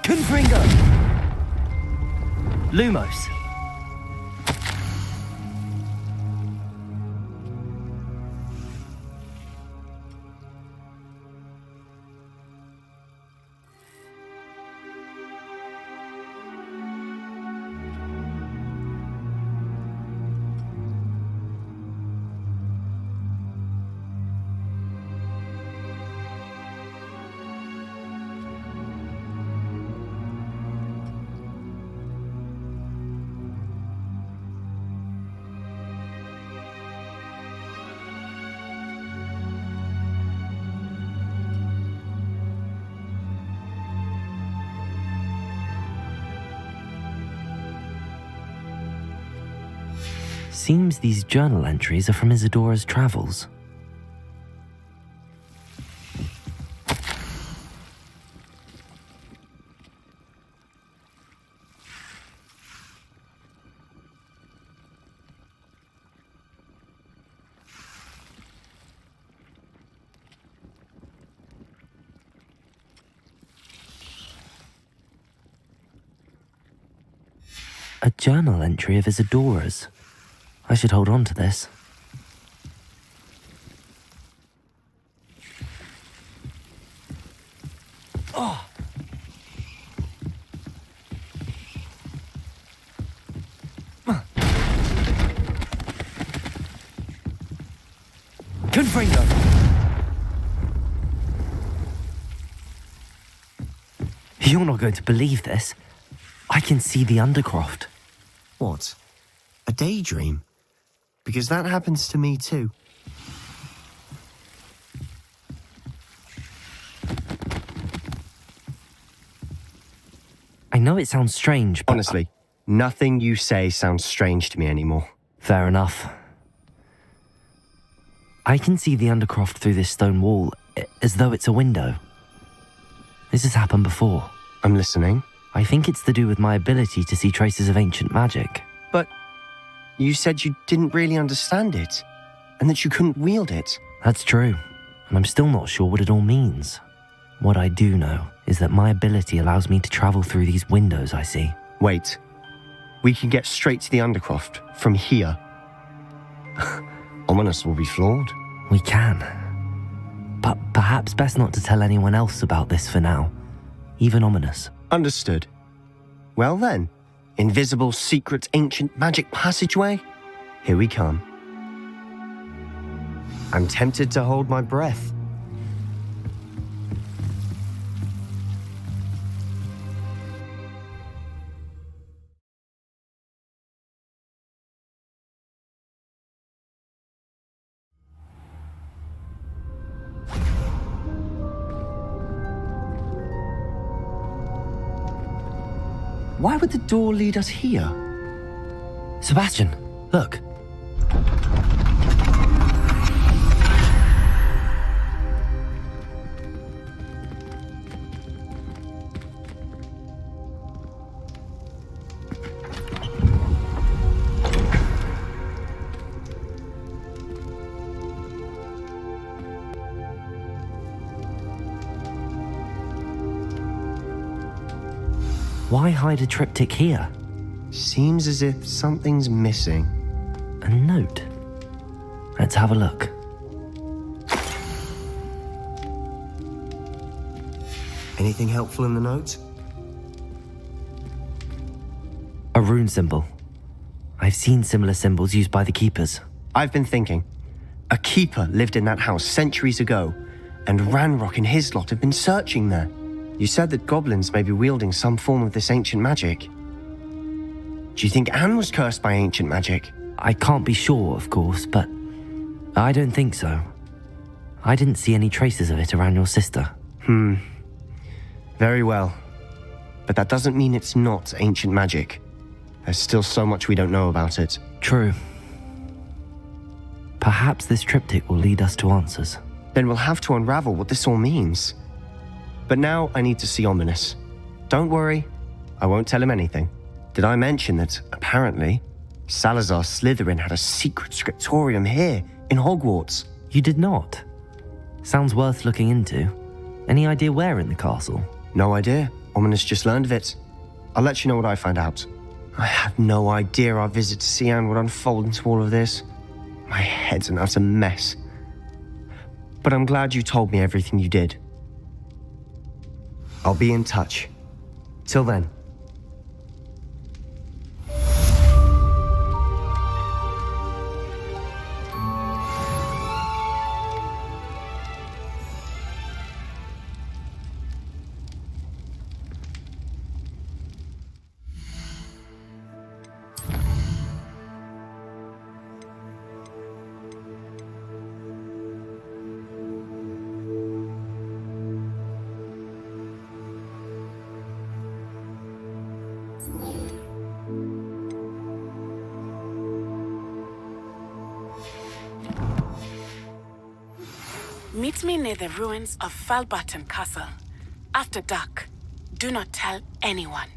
S5: Confringo. Lumos.
S1: Seems these journal entries are from Isadora's travels. A journal entry of Isadora's. I should hold on to this.
S5: Oh. Confringo.
S1: You're not going to believe this. I can see the Undercroft.
S20: What? A daydream? Because that happens to me too.
S1: I know it sounds strange, but...
S20: Honestly, nothing you say sounds strange to me anymore.
S1: Fair enough. I can see the Undercroft through this stone wall, as though it's a window. This has happened before.
S20: I'm listening.
S1: I think it's to do with my ability to see traces of ancient magic.
S20: But you said you didn't really understand it, and that you couldn't wield it.
S1: That's true, and I'm still not sure what it all means. What I do know is that my ability allows me to travel through these windows I see.
S20: Wait. We can get straight to the Undercroft from here. Ominis will be floored.
S1: We can. But perhaps best not to tell anyone else about this for now. Even Ominis.
S20: Understood. Well then, invisible, secret, ancient magic passageway? Here we come. I'm tempted to hold my breath. Why would the door lead us here?
S1: Sebastian, look. Why hide a triptych here?
S20: Seems as if something's missing.
S1: A note. Let's have a look.
S2: Anything helpful in the note?
S1: A rune symbol. I've seen similar symbols used by the keepers.
S20: I've been thinking. A keeper lived in that house centuries ago, and Ranrock and his lot have been searching there. You said that goblins may be wielding some form of this ancient magic. Do you think Anne was cursed by ancient magic?
S1: I can't be sure, of course, but I don't think so. I didn't see any traces of it around your sister.
S20: Very well. But that doesn't mean it's not ancient magic. There's still so much we don't know about it.
S1: True. Perhaps this triptych will lead us to answers.
S20: Then we'll have to unravel what this all means. But now I need to see Ominis. Don't worry, I won't tell him anything. Did I mention that, apparently, Salazar Slytherin had a secret scriptorium here in Hogwarts?
S1: You did not? Sounds worth looking into. Any idea where in the castle?
S20: No idea. Ominis just learned of it. I'll let you know what I find out. I had no idea our visit to Cian would unfold into all of this. My head's an utter mess. But I'm glad you told me everything you did. I'll be in touch. Till then.
S10: Meet me near the ruins of Falbaton Castle. After dark. Do not tell anyone.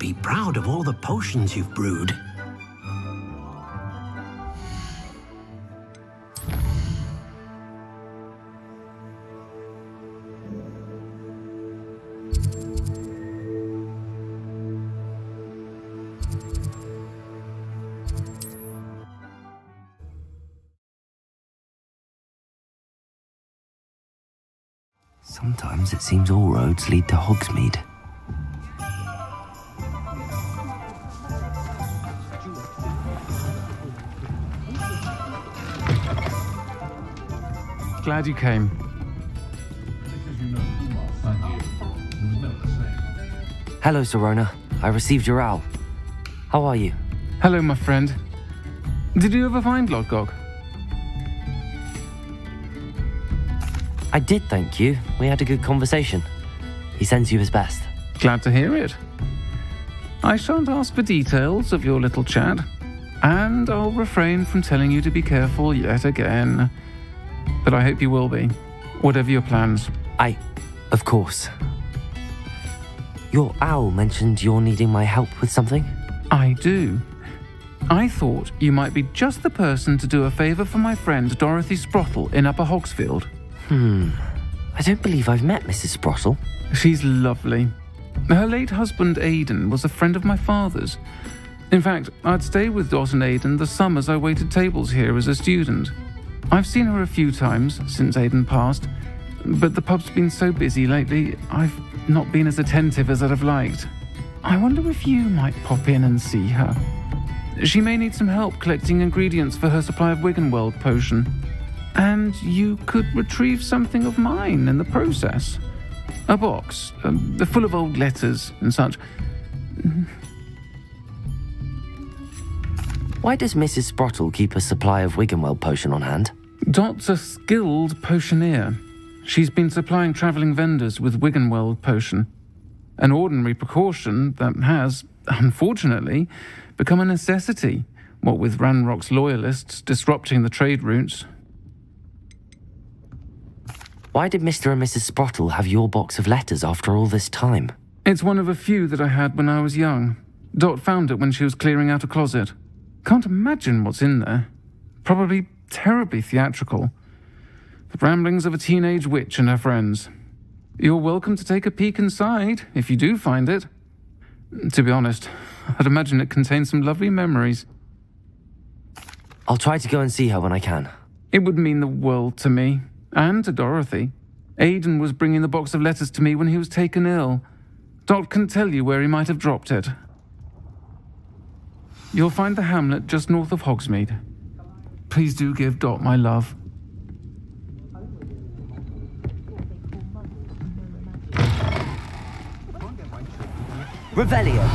S18: be proud of all the potions you've brewed.
S1: Sometimes it seems all roads lead to Hogsmeade.
S15: Glad you came.
S1: Hello, Sirona. I received your owl. How are you?
S15: Hello, my friend. Did you ever find Lodgok?
S1: I did, thank you. We had a good conversation. He sends you his best.
S15: Glad to hear it. I shan't ask for details of your little chat, and I'll refrain from telling you to be careful yet again. But I hope you will be, whatever your plans.
S1: Of course. Your owl mentioned you're needing my help with something?
S15: I do. I thought you might be just the person to do a favour for my friend Dorothy Sprottle in Upper Hogsfield.
S1: I don't believe I've met Mrs. Sprottle.
S15: She's lovely. Her late husband Aidan was a friend of my father's. In fact, I'd stay with Dot and Aidan the summers I waited tables here as a student. I've seen her a few times since Aidan passed, but the pub's been so busy lately, I've not been as attentive as I'd have liked. I wonder if you might pop in and see her. She may need some help collecting ingredients for her supply of Wiggenweld potion. And you could retrieve something of mine in the process. A box, full of old letters and such.
S1: Why does Mrs. Sprottle keep a supply of Wiggenweld potion on hand?
S15: Dot's a skilled potioneer. She's been supplying travelling vendors with Wiggenweld potion. An ordinary precaution that has, unfortunately, become a necessity, what with Ranrock's loyalists disrupting the trade routes.
S1: Why did Mr. and Mrs. Sprottle have your box of letters after all this time?
S15: It's one of a few that I had when I was young. Dot found it when she was clearing out a closet. Can't imagine what's in there. Probably terribly theatrical. The ramblings of a teenage witch and her friends. You're welcome to take a peek inside, if you do find it. To be honest, I'd imagine it contains some lovely memories.
S1: I'll try to go and see her when I can.
S15: It would mean the world to me. And to Dorothy. Aidan was bringing the box of letters to me when he was taken ill. Dot can tell you where he might have dropped it. You'll find the hamlet just north of Hogsmeade. Please do give Dot my love.
S5: Revelio.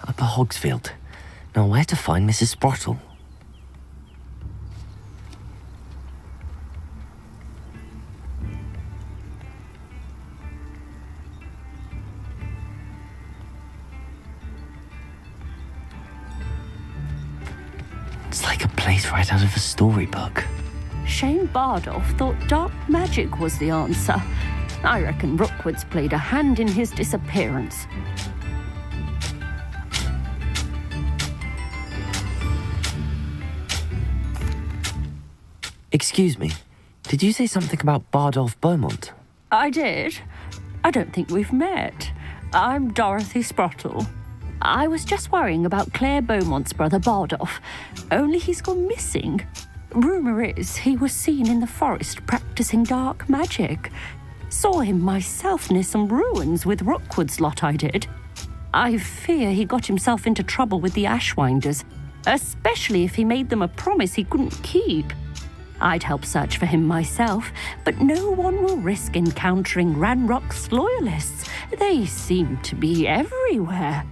S1: Upper Hogsfield. Now where to find Mrs. Sprottle? It's like a place right out of a storybook.
S14: Shane Bardolph thought dark magic was the answer. I reckon Rookwood's played a hand in his disappearance.
S1: Excuse me, did you say something about Bardolph Beaumont?
S14: I did. I don't think we've met. I'm Dorothy Sprottle. I was just worrying about Claire Beaumont's brother Bardolph, only he's gone missing. Rumour is he was seen in the forest practicing dark magic. Saw him myself near some ruins with Rookwood's lot I did. I fear he got himself into trouble with the Ashwinders, especially if he made them a promise he couldn't keep. I'd help search for him myself, but no one will risk encountering Ranrock's loyalists. They seem to be everywhere.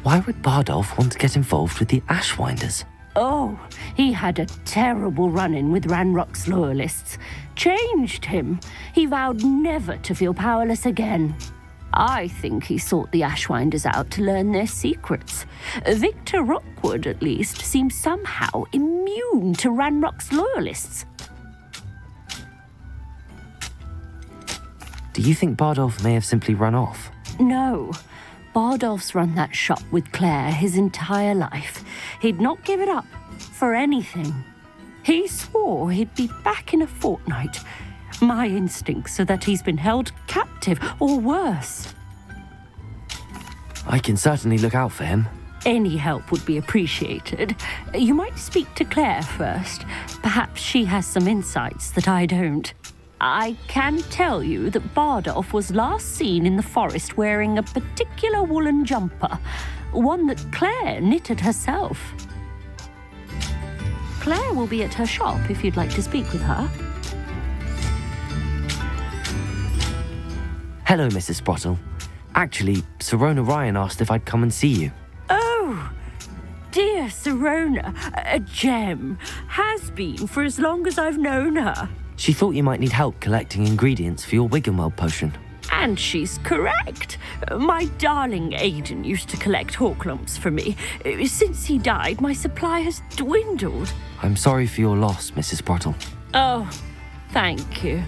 S1: Why would Bardolph want to get involved with the Ashwinders?
S14: Oh, he had a terrible run-in with Ranrock's loyalists. Changed him. He vowed never to feel powerless again. I think he sought the Ashwinders out to learn their secrets. Victor Rockwood, at least, seems somehow immune to Ranrock's loyalists.
S1: Do you think Bardolph may have simply run off?
S14: No. Bardolph's run that shop with Claire his entire life. He'd not give it up for anything. He swore he'd be back in a fortnight. My instincts are that he's been held captive, or worse.
S1: I can certainly look out for him.
S14: Any help would be appreciated. You might speak to Claire first. Perhaps she has some insights that I don't. I can tell you that Bardolph was last seen in the forest wearing a particular woolen jumper, one that Claire knitted herself. Claire will be at her shop if you'd like to speak with her.
S1: Hello, Mrs. Sprottle. Actually, Sirona Ryan asked if I'd come and see you.
S14: Oh, dear Sirona, a gem. Has been for as long as I've known her.
S1: She thought you might need help collecting ingredients for your Wiggenweld potion.
S14: And she's correct. My darling Aidan used to collect hawk lumps for me. Since he died, my supply has dwindled.
S1: I'm sorry for your loss, Mrs. Sprottle.
S14: Oh, thank you.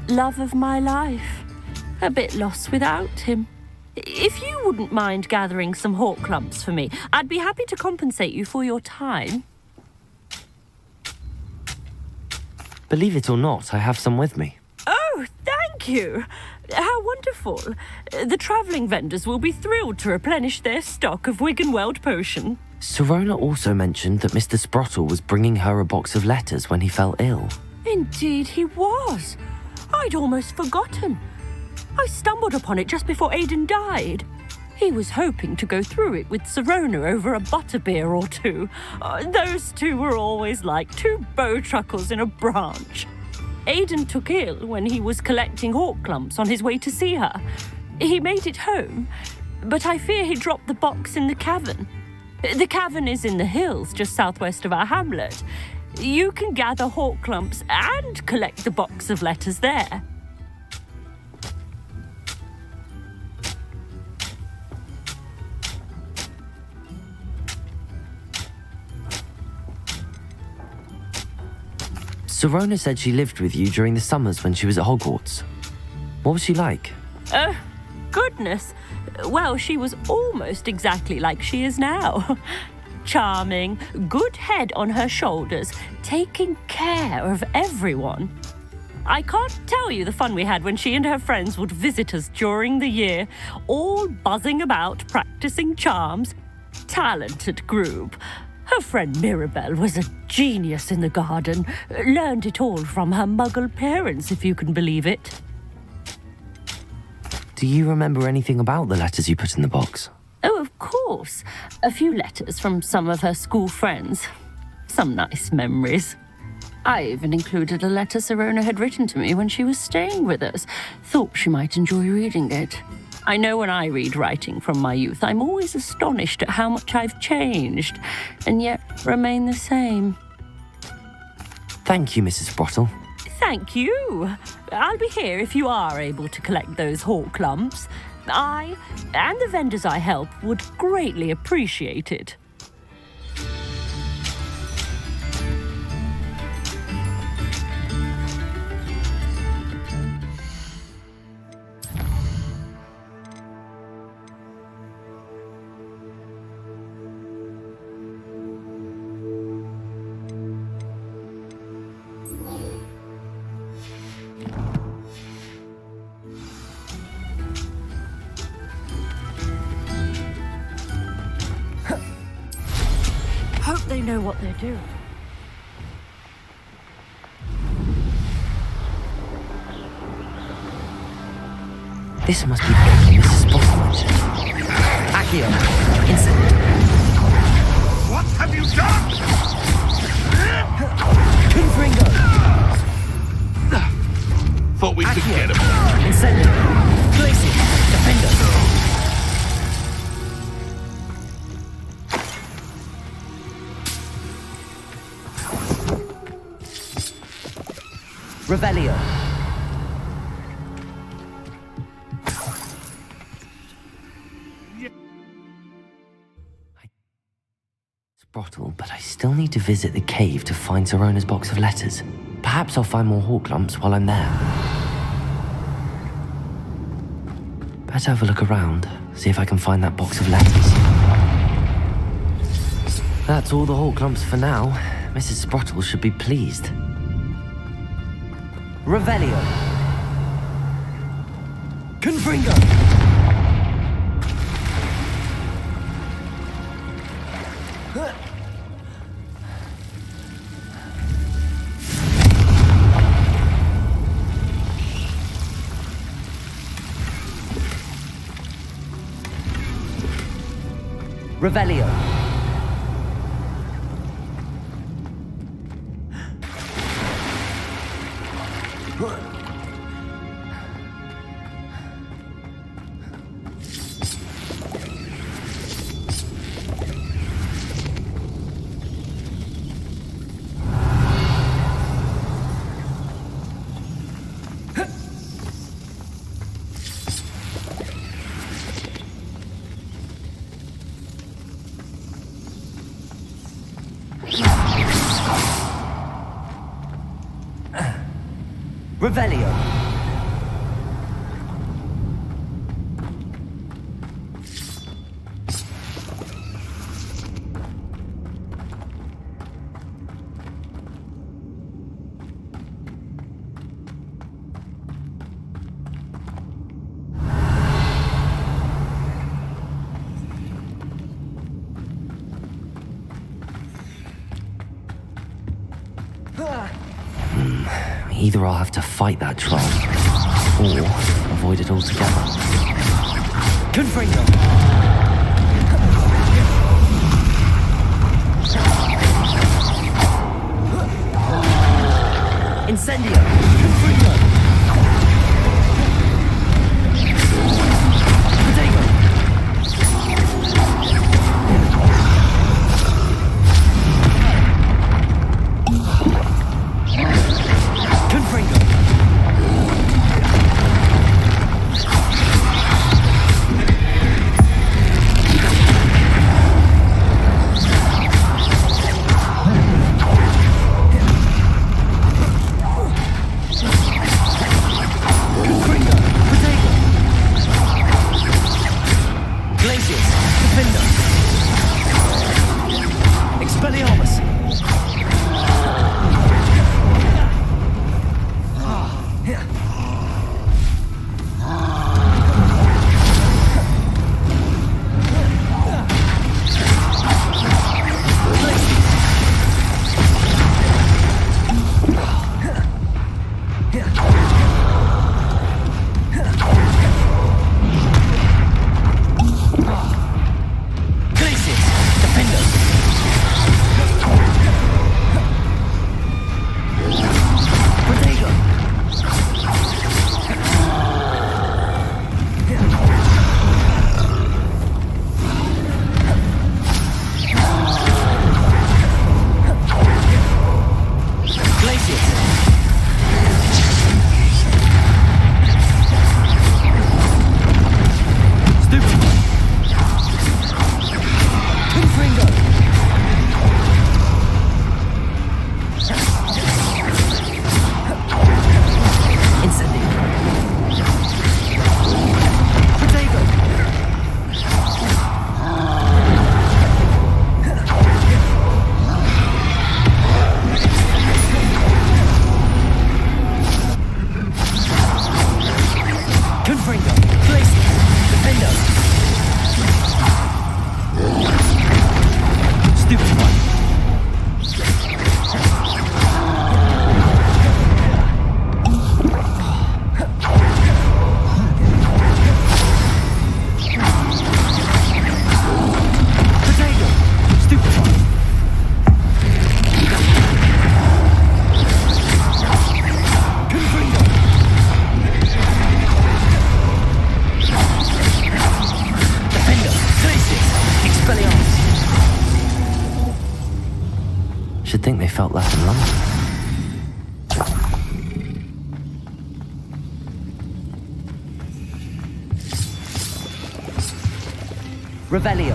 S14: Love of my life. A bit lost without him. If you wouldn't mind gathering some hawk lumps for me, I'd be happy to compensate you for your time.
S1: Believe it or not, I have some with me.
S14: Oh, thank you. How wonderful. The travelling vendors will be thrilled to replenish their stock of Wiggenweld potion.
S1: Sirona also mentioned that Mr. Sprottle was bringing her a box of letters when he fell ill.
S14: Indeed he was. I'd almost forgotten. I stumbled upon it just before Aidan died. He was hoping to go through it with Sirona over a butterbeer or two. Those two were always like two bowtruckles in a branch. Aidan took ill when he was collecting hawk lumps on his way to see her. He made it home, but I fear he dropped the box in the cavern. The cavern is in the hills just southwest of our hamlet. You can gather hawk lumps and collect the box of letters there.
S1: Sirona said she lived with you during the summers when she was at Hogwarts. What was she like?
S14: Goodness. Well, she was almost exactly like she is now. Charming, good head on her shoulders, taking care of everyone. I can't tell you the fun we had when she and her friends would visit us during the year, all buzzing about, practicing charms. Talented group. Her friend Mirabelle was a genius in the garden. Learned it all from her muggle parents, if you can believe it.
S1: Do you remember anything about the letters you put in the box?
S14: Oh, of course. A few letters from some of her school friends. Some nice memories. I even included a letter Sirona had written to me when she was staying with us. Thought she might enjoy reading it. I know when I read writing from my youth, I'm always astonished at how much I've changed, and yet remain the same.
S1: Thank you, Mrs. Sprottle.
S14: Thank you. I'll be here if you are able to collect those hawk lumps. I, and the vendors I help, would greatly appreciate it. Hope they know what they're doing.
S1: This must be the Mrs. Sprottle mentioned. Accio, instant.
S17: What have you done?
S1: Confringo!
S17: Thought we could get him.
S1: Incendio. Glacier. Defender.
S5: Revelio.
S1: Sprottle, but I still need to visit the cave to find Zerona's box of letters. Perhaps I'll find more hawk lumps while I'm there. Better have a look around, see if I can find that box of letters. That's all the hawk lumps for now. Mrs. Sprottle should be pleased.
S5: Revelio. Confringo. Revelio. Revelio.
S1: Either I'll have to fight that troll, or avoid it altogether.
S5: Confringo. Incendio. Confringo. Potato. Confringo.
S1: Should think they felt less in London.
S5: Revelio.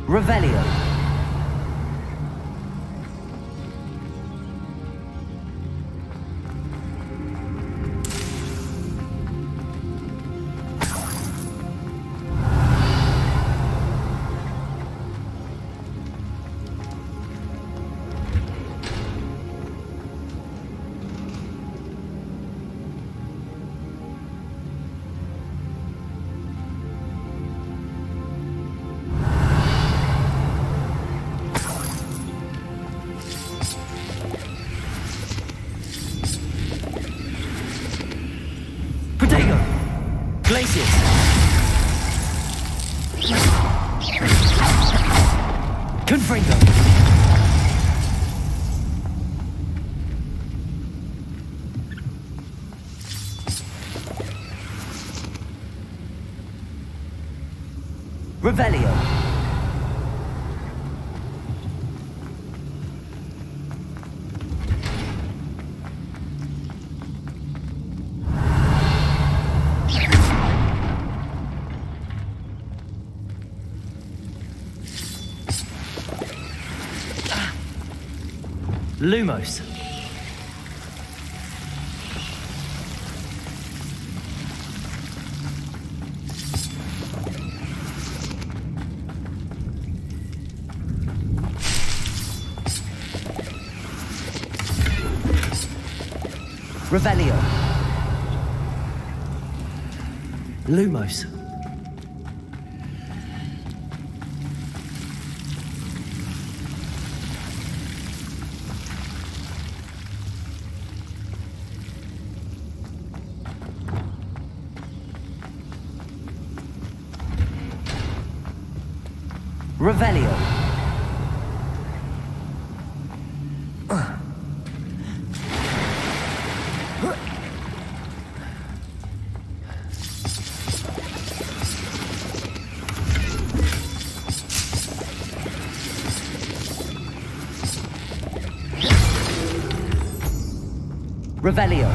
S5: Revelio. Protego. Glacius. Confringo. Revelio. Lumos. Revelio. Lumos. Revelio. Revelio.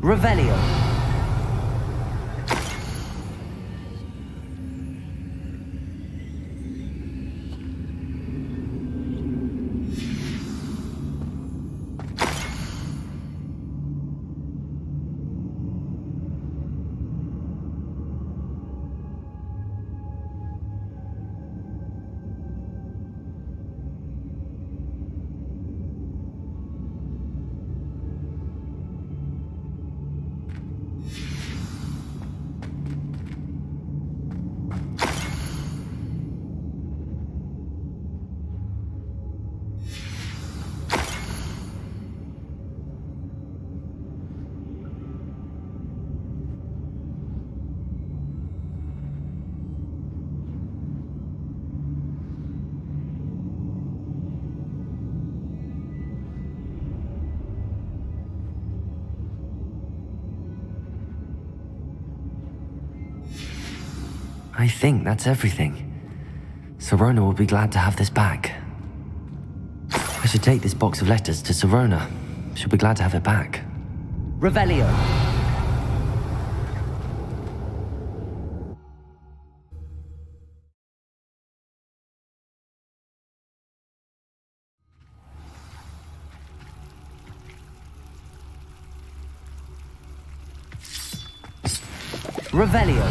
S5: Revelio.
S1: I think that's everything. Sirona will be glad to have this back. I should take this box of letters to Sirona. She'll be glad to have it back.
S5: Revelio. Revelio.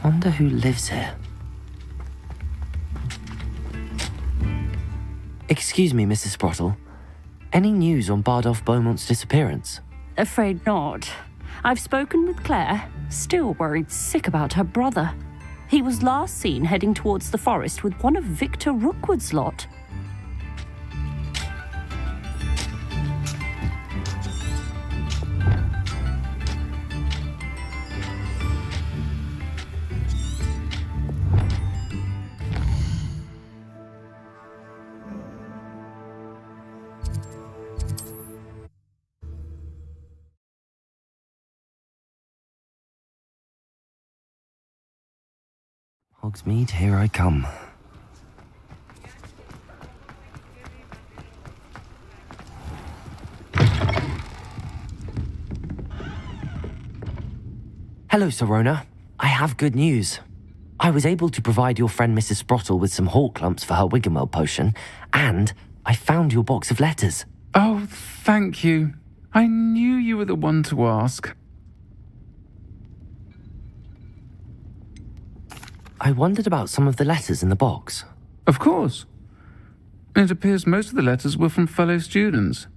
S1: Wonder who lives here. Excuse me, Mrs. Sprottle. Any news on Bardolph Beaumont's disappearance?
S14: Afraid not. I've spoken with Claire, still worried sick about her brother. He was last seen heading towards the forest with one of Victor Rookwood's lot.
S1: Hogsmeade, here I come. Hello, Sirona. I have good news. I was able to provide your friend Mrs. Sprottle with some hawk lumps for her Wiggenweld potion, and I found your box of letters.
S15: Oh, thank you. I knew you were the one to ask.
S1: I wondered about some of the letters in the box.
S15: Of course. It appears most of the letters were from fellow students.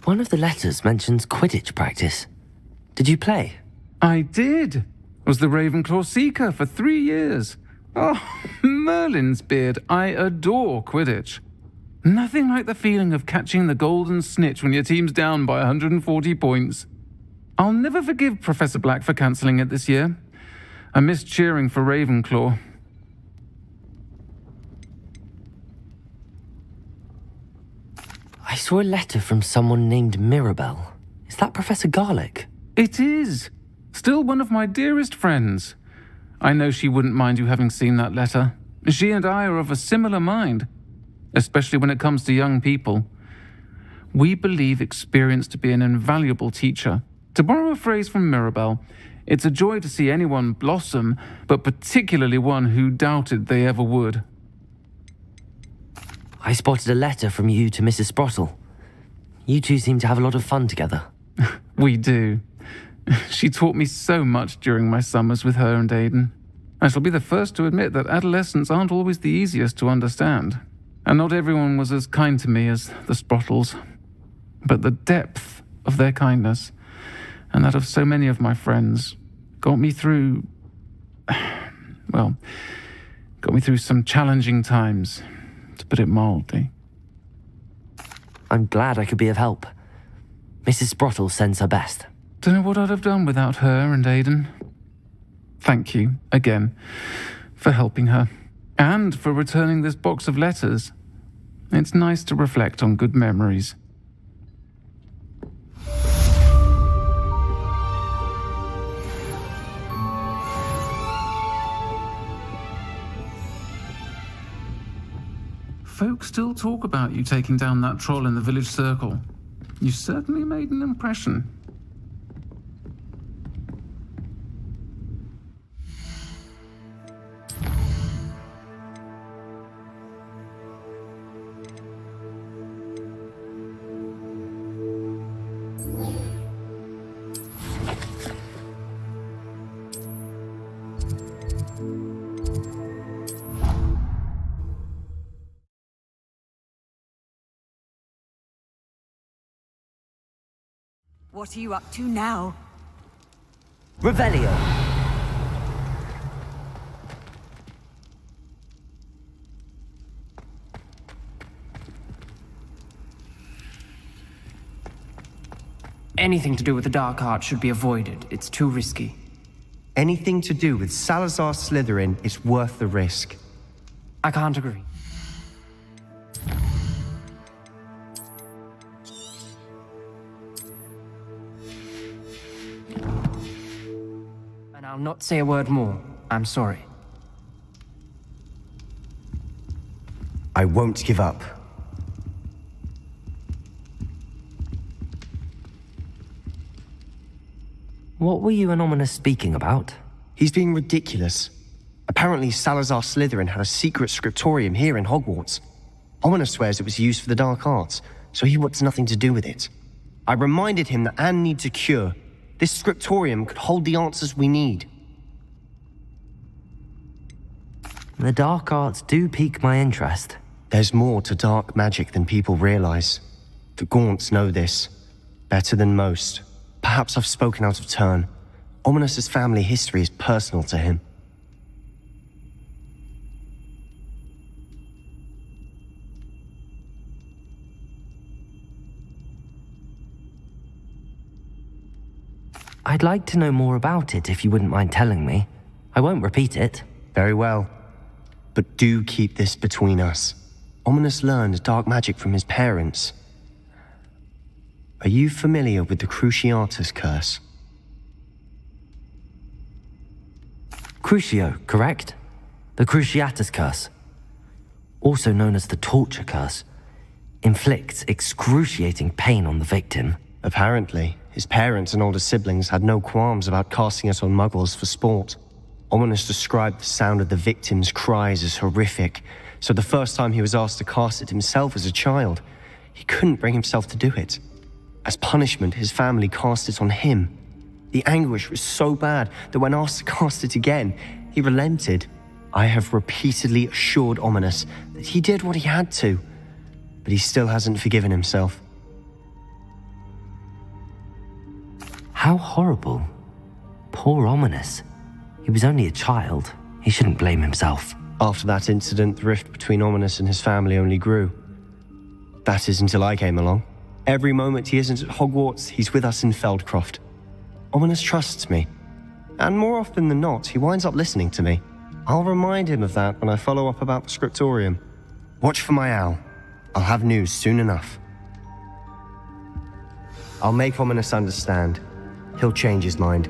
S1: One of the letters mentions Quidditch practice. Did you play?
S15: I did. Was the Ravenclaw Seeker for 3 years. Oh, Merlin's beard, I adore Quidditch. Nothing like the feeling of catching the golden snitch when your team's down by 140 points. I'll never forgive Professor Black for cancelling it this year. I missed cheering for Ravenclaw.
S1: I saw a letter from someone named Mirabelle. Is that Professor Garlick?
S15: It is. Still one of my dearest friends. I know she wouldn't mind you having seen that letter. She and I are of a similar mind, especially when it comes to young people. We believe experience to be an invaluable teacher. To borrow a phrase from Mirabelle, it's a joy to see anyone blossom, but particularly one who doubted they ever would.
S1: I spotted a letter from you to Mrs. Sprottle. You two seem to have a lot of fun together.
S15: We do. She taught me so much during my summers with her and Aidan. I shall be the first to admit that adolescents aren't always the easiest to understand, and not everyone was as kind to me as the Sprottles. But the depth of their kindness, and that of so many of my friends, got me through some challenging times, to put it mildly.
S1: I'm glad I could be of help. Mrs. Sprottle sends her best.
S15: Don't know what I'd have done without her and Aidan. Thank you, again, for helping her, and for returning this box of letters. It's nice to reflect on good memories. Folks still talk about you taking down that troll in the village circle. You certainly made an impression.
S9: What are you up to now?
S5: Revelio.
S8: Anything to do with the Dark Art should be avoided. It's too risky.
S2: Anything to do with Salazar Slytherin is worth the risk.
S8: I can't agree. And I'll not say a word more. I'm sorry.
S2: I won't give up.
S1: What were you and Ominous speaking about?
S2: He's being ridiculous. Apparently Salazar Slytherin had a secret scriptorium here in Hogwarts. Ominous swears it was used for the dark arts, so he wants nothing to do with it. I reminded him that Anne needs a cure. This scriptorium could hold the answers we need.
S1: The dark arts do pique my interest.
S2: There's more to dark magic than people realize. The Gaunts know this, better than most. Perhaps I've spoken out of turn. Ominous's family history is personal to him.
S1: I'd like to know more about it if you wouldn't mind telling me. I won't repeat it.
S2: Very well. But do keep this between us. Ominous learned dark magic from his parents. Are you familiar with the Cruciatus Curse?
S1: Crucio, correct? The Cruciatus Curse, also known as the Torture Curse, inflicts excruciating pain on the victim.
S2: Apparently, his parents and older siblings had no qualms about casting it on muggles for sport. Ominous described the sound of the victim's cries as horrific, so the first time he was asked to cast it himself as a child, he couldn't bring himself to do it. As punishment, his family cast it on him. The anguish was so bad that when asked to cast it again, he relented. I have repeatedly assured Ominous that he did what he had to, but he still hasn't forgiven himself.
S1: How horrible. Poor Ominous. He was only a child. He shouldn't blame himself.
S2: After that incident, the rift between Ominous and his family only grew. That is until I came along. Every moment he isn't at Hogwarts, he's with us in Feldcroft. Ominous trusts me. And more often than not, he winds up listening to me. I'll remind him of that when I follow up about the scriptorium. Watch for my owl. I'll have news soon enough. I'll make Ominous understand. He'll change his mind.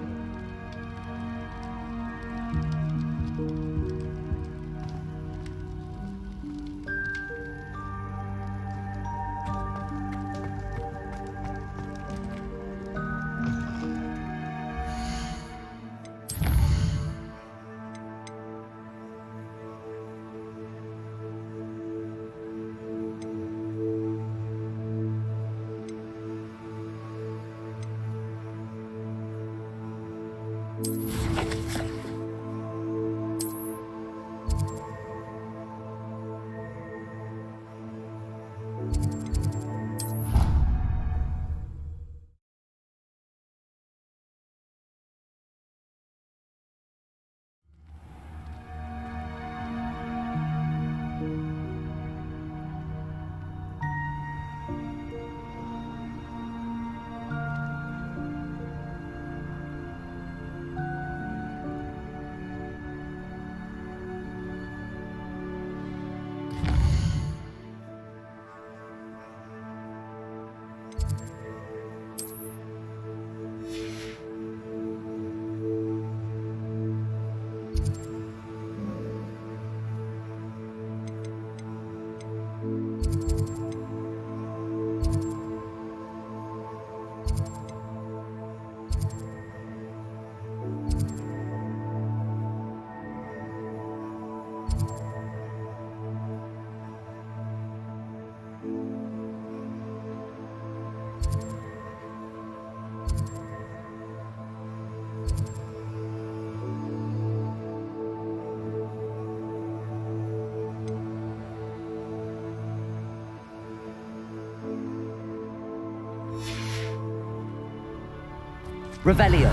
S5: Revelio.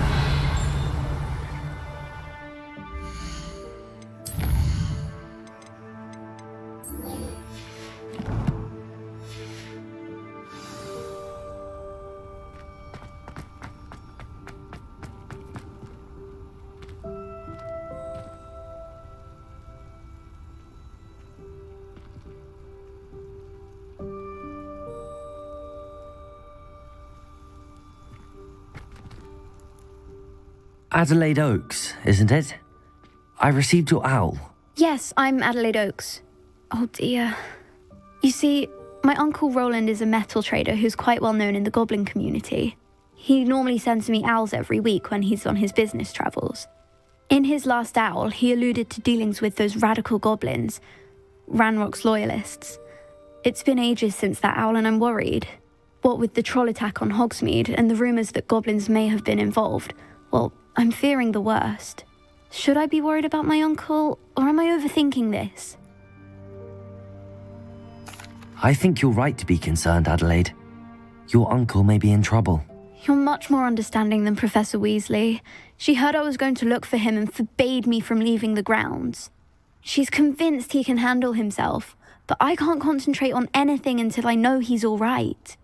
S1: Adelaide Oaks, isn't it? I received your owl.
S22: Yes, I'm Adelaide Oaks. Oh dear. You see, my Uncle Roland is a metal trader who's quite well known in the goblin community. He normally sends me owls every week when he's on his business travels. In his last owl, he alluded to dealings with those radical goblins, Ranrock's loyalists. It's been ages since that owl and I'm worried. What with the troll attack on Hogsmeade and the rumours that goblins may have been involved, well, I'm fearing the worst. Should I be worried about my uncle, or am I overthinking this?
S1: I think you're right to be concerned, Adelaide. Your uncle may be in trouble.
S22: You're much more understanding than Professor Weasley. She heard I was going to look for him and forbade me from leaving the grounds. She's convinced he can handle himself, but I can't concentrate on anything until I know he's all right.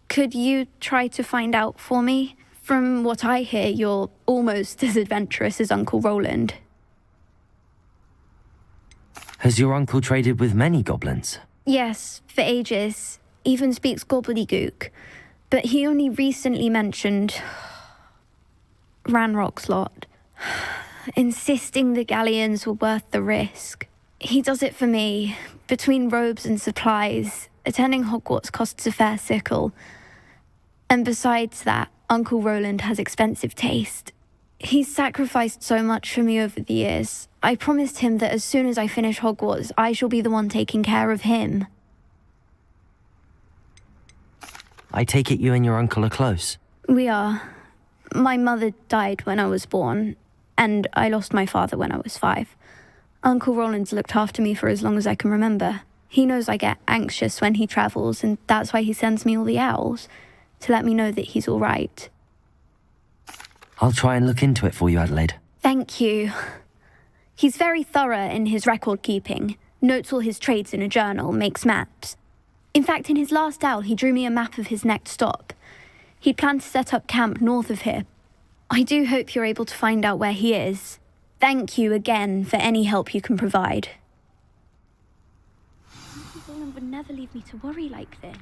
S22: Could you try to find out for me? From what I hear, you're almost as adventurous as Uncle Roland.
S1: Has your uncle traded with many goblins?
S22: Yes, for ages. Even speaks gobbledygook. But he only recently mentioned Ranrock's lot, insisting the galleons were worth the risk. He does it for me. Between robes and supplies, attending Hogwarts costs a fair sickle. And besides that, Uncle Roland has expensive taste. He's sacrificed so much for me over the years. I promised him that as soon as I finish Hogwarts, I shall be the one taking care of him.
S1: I take it you and your uncle are close.
S22: We are. My mother died when I was born, and I lost my father when I was 5. Uncle Roland's looked after me for as long as I can remember. He knows I get anxious when he travels, and that's why he sends me all the owls, to let me know that he's all right.
S1: I'll try and look into it for you, Adelaide.
S22: Thank you. He's very thorough in his record keeping, notes all his trades in a journal, makes maps. In fact, in his last owl, he drew me a map of his next stop. He'd planned to set up camp north of here. I do hope you're able to find out where he is. Thank you again for any help you can provide. Uncle Roland would never leave me to worry like this.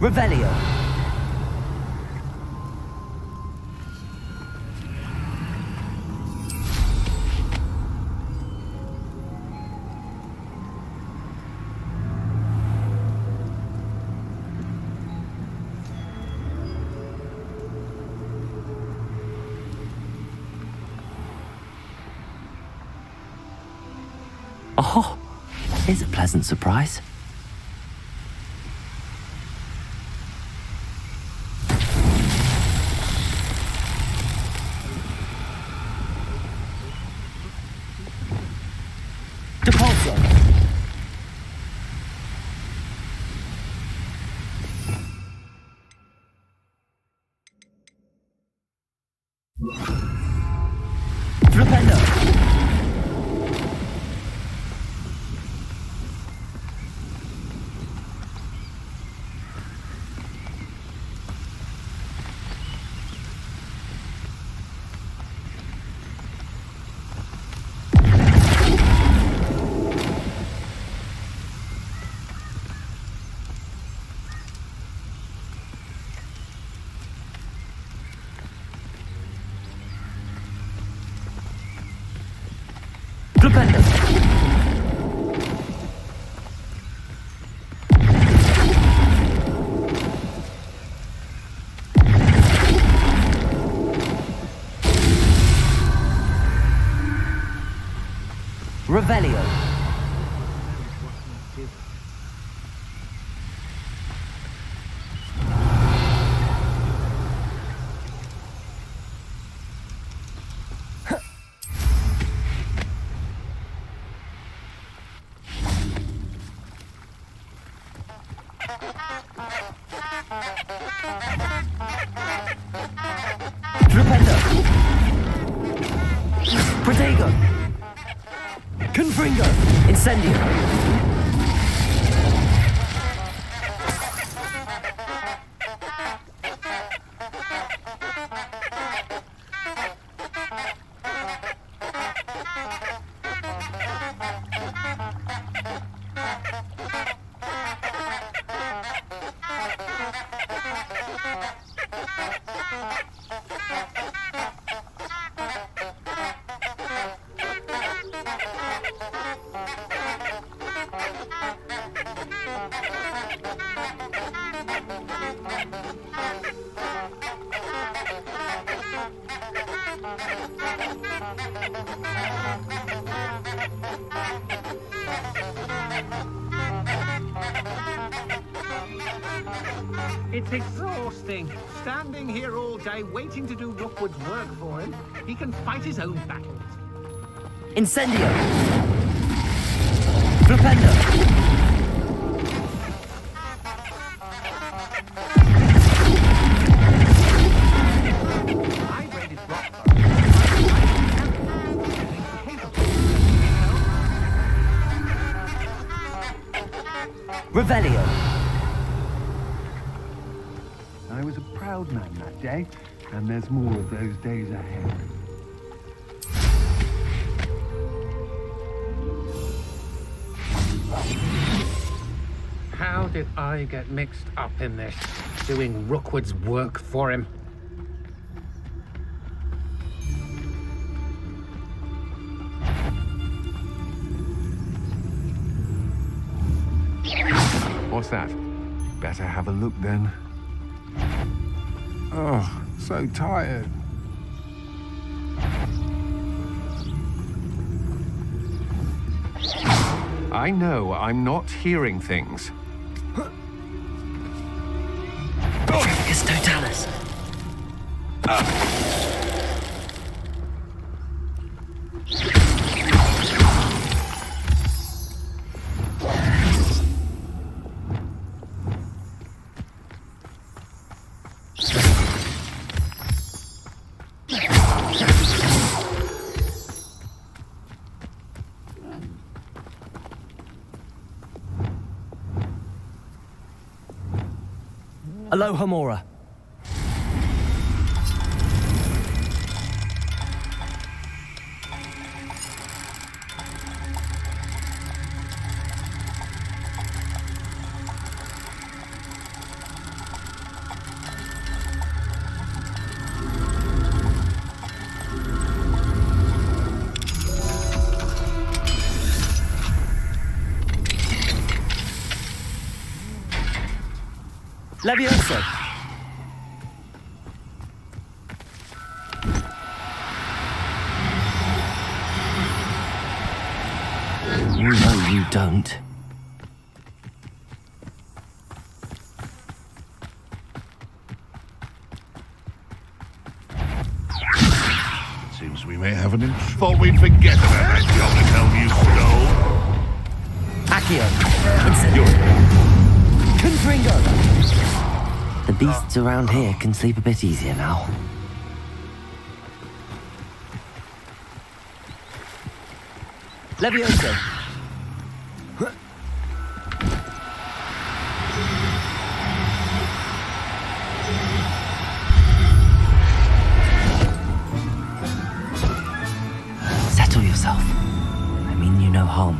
S5: Revelio.
S1: Oh, here's a pleasant surprise.
S5: Depulso. Flipendo. Revelio. Flipendo. Protego. Confringo. Incendio.
S12: It's exhausting. Standing here all day waiting to do Rookwood's work for him. He can fight his own battles.
S5: Incendio. Flipendo. Revelio.
S19: I was a proud man that day, and there's more of those days ahead.
S12: How did I get mixed up in this, doing Rookwood's work for him?
S19: What's that? Better have a look then. Oh, so tired. I know I'm not hearing things.
S1: It's Totalis.
S5: Alohomora. Levioso.
S1: No, you don't.
S17: Seems we may have an thought we'd forget about that job to tell you stole.
S5: Accio. Confringo.
S1: The beasts around here can sleep a bit easier now.
S5: Levioso.
S1: Settle yourself. I mean you no harm.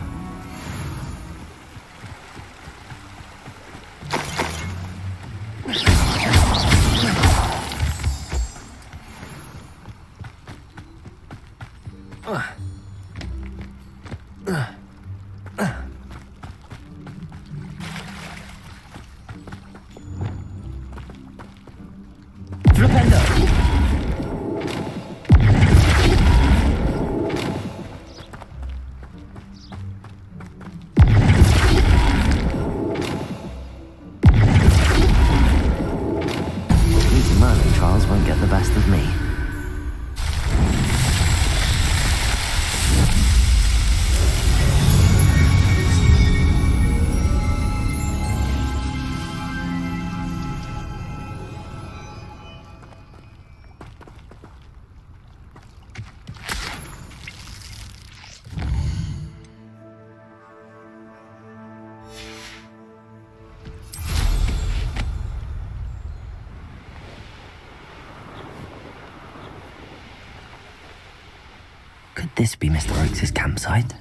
S1: Could this be Mr. Oakes' campsite?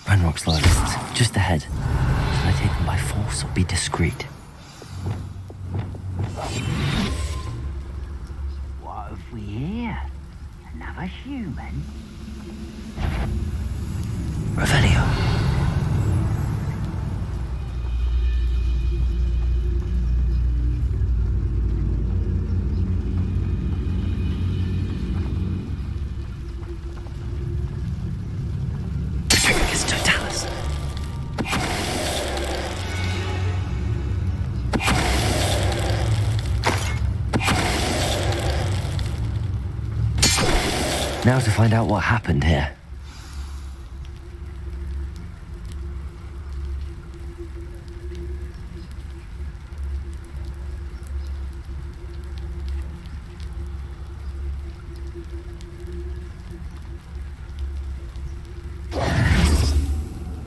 S1: Ranrock's loyalists, just ahead. Should I take them by force or be discreet?
S7: What have we here? Another human?
S1: Revelio. Now to find out what happened here.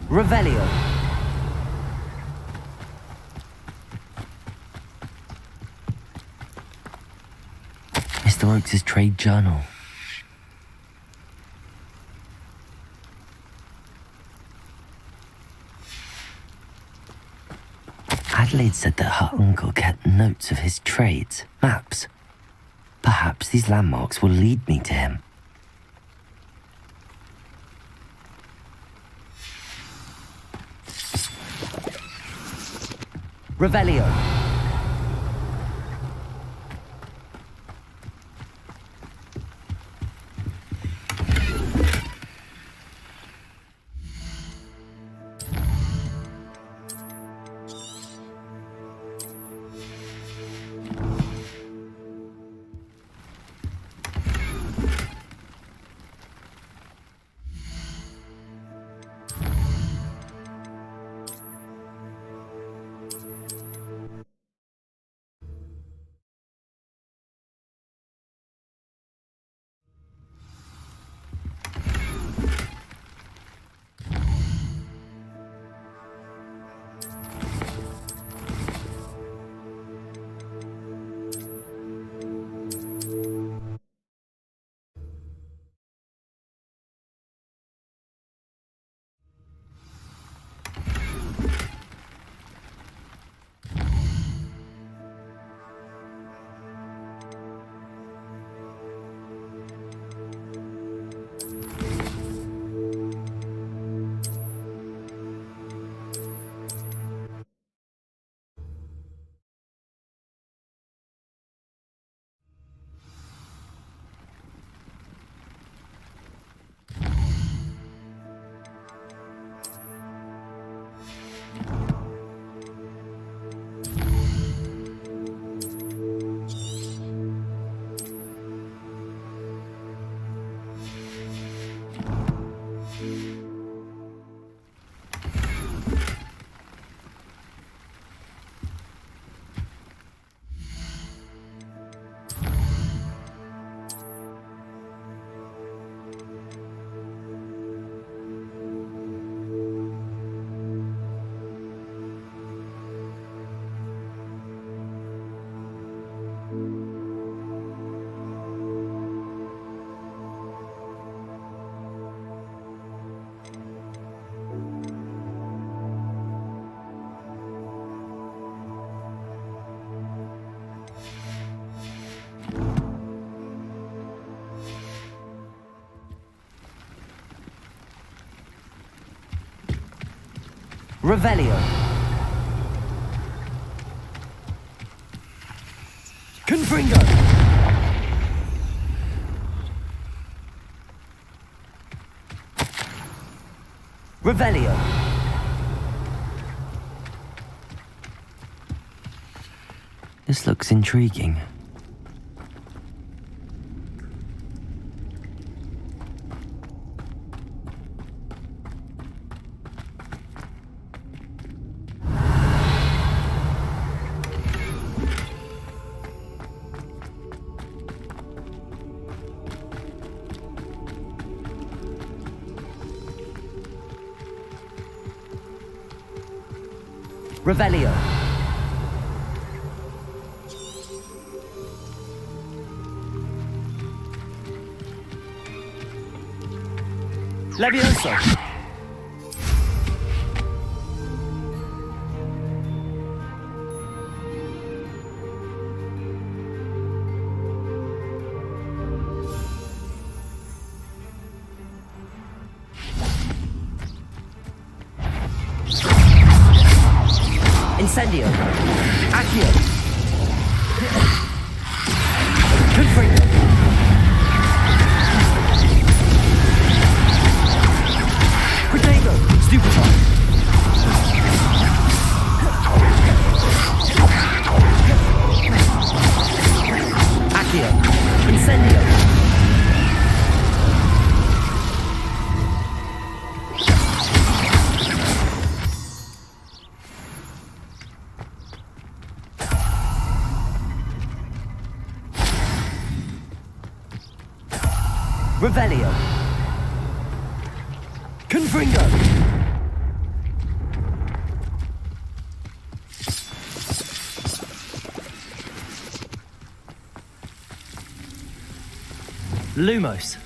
S5: Revelio.
S1: Mr. Oakes' trade journal. Adelaide said that her uncle kept notes of his trades, maps. Perhaps these landmarks will lead me to him.
S5: Revelio. Revelio. Confringo. Revelio.
S1: This looks intriguing.
S5: Revelio. Levioso! Incendio! Accio! Confringo! Protego! Stupefy! Accio! Incendio! Revelio! Confringo! Lumos!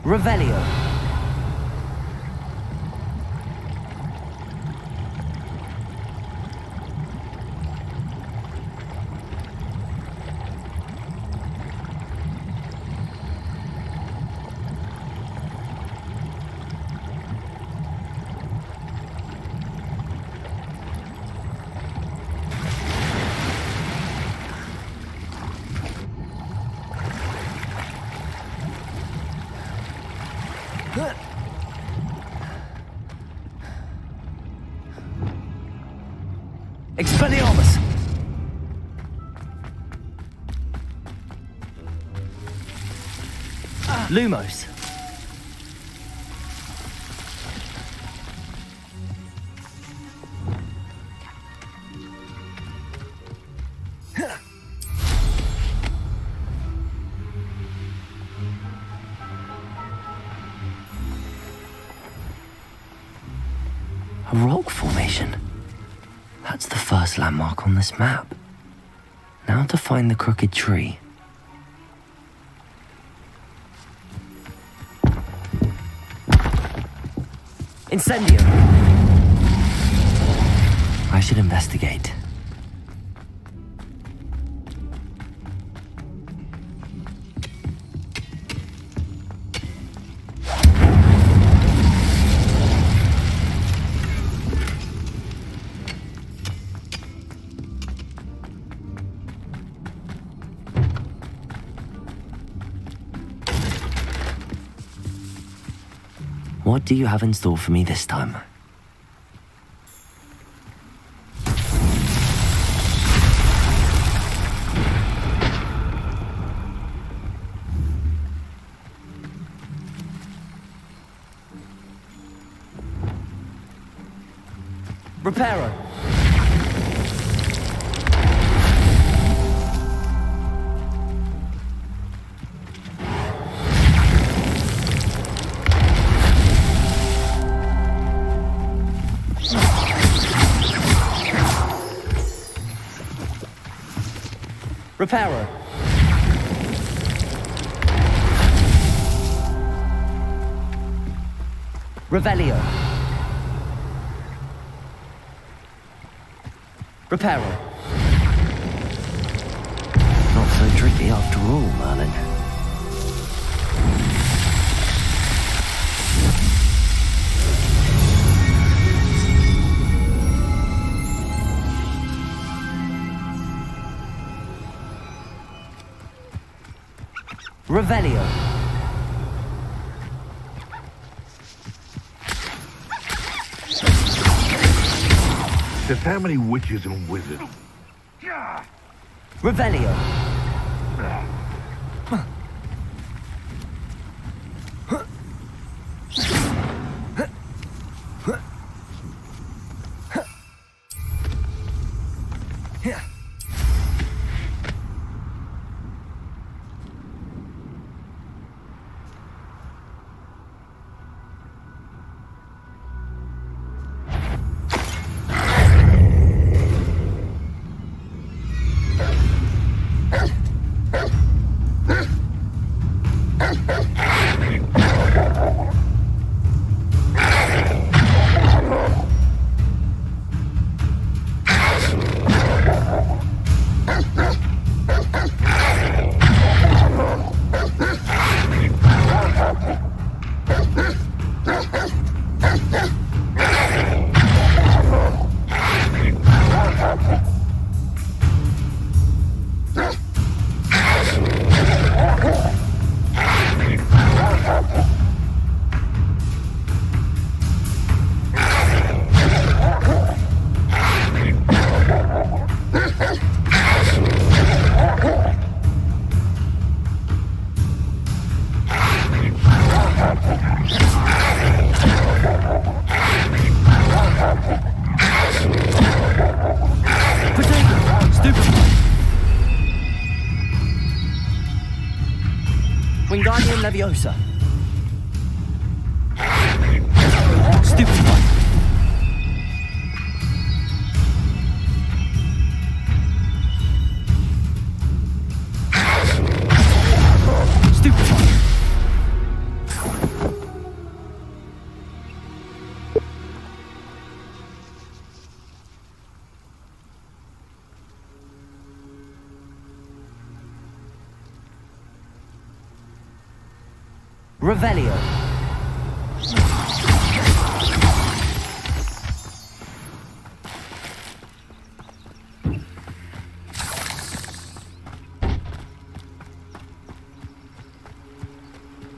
S5: Revelio! Expelliarmus! Lumos! A rock formation. That's the first landmark on this map. Now to find the crooked tree. Incendio! I should investigate. What do you have in store for me this time? Reparo! Reparo! Revelio! Reparo! Not so tricky after all, Merlin. Revelio!
S17: The family witches and wizards.
S5: Revelio! Wingardium Leviosa. Stupefy. Stupefy. Revelio.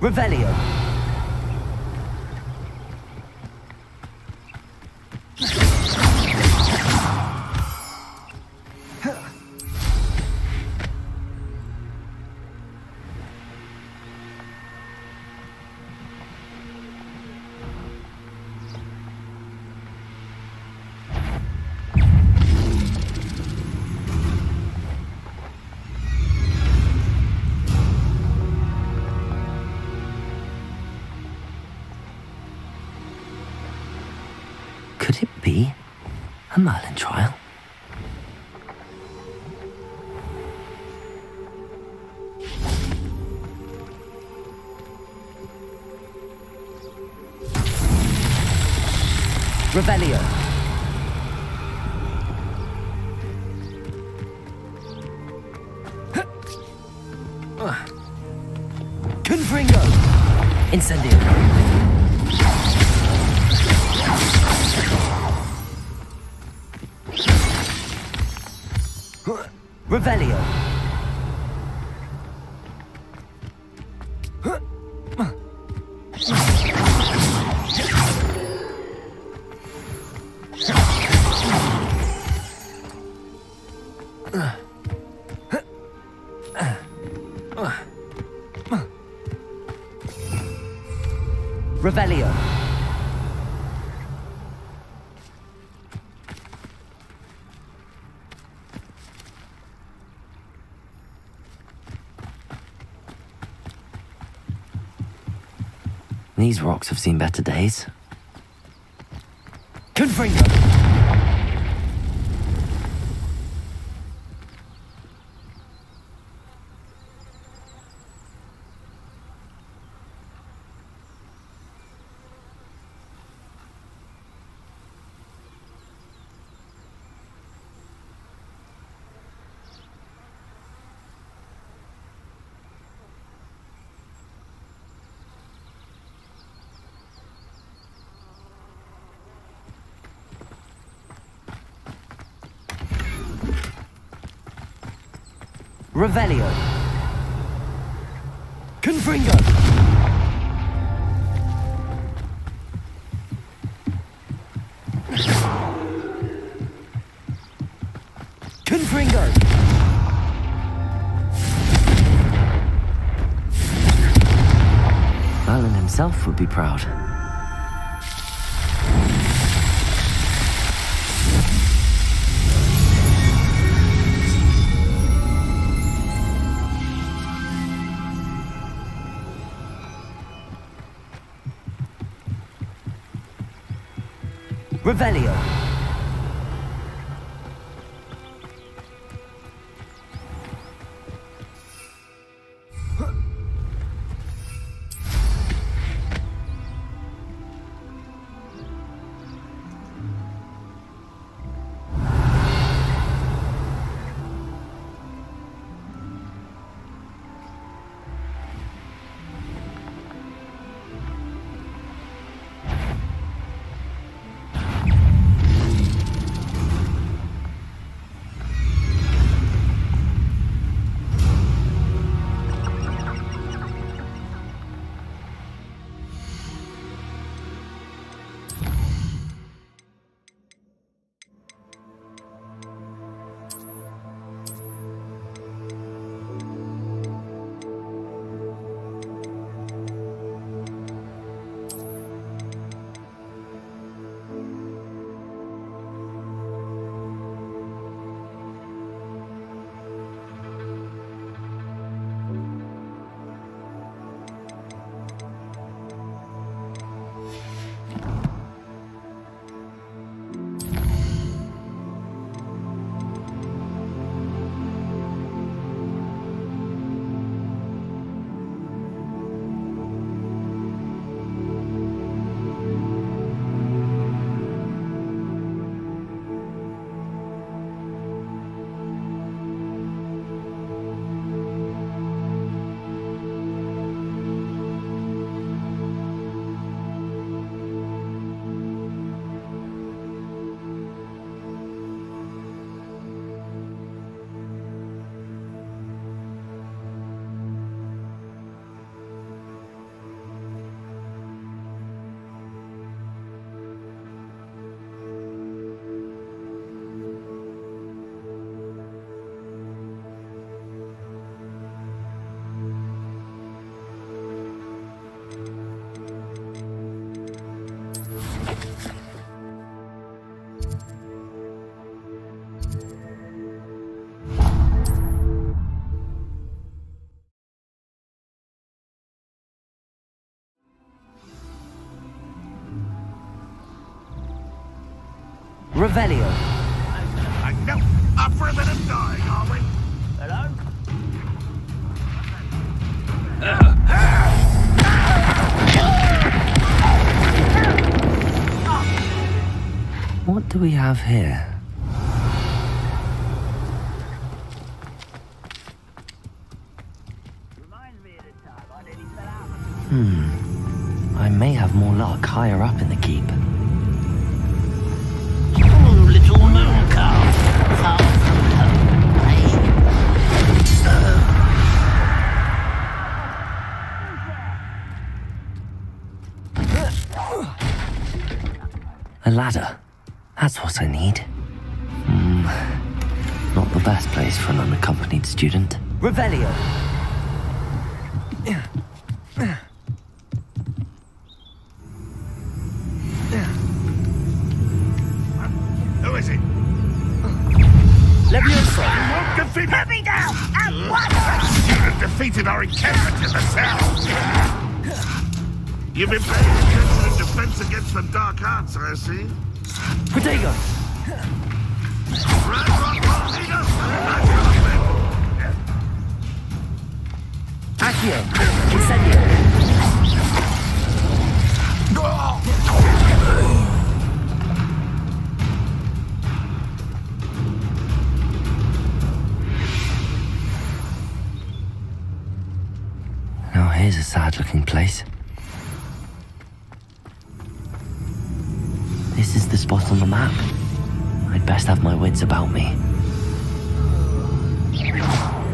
S5: Revelio. Could it be a Merlin trial? Revelio. Confringo. Incendio. Revelio. Revelio. These rocks have seen better days. Confringo. Revelio. Confringo. Confringo. Merlin himself would be proud. Revelio.
S1: Revelio.
S17: No, up for a bit of dying, are we?
S7: Hello?
S1: What do we have here? I may have more luck higher up in the keep.
S7: Oh, little moon calf. Far from home,
S1: A ladder. That's what I need. Not the best place for an unaccompanied student. Revelio.
S17: Who is it?
S1: Levioso.
S17: Defeated.
S7: Put me down! At once!
S17: You have defeated our encampment in the south. You've been paying attention in defense against the dark arts, I see.
S1: Protego. Accio. Incendio. Now here's a sad-looking place. This is the spot on the map. I'd best have my wits about me.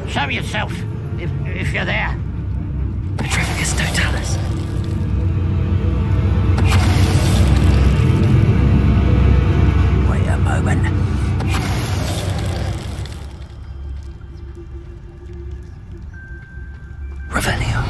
S7: Show yourself, if you're there.
S1: Petrificus Totalis.
S7: Wait a moment.
S1: Revelio.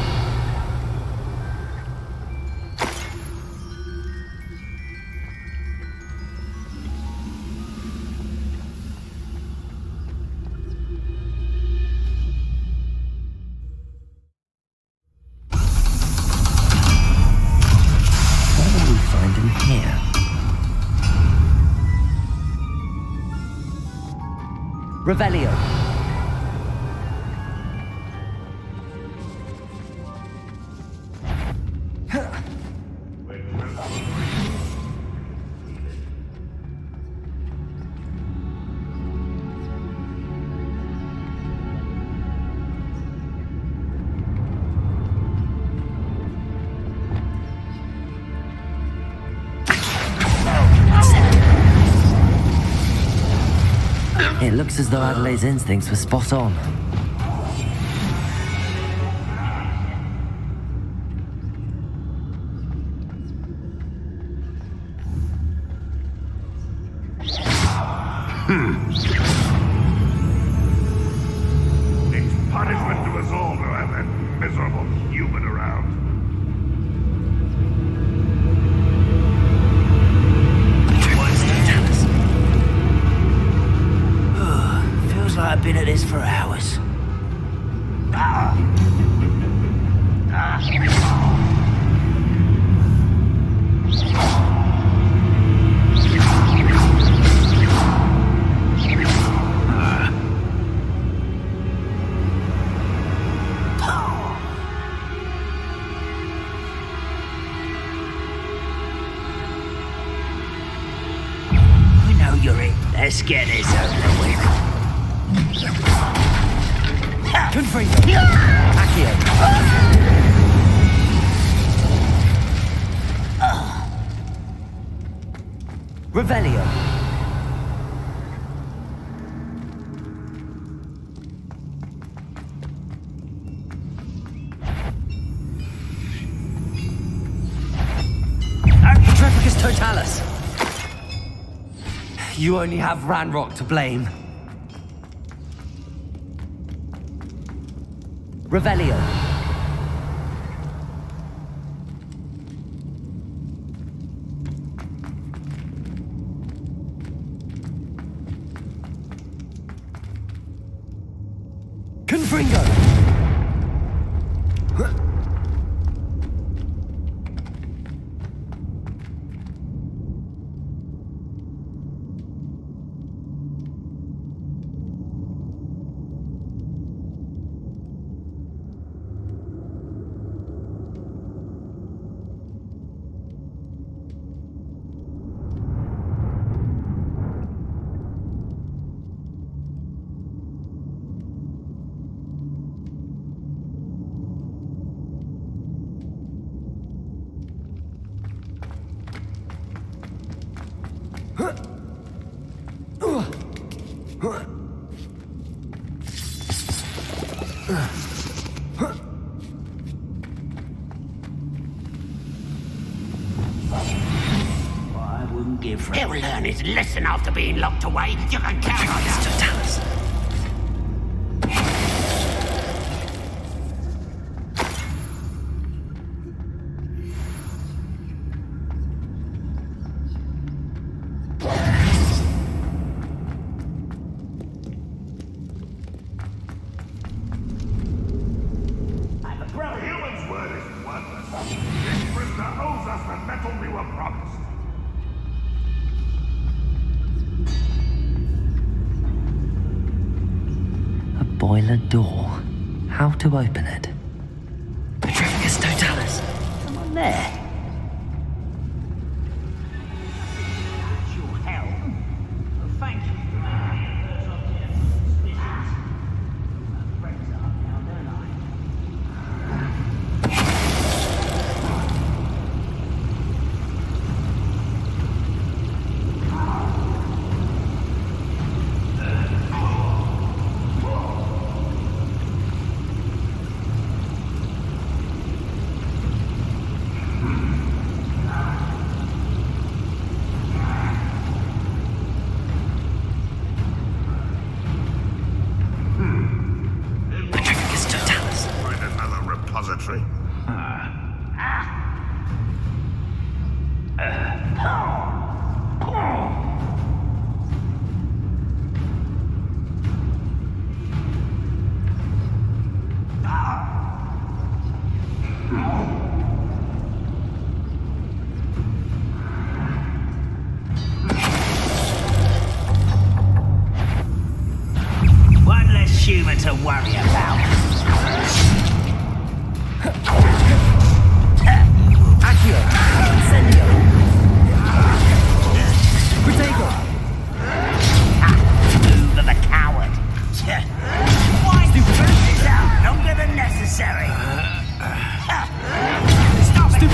S1: Here. Revelio. It looks as though Adelaide's instincts were spot on.
S17: It's punishment to us all to have that miserable human around.
S7: Feels like I've been at this for hours. We know you're it. Let's get this over with.
S1: Confringo. Accio. Revelio. Petrificus Totalis. You only have Ranrock to blame. Revelio. Confringo.
S7: here for?
S23: He'll learn his lesson after being locked away. You can count on that.
S1: Totalis.
S17: Well, human's word is worthless. This prisoner owes us the metal we were promised.
S1: A boiler door. How to open it? Petrificus Totalis.
S7: Someone there. Your help. Thank you.
S17: Repository.
S7: One less human to worry about.
S1: Accio! Incendio! Protego!
S7: Move of a coward. Why stupid this out longer than necessary? Stop it!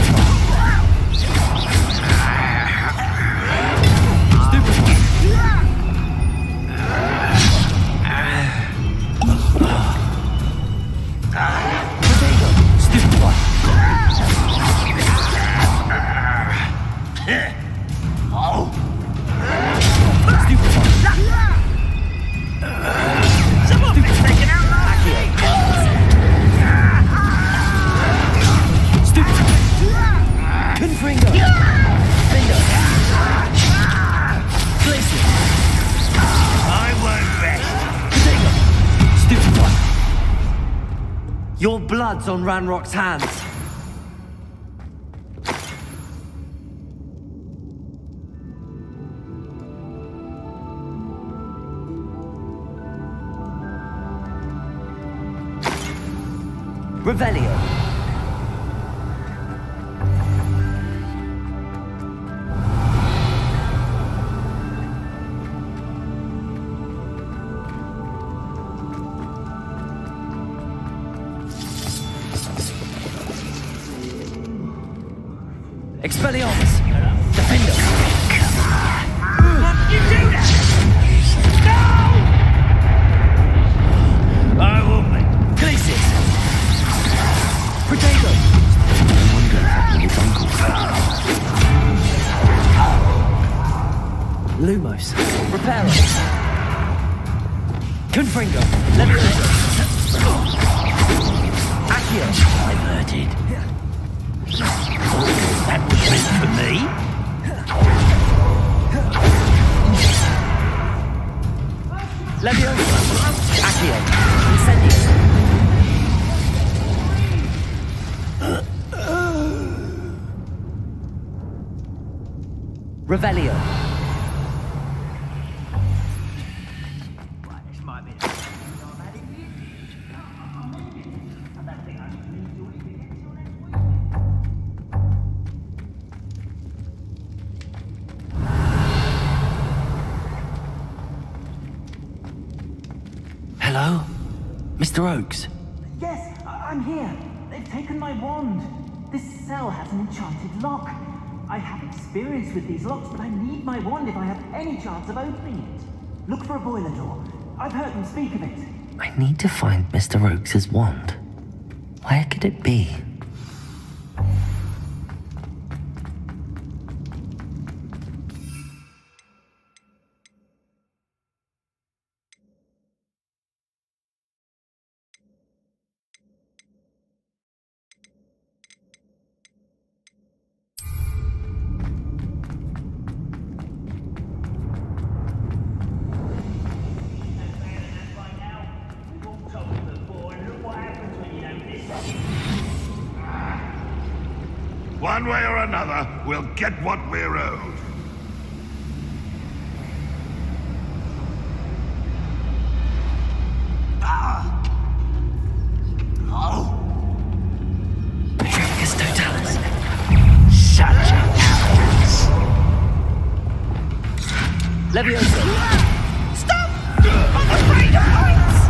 S1: Your blood's on Ranrock's hands. Revelio. Expelliarmus! Defender!
S7: You do that! No! I will be.
S1: Glacius! Protego! I wonder if I can his uncle. Lumos! Reparo! Confringo! Levioso! Accio!
S7: Diverted. That was meant for me.
S1: Levioso! Accio! Incendio! Revelio! Hello? Mr. Oakes?
S3: Yes, I'm here. They've taken my wand. This cell has an enchanted lock. I have experience with these locks, but I need my wand if I have any chance of opening it. Look for a boiler door. I've heard them speak of it.
S1: I need to find Mr. Oakes' wand. Where could it be?
S17: One way or another, we'll get what we're owed.
S5: Perigus Totalis.
S7: Such arrogance.
S5: Leviosa.
S7: Stop! I'm afraid of heights!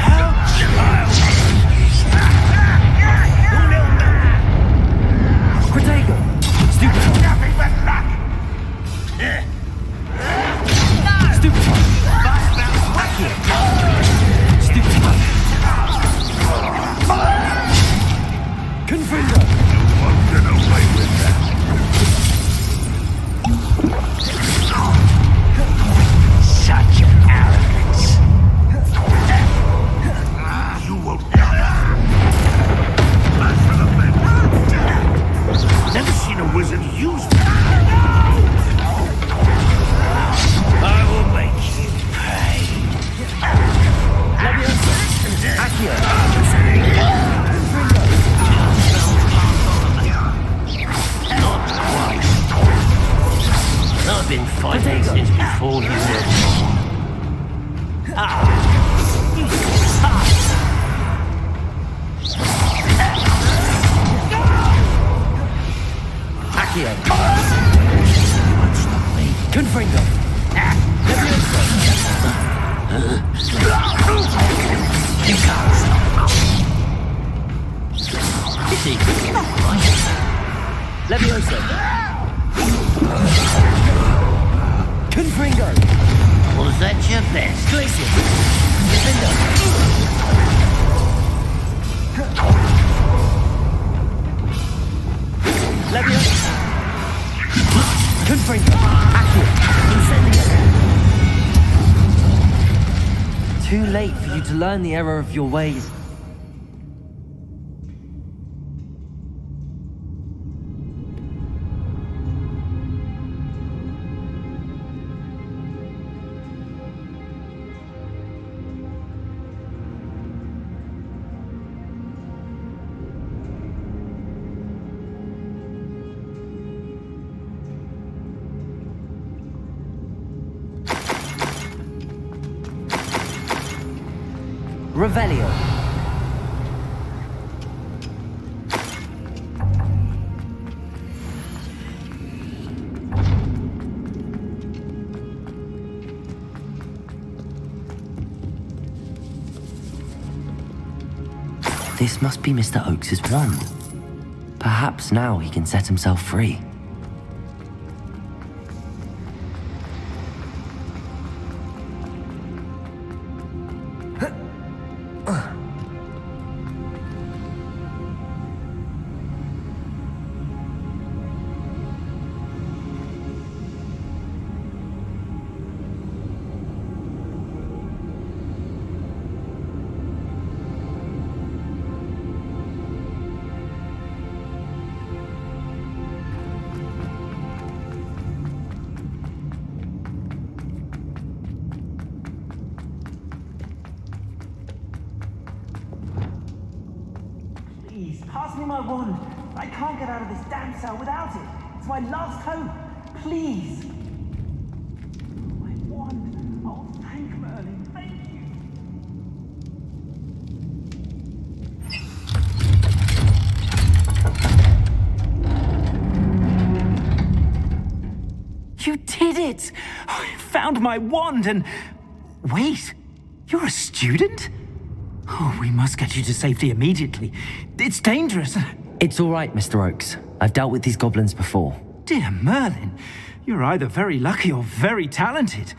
S7: How childish!
S5: Protego. Stupid.
S17: Nothing but luck!
S5: Stupid. Accio. Stupid. Confringo.
S17: You won't get away with that.
S7: Such arrogance.
S17: You won't get Flash for the fence. Never seen a wizard use that.
S7: I will make you pay.
S5: Leviosa. Accio.
S7: Not twice. I've been fighting since before you were born.
S5: Accio. Confringo. Leviosa.
S7: You can't stop. It's easy.
S5: Leviosa. Confringo.
S7: Was that your best?
S5: Glacius. Defender. Leviosa. Confringo. Accio. Incendio. Too late for you to learn the error of your ways. Revelio. This must be Mr. Oakes's wand. Perhaps now he can set himself free.
S3: Please, pass me my wand. I can't get out of this damn cell without it. It's my last hope. Please. My wand. Oh, thank Merlin. Thank you. You did it! I found my wand and... Wait, you're a student? Oh, we must get you to safety immediately. It's dangerous.
S5: It's all right, Mr. Oakes. I've dealt with these goblins before.
S3: Dear Merlin, you're either very lucky or very talented.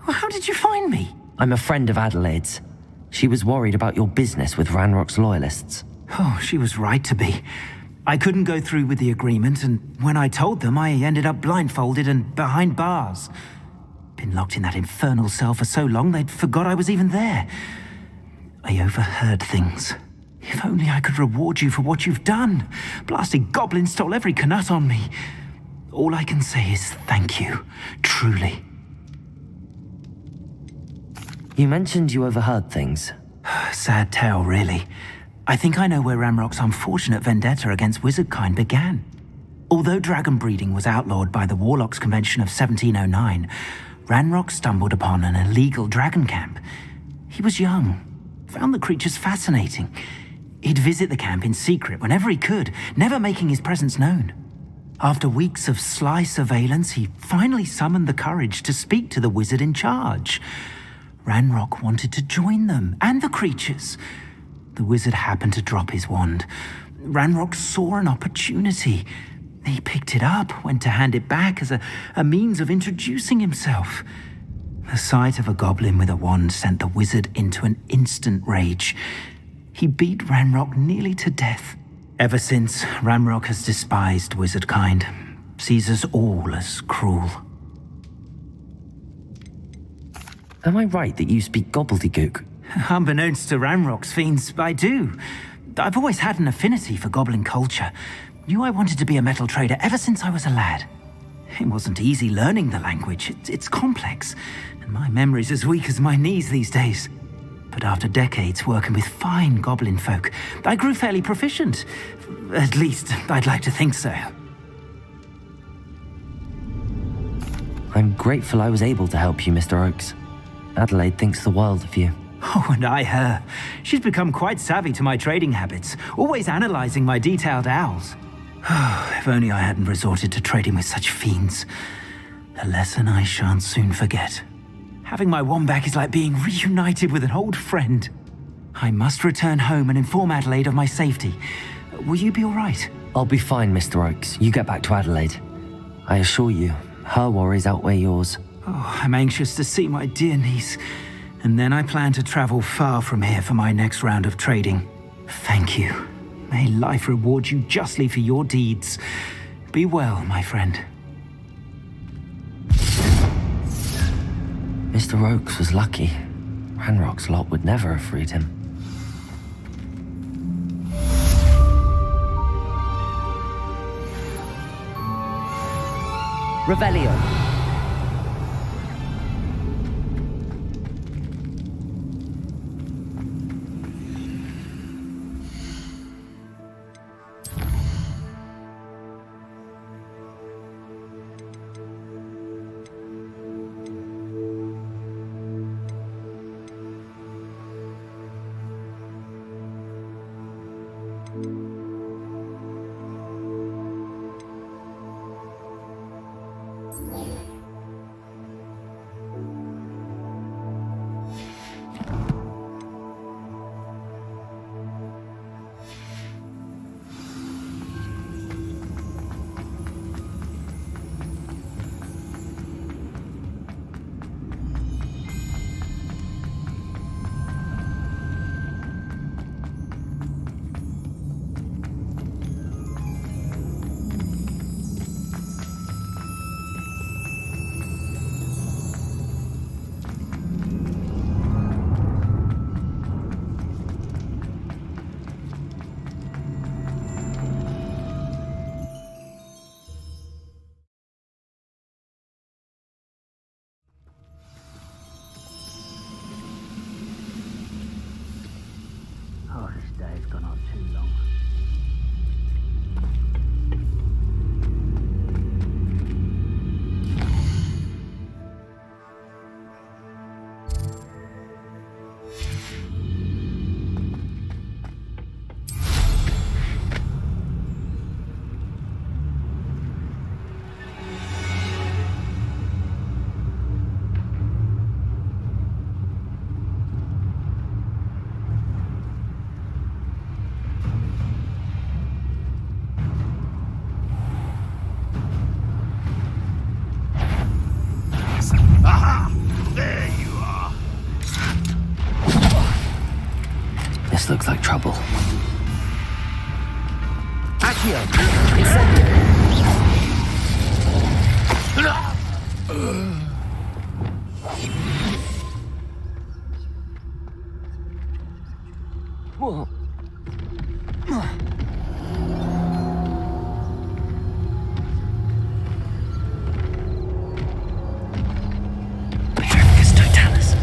S3: Well, how did you find me?
S5: I'm a friend of Adelaide's. She was worried about your business with Ranrock's loyalists.
S3: Oh, she was right to be. I couldn't go through with the agreement, and when I told them, I ended up blindfolded and behind bars. Been locked in that infernal cell for so long, they'd forgot I was even there. I overheard things. If only I could reward you for what you've done. Blasted goblin stole every Knut on me. All I can say is thank you, truly.
S5: You mentioned you overheard things.
S3: Sad tale, really.
S7: I think I know where Ranrock's unfortunate vendetta against wizardkind began. Although dragon breeding was outlawed by the Warlocks Convention of 1709, Ranrock stumbled upon an illegal dragon camp. He was young, found the creatures fascinating. He'd visit the camp in secret whenever he could, never making his presence known. After weeks of sly surveillance, he finally summoned the courage to speak to the wizard in charge. Ranrock wanted to join them, and the creatures. The wizard happened to drop his wand. Ranrock saw an opportunity. He picked it up, went to hand it back as a means of introducing himself. The sight of a goblin with a wand sent the wizard into an instant rage. He beat Ranrock nearly to death. Ever since, Ranrock has despised wizardkind, sees us all as cruel.
S1: Am I right that you speak gobbledygook?
S7: Unbeknownst to Ranrock's fiends, I do. I've always had an affinity for goblin culture. Knew I wanted to be a metal trader ever since I was a lad. It wasn't easy learning the language. It's complex, and my memory's as weak as my knees these days. But after decades working with fine goblin folk, I grew fairly proficient. At least, I'd like to think so.
S1: I'm grateful I was able to help you, Mr. Oakes. Adelaide thinks the world of you.
S7: Oh, and I her. She's become quite savvy to my trading habits, always analyzing my detailed owls. If only I hadn't resorted to trading with such fiends. A lesson I shan't soon forget. Having my wand back is like being reunited with an old friend. I must return home and inform Adelaide of my safety. Will you be all right?
S1: I'll be fine, Mr. Oakes. You get back to Adelaide. I assure you, her worries outweigh yours.
S7: Oh, I'm anxious to see my dear niece. And then I plan to travel far from here for my next round of trading. Thank you. May life reward you justly for your deeds. Be well, my friend.
S1: Mr. Oakes was lucky. Ranrock's lot would never have freed him.
S5: Revelio.
S7: Oh, this day's gone on too long.
S17: Aha! There you are.
S1: This looks like trouble.
S5: Accio! Incendio! Whoa.
S1: Petrificus totalis.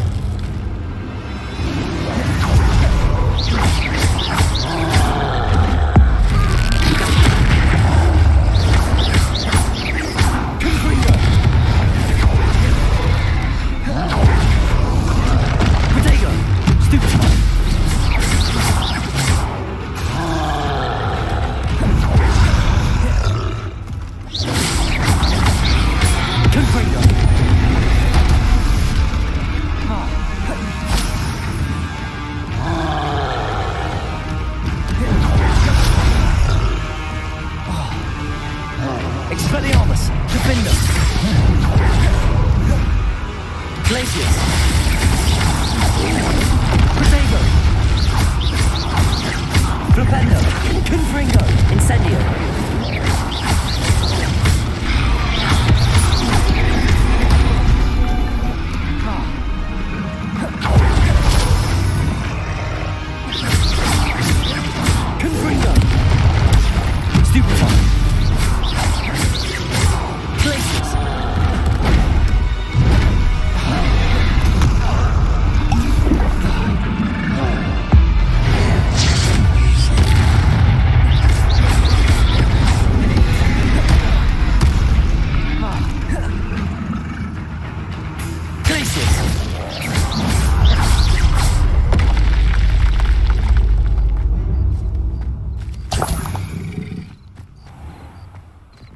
S5: Confringo! Confringo! Incendio! Confringo! Stupefy! Glacius!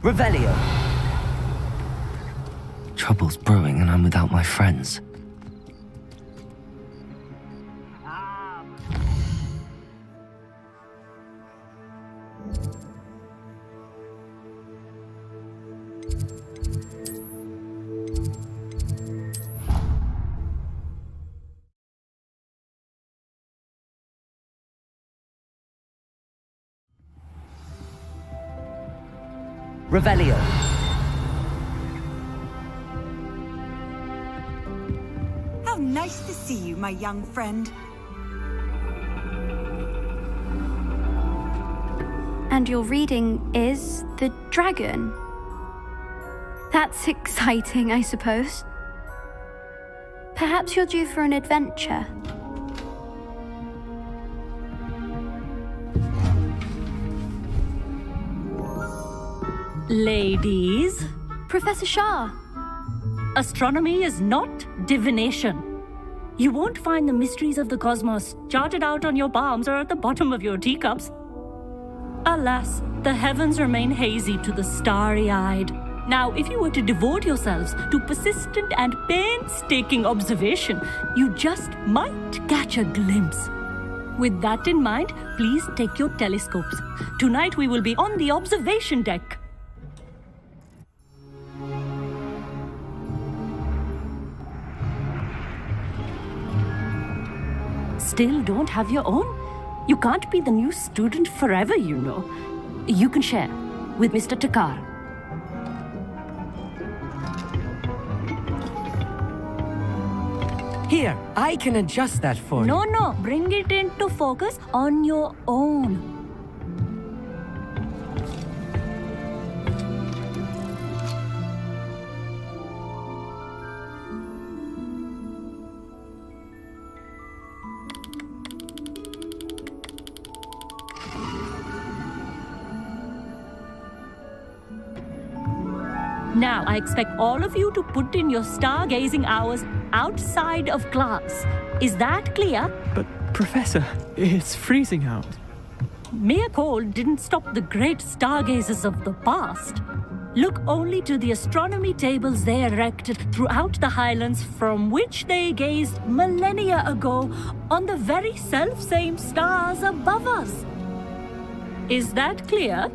S5: Revelio. Trouble's brewing and I'm without my friends. Revelio.
S9: How nice to see you, my young friend.
S22: And your reading is The Dragon. That's exciting, I suppose. Perhaps you're due for an adventure.
S14: Ladies.
S22: Professor Shah.
S14: Astronomy is not divination. You won't find the mysteries of the cosmos charted out on your palms or at the bottom of your teacups. Alas, the heavens remain hazy to the starry-eyed. Now, if you were to devote yourselves to persistent and painstaking observation, you just might catch a glimpse. With that in mind, please take your telescopes. Tonight we will be on the observation deck. Still don't have your own? You can't be the new student forever, you know. You can share with Mr. Takar.
S5: Here, I can adjust that for you.
S14: No, bring it into focus on your own. Now, I expect all of you to put in your stargazing hours outside of class. Is that clear?
S6: But, Professor, it's freezing out.
S14: Mere cold didn't stop the great stargazers of the past. Look only to the astronomy tables they erected throughout the highlands from which they gazed millennia ago on the very self-same stars above us. Is that clear?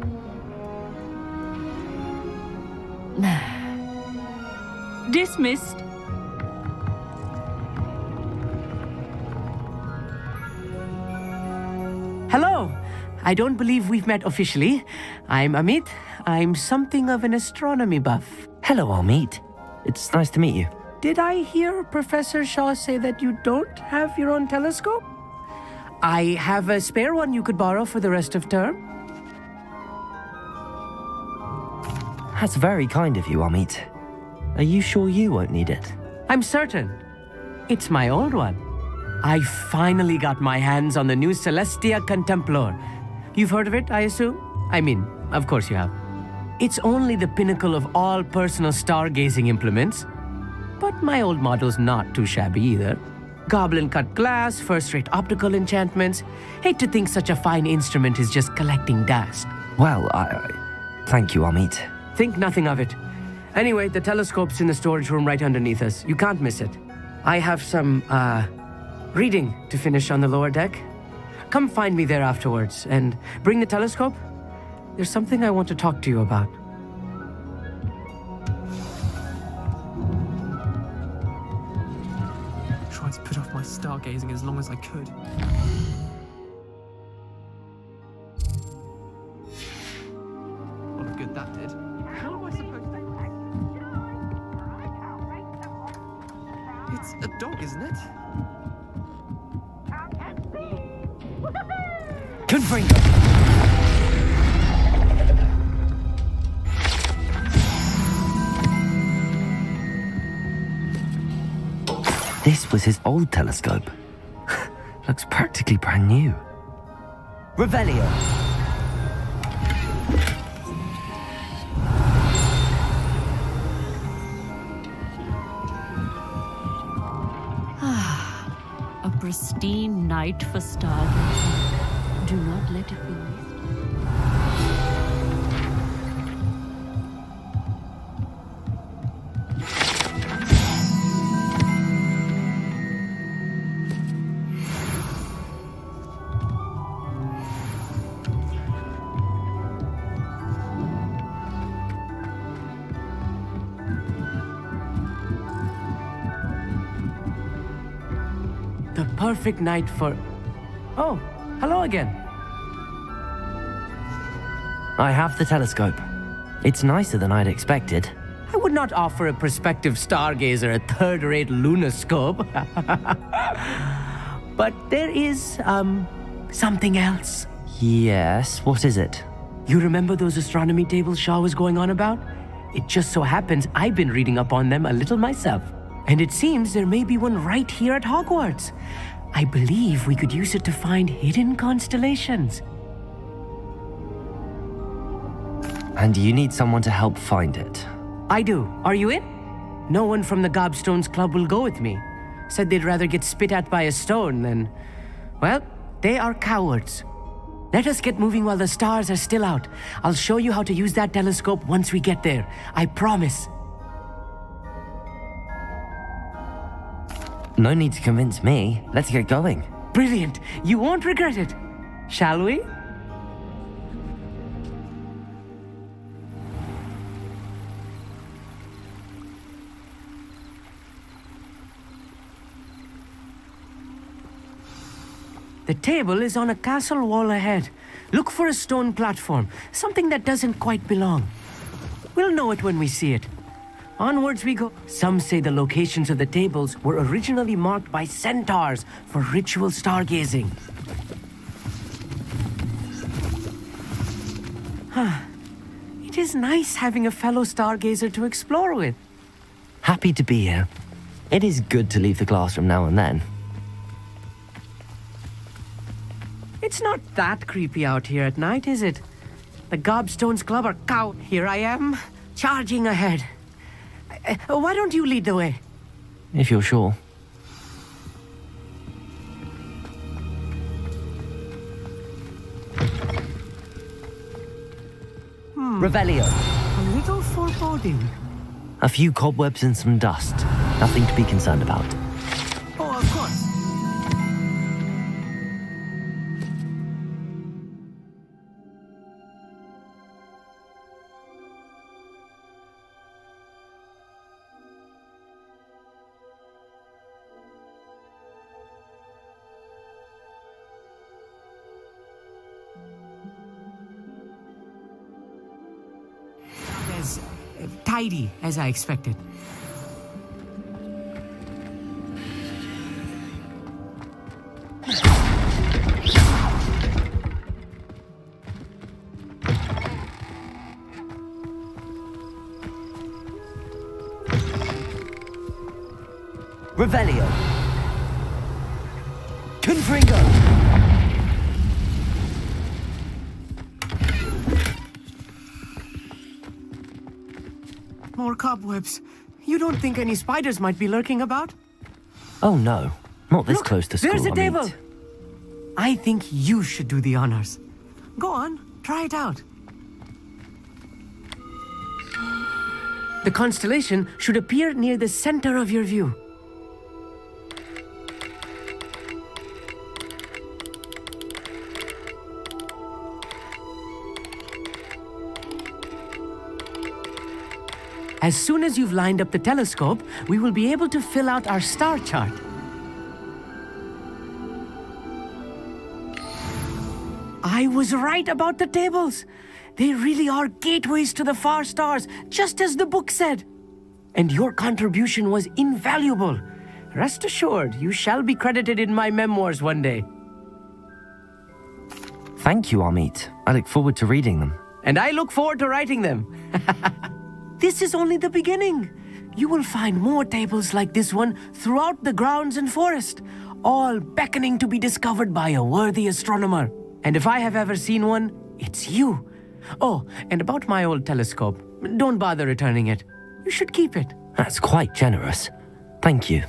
S14: Dismissed.
S5: Hello. I don't believe we've met officially. I'm Amit. I'm something of an astronomy buff.
S1: Hello, Amit. It's nice to meet you.
S5: Did I hear Professor Shaw say that you don't have your own telescope? I have a spare one you could borrow for the rest of term.
S1: That's very kind of you, Amit. Are you sure you won't need it?
S5: I'm certain. It's my old one. I finally got my hands on the new Celestia Contemplar. You've heard of it, I assume? I mean, of course you have. It's only the pinnacle of all personal stargazing implements. But my old model's not too shabby either. Goblin-cut glass, first-rate optical enchantments. Hate to think such a fine instrument is just collecting dust.
S1: Well, thank you, Amit.
S5: Think nothing of it. Anyway, the telescope's in the storage room right underneath us. You can't miss it. I have some, reading to finish on the lower deck. Come find me there afterwards, and bring the telescope. There's something I want to talk to you about.
S6: I tried to put off my stargazing as long as I could. conducted. How am I supposed to... It's a dog, isn't it?
S1: Confringo! This was his old telescope. Looks practically brand new. Revelio.
S14: A pristine night for stargazing. Do not let it be wasted.
S5: The perfect night for... Oh, hello again.
S1: I have the telescope. It's nicer than I'd expected.
S5: I would not offer a prospective stargazer a third-rate lunoscope. But there is, something else.
S1: Yes, what is it?
S5: You remember those astronomy tables Shaw was going on about? It just so happens I've been reading up on them a little myself. And it seems there may be one right here at Hogwarts. I believe we could use it to find hidden constellations.
S1: And you need someone to help find it.
S5: I do. Are you in? No one from the Gobstones Club will go with me. Said they'd rather get spit at by a stone than... Well, they are cowards. Let us get moving while the stars are still out. I'll show you how to use that telescope once we get there. I promise.
S1: No need to convince me. Let's get going.
S5: Brilliant. You won't regret it. Shall we? The table is on a castle wall ahead. Look for a stone platform, something that doesn't quite belong. We'll know it when we see it. Onwards we go. Some say the locations of the tables were originally marked by centaurs for ritual stargazing. It is nice having a fellow stargazer to explore with.
S1: Happy to be here. It is good to leave the classroom now and then.
S5: It's not that creepy out here at night, is it? The Gobstones Club are cow. Here I am, charging ahead. Why don't you lead the way?
S1: If you're sure. Revelio.
S5: A little foreboding.
S1: A few cobwebs and some dust. Nothing to be concerned about.
S5: Oh, of course. As tidy as I expected.
S1: Revelio. Confringo.
S5: More cobwebs. You don't think any spiders might be lurking about?
S1: Oh no, not this
S5: Look,
S1: close to school.
S5: There's a
S1: I
S5: table.
S1: mean.
S5: I think you should do the honors. Go on, try it out. The constellation should appear near the center of your view. As soon as you've lined up the telescope, we will be able to fill out our star chart. I was right about the tables. They really are gateways to the far stars, just as the book said. And your contribution was invaluable. Rest assured, you shall be credited in my memoirs one day.
S1: Thank you, Amit. I look forward to reading them.
S5: And I look forward to writing them. This is only the beginning. You will find more tables like this one throughout the grounds and forest, all beckoning to be discovered by a worthy astronomer. And if I have ever seen one, it's you. Oh, and about my old telescope, don't bother returning it. You should keep it.
S1: That's quite generous. Thank you.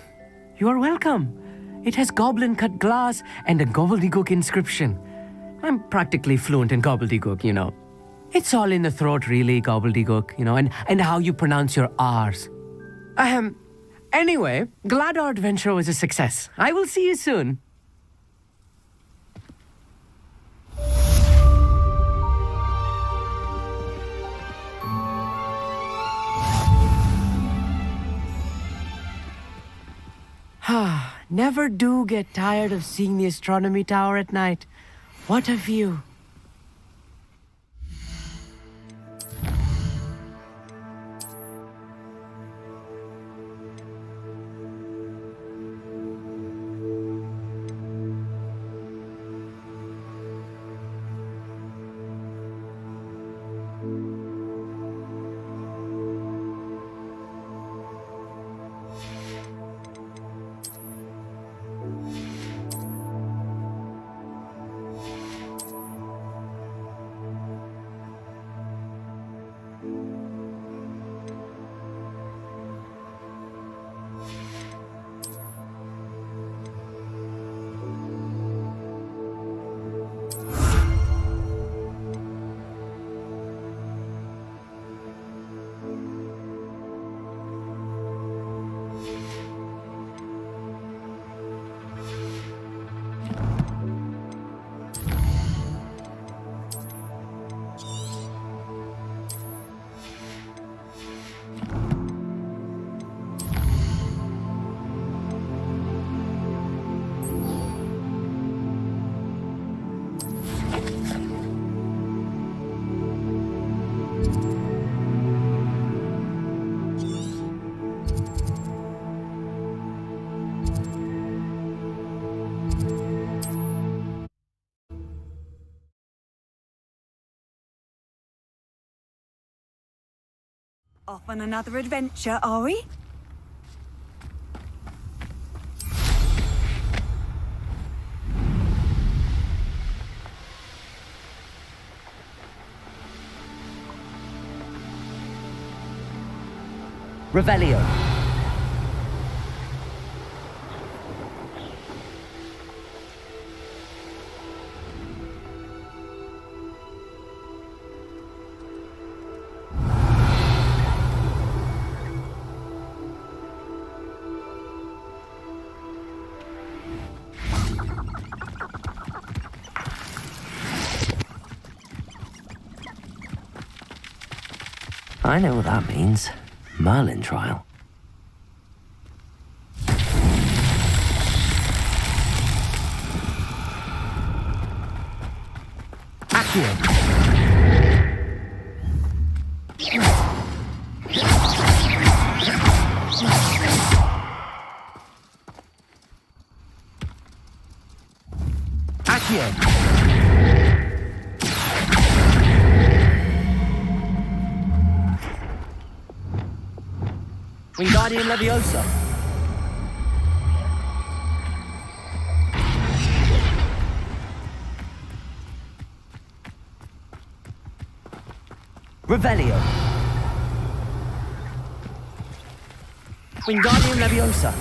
S5: You are welcome. It has goblin-cut glass and a gobbledygook inscription. I'm practically fluent in gobbledygook, you know. It's all in the throat, really, gobbledygook, you know, and how you pronounce your R's. Anyway, glad our adventure was a success. I will see you soon. Never do get tired of seeing the astronomy tower at night. What a view.
S9: Off on another adventure, are we?
S1: Revelio. I know what that means. Merlin trial. Accio. Accio. Wingardium Leviosa. Revelio. Wingardium Leviosa.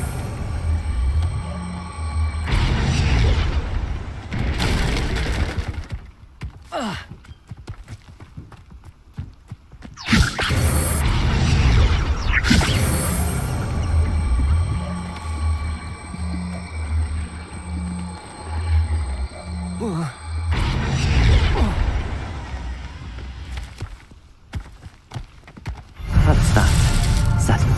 S1: That's that. Settled.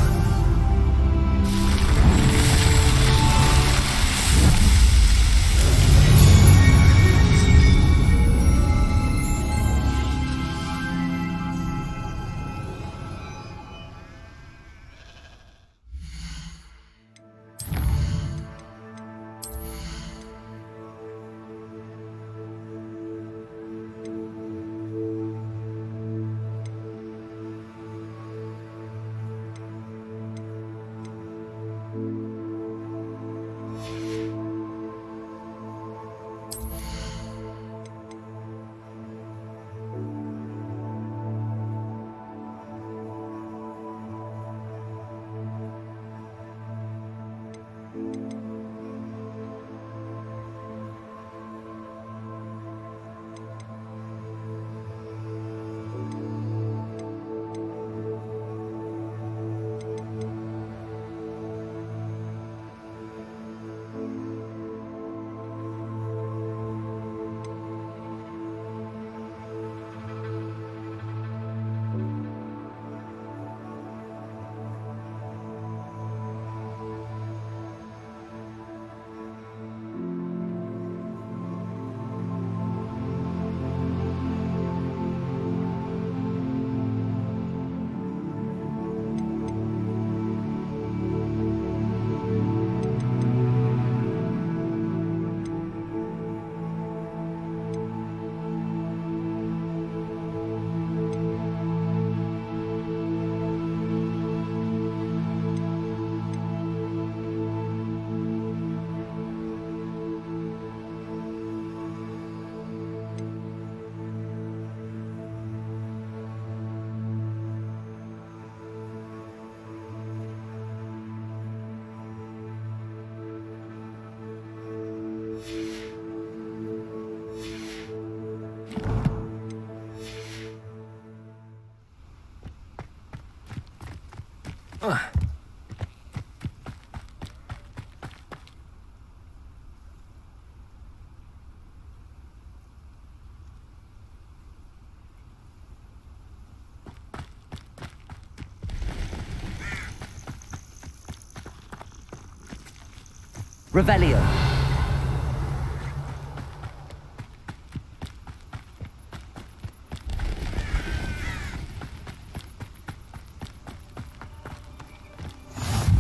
S1: Revelio.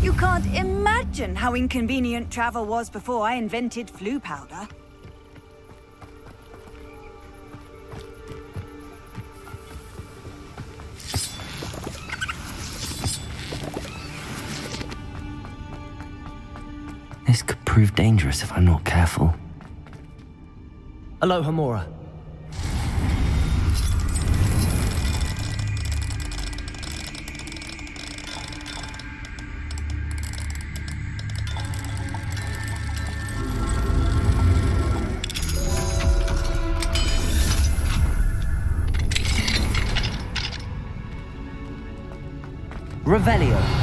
S9: You can't imagine how inconvenient travel was before I invented flu powder.
S1: This could prove dangerous if I'm not careful.
S2: Alohomora.
S1: Revelio.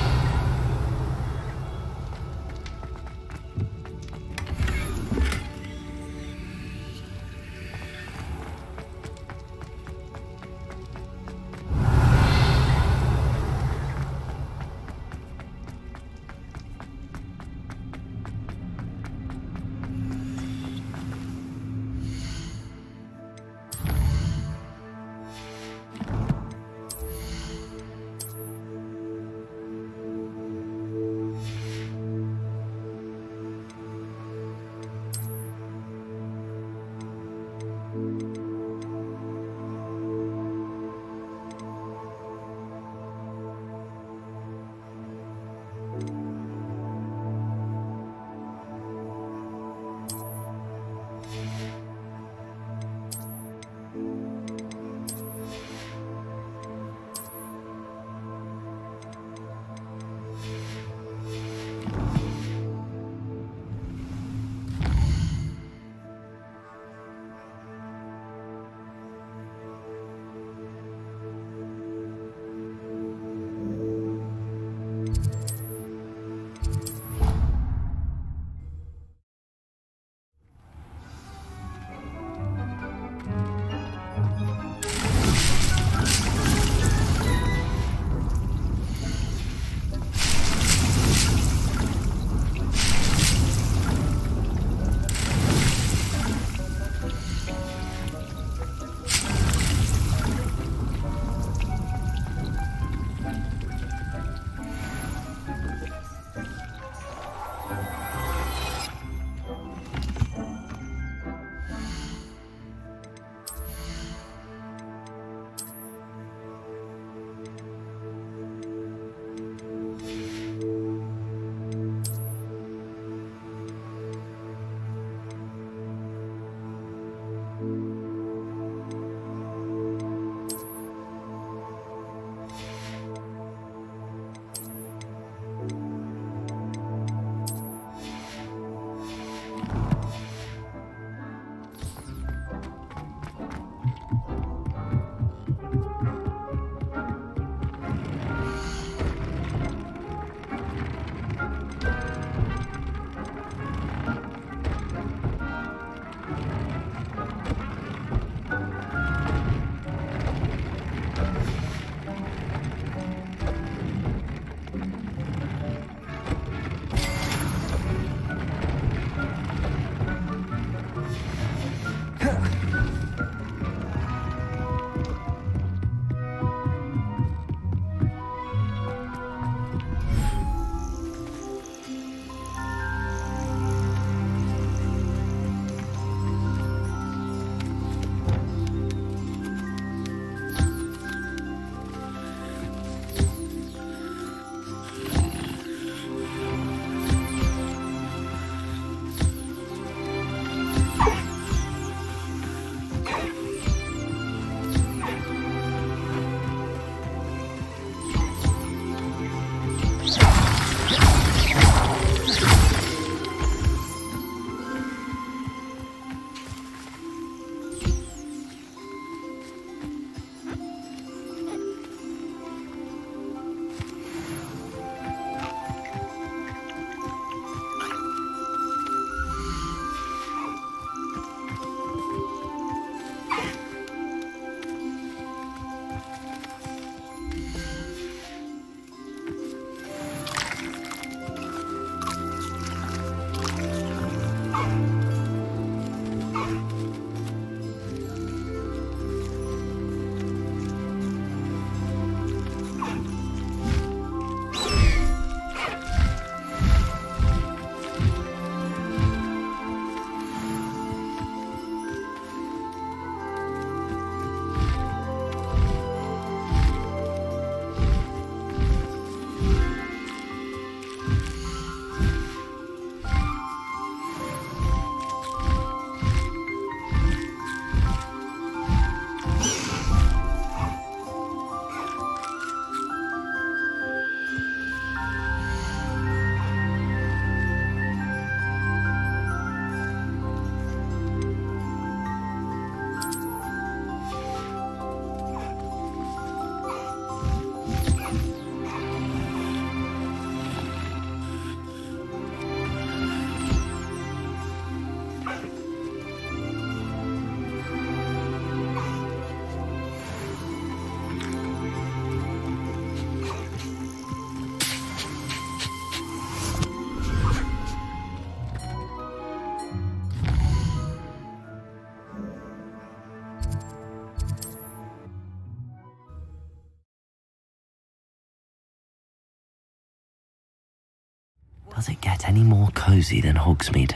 S1: Does it get any more cozy than Hogsmeade?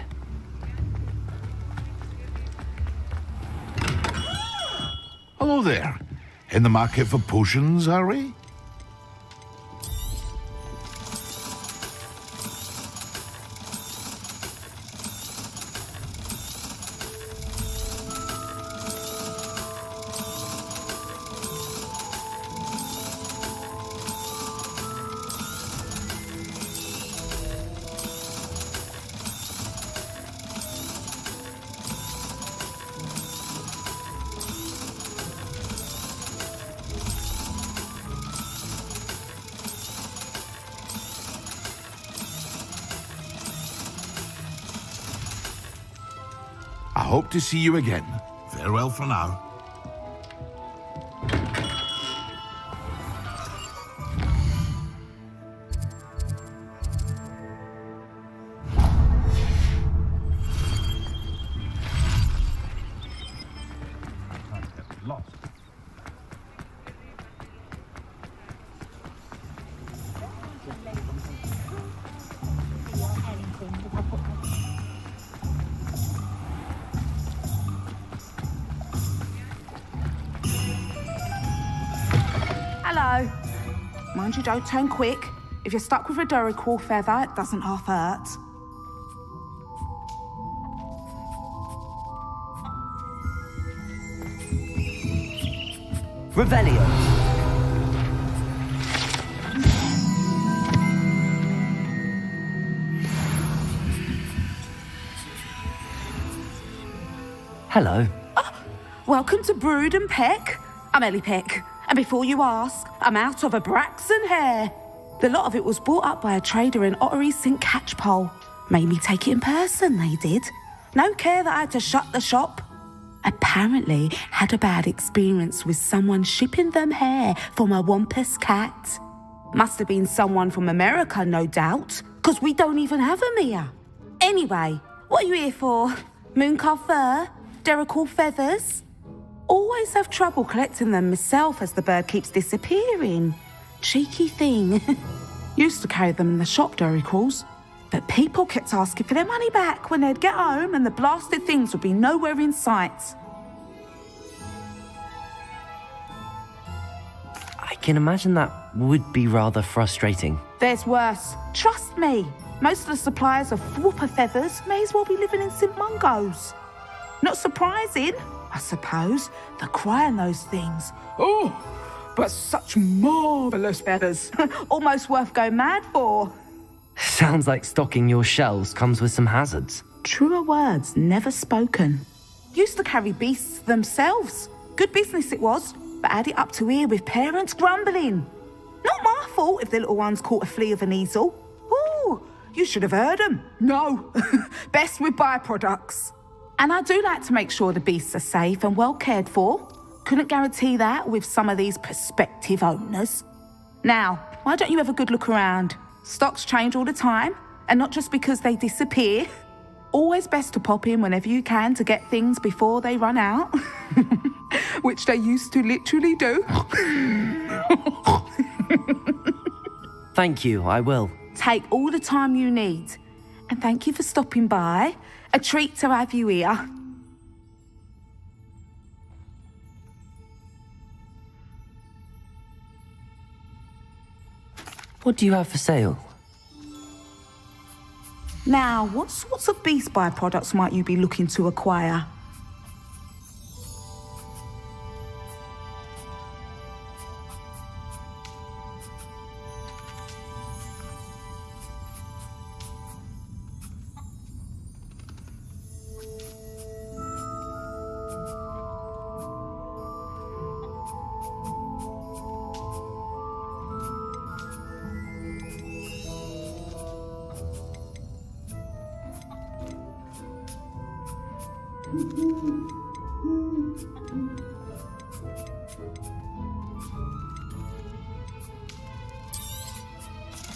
S17: Hello there. In the market for potions, are we? I hope to see you again. Farewell for now.
S10: Hello. Mind you don't turn quick. If you're stuck with a Duracrawl feather, it doesn't half hurt.
S1: Revelio. Hello.
S10: Welcome to Brood and Peck. I'm Ellie Peck. And before you ask, I'm out of a Braxton hair. The lot of it was bought up by a trader in Ottery St. Catchpole. Made me take it in person, they did. No care that I had to shut the shop. Apparently had a bad experience with someone shipping them hair for my Wampus cat. Must have been someone from America, no doubt, because we don't even have them here. Anyway, what are you here for? Mooncarved fur? Duracrawl feathers? Always have trouble collecting them myself as the bird keeps disappearing. Cheeky thing. Used to carry them in the shop, Duracrawls. But people kept asking for their money back when they'd get home and the blasted things would be nowhere in sight.
S1: I can imagine that would be rather frustrating.
S10: There's worse. Trust me. Most of the suppliers of whooper feathers may as well be living in St. Mungo's. Not surprising, I suppose. The cry on those things. Oh, but such marvellous feathers. Almost worth going mad for.
S1: Sounds like stocking your shelves comes with some hazards.
S10: Truer words never spoken. Used to carry beasts themselves. Good business it was, but had it up to here with parents grumbling. Not my fault if the little ones caught a flea of an easel. Ooh, you should have heard them. No, best with byproducts. And I do like to make sure the beasts are safe and well cared for. Couldn't guarantee that with some of these prospective owners. Now, why don't you have a good look around? Stocks change all the time, and not just because they disappear. Always best to pop in whenever you can to get things before they run out. Which they used to literally do.
S1: Thank you, I will.
S10: Take all the time you need. And thank you for stopping by. A treat to have you here.
S1: What do you have for sale?
S10: Now, what sorts of beast byproducts might you be looking to acquire?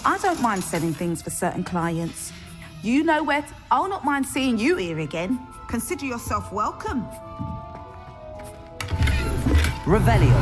S10: I don't mind selling things for certain clients. You know where I'll not mind seeing you here again. Consider yourself welcome.
S1: Revelio.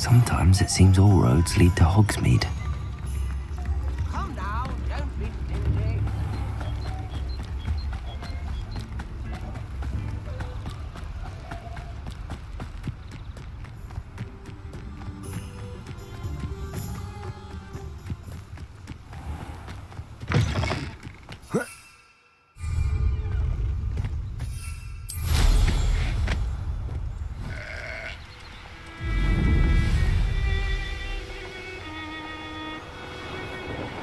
S1: Sometimes it seems all roads lead to Hogsmeade.
S6: Come now, don't be stingy.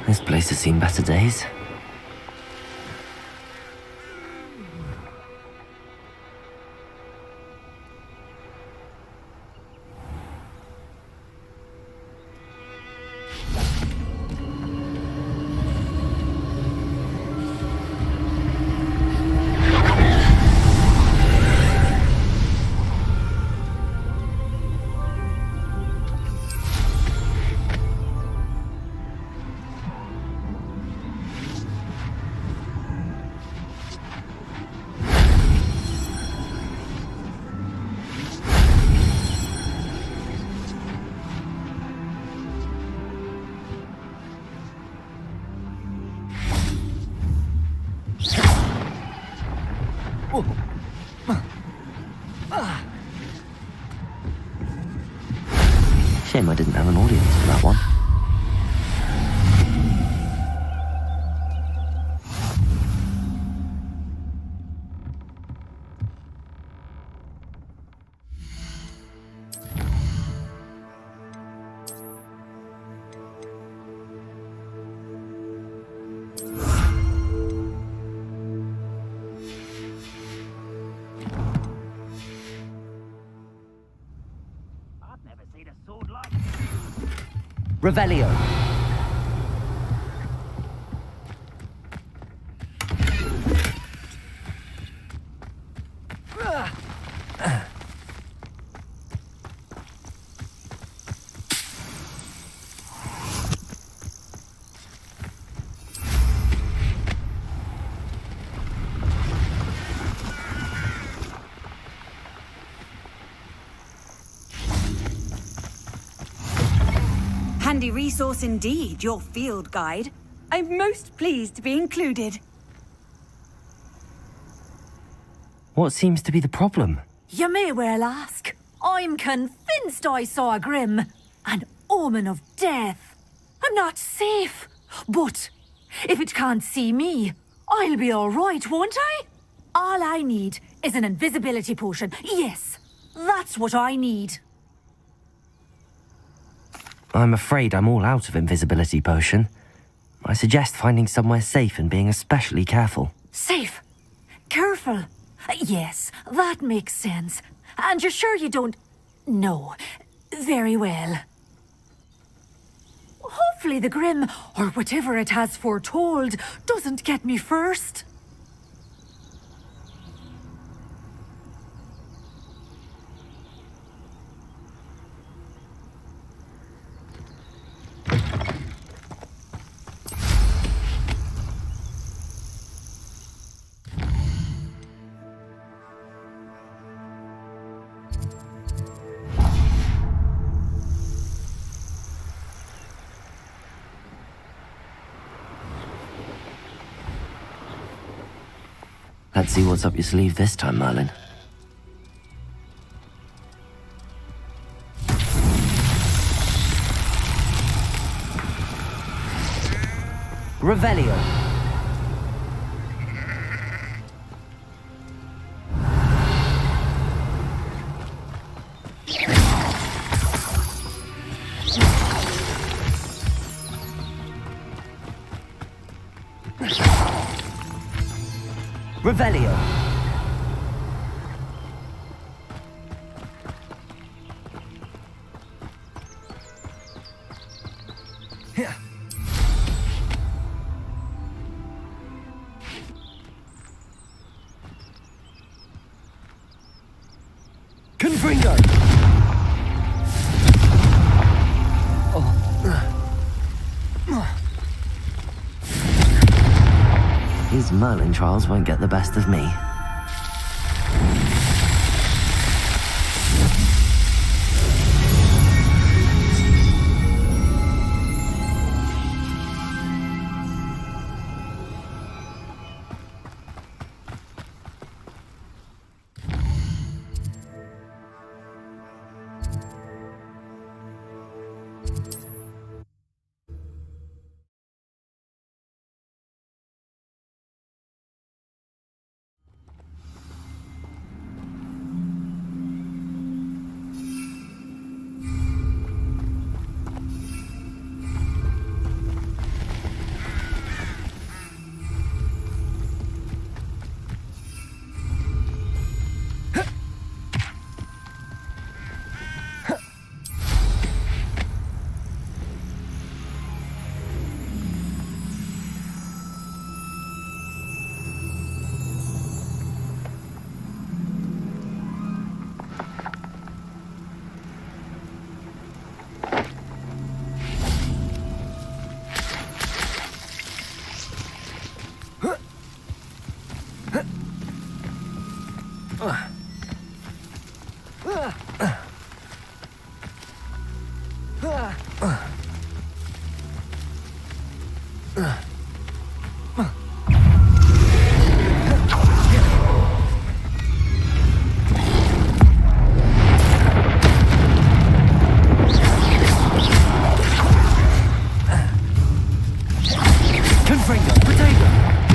S1: This place has seen better days. Shame I didn't have an audience for that one. Revelio.
S9: Handy resource indeed, your field guide. I'm most pleased to be included.
S1: What seems to be the problem?
S4: You may well ask. I'm convinced I saw a Grim, an omen of death. I'm not safe, but if it can't see me, I'll be all right, won't I? All I need is an invisibility potion. Yes, that's what I need.
S1: I'm afraid I'm all out of invisibility potion. I suggest finding somewhere safe and being especially careful.
S4: Safe? Careful? Yes, that makes sense. And you're sure you don't... No. Very well. Hopefully the Grim, or whatever it has foretold, doesn't get me first.
S1: Let's see what's up your sleeve this time, Merlin. Revelio. Revelio. Here. Confringo. These Merlin trials won't get the best of me. Confringo, Protego,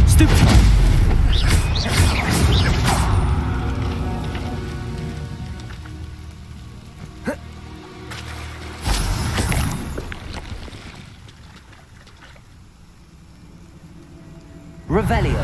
S1: Stupefy. Revelio.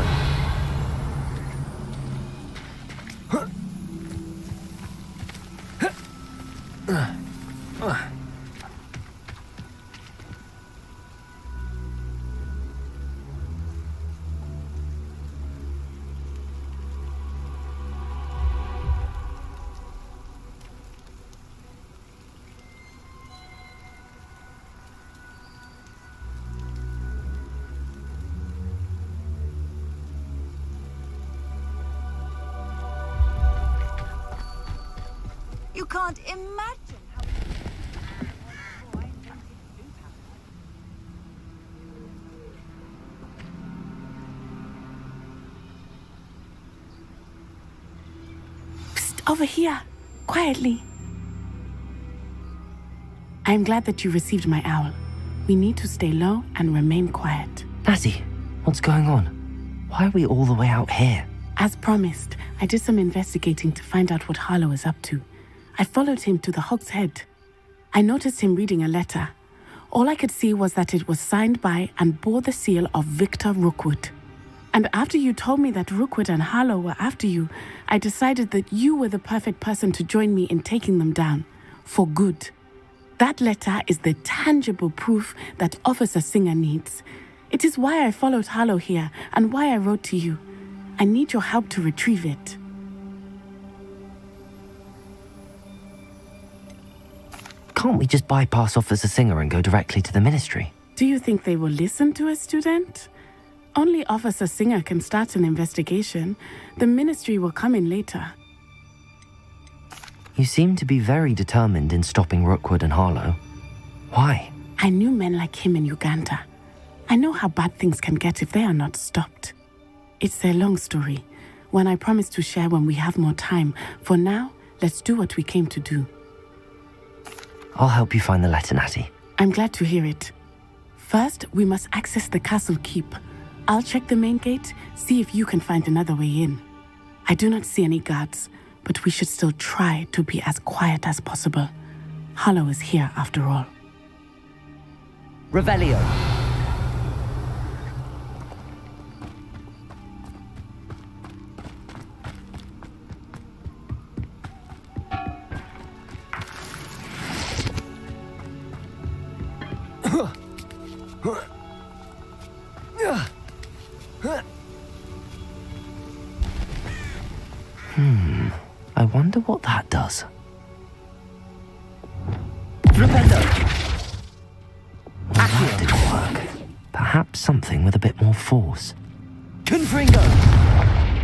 S9: You can't imagine how...
S10: Psst, over here. Quietly. I am glad that you received my owl. We need to stay low and remain quiet.
S1: Natty, what's going on? Why are we all the way out here?
S10: As promised, I did some investigating to find out what Harlow is up to. I followed him to the Hog's Head. I noticed him reading a letter. All I could see was that it was signed by and bore the seal of Victor Rookwood. And after you told me that Rookwood and Harlow were after you, I decided that you were the perfect person to join me in taking them down. For good. That letter is the tangible proof that Officer Singer needs. It is why I followed Harlow here and why I wrote to you. I need your help to retrieve it.
S1: Can't we just bypass Officer Singer and go directly to the Ministry?
S10: Do you think they will listen to a student? Only Officer Singer can start an investigation. The Ministry will come in later.
S1: You seem to be very determined in stopping Rookwood and Harlow. Why?
S10: I knew men like him in Uganda. I know how bad things can get if they are not stopped. It's a long story, one I promise to share when we have more time. For now, let's do what we came to do.
S1: I'll help you find the letter, Natty.
S10: I'm glad to hear it. First, we must access the castle keep. I'll check the main gate, see if you can find another way in. I do not see any guards, but we should still try to be as quiet as possible. Harlow is here after all.
S1: Revelio. I wonder what that does. Rependo! That didn't work. Perhaps something with a bit more force. Confringo!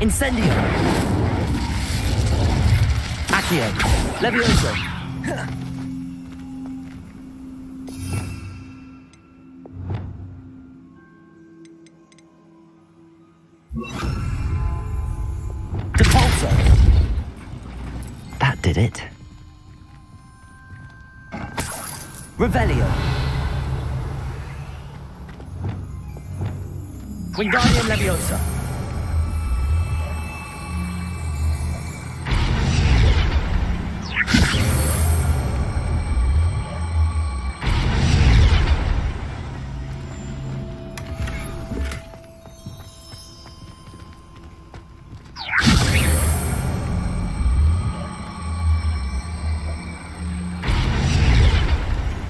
S1: Incendio! Accio! Levioso! Depulso! That did it. Revelio. Wingardium Leviosa.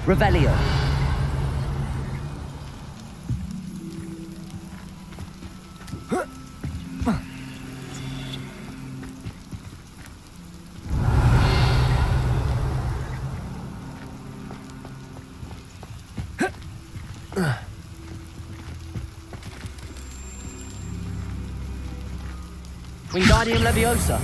S1: Revelio. Wingardium Leviosa.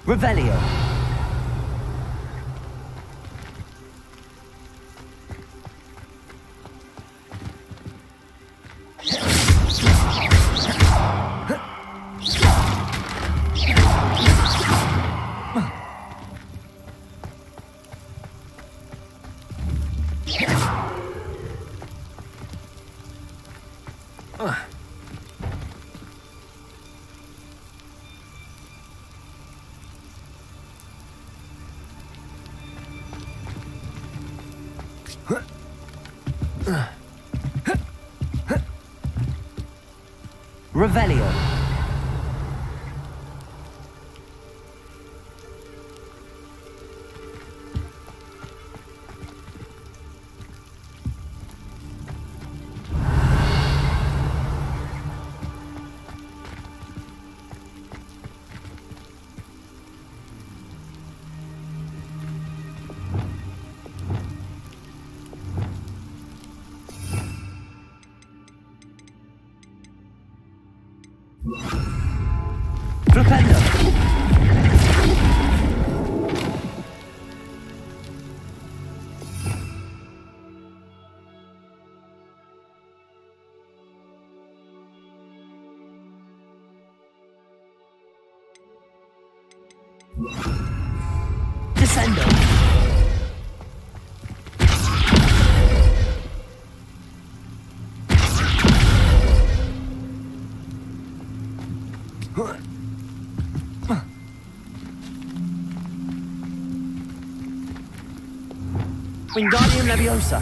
S1: Revelio. Revelio. Flipendo. Descendo. Wingardium Leviosa.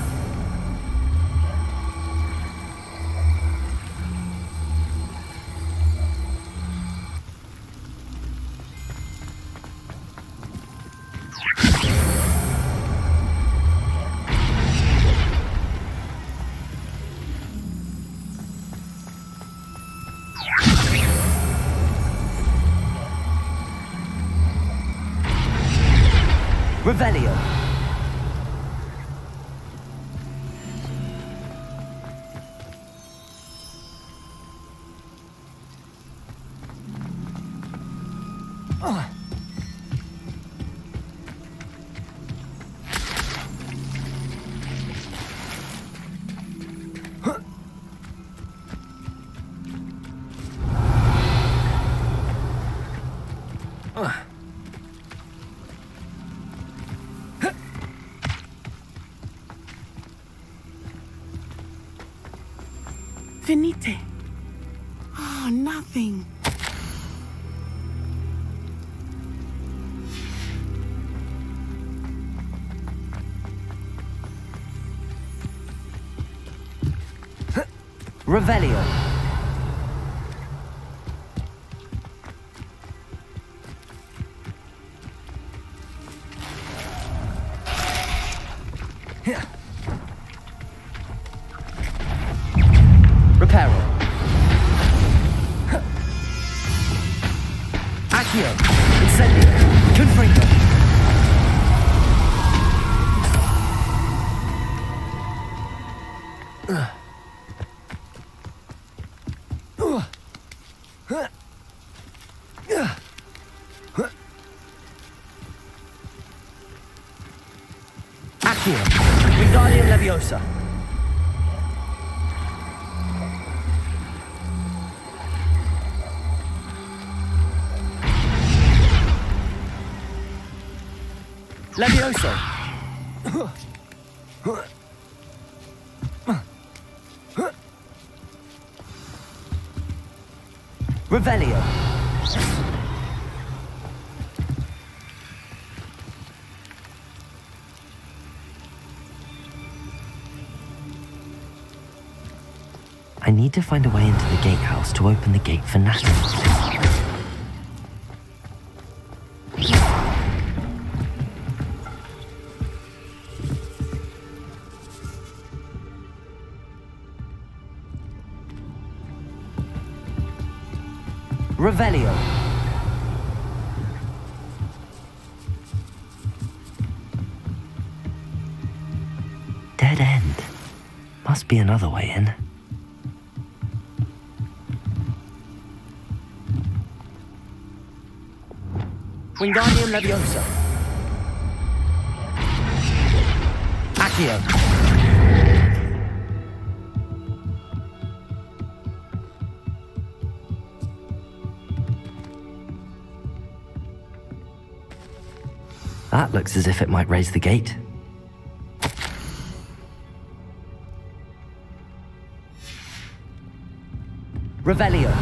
S1: Revelio.
S10: Venite. Oh, nothing.
S1: Revelio. Reparo. Accio. Incendio. Confringo. Accio. Wingardium Leviosa. Levioso. Revelio. I need to find a way into the gatehouse to open the gate for Natalie. Revelio. Dead end. Must be another way in.
S5: Wingardium Leviosa. Accio.
S1: That looks as if it might raise the gate.
S5: Revelio.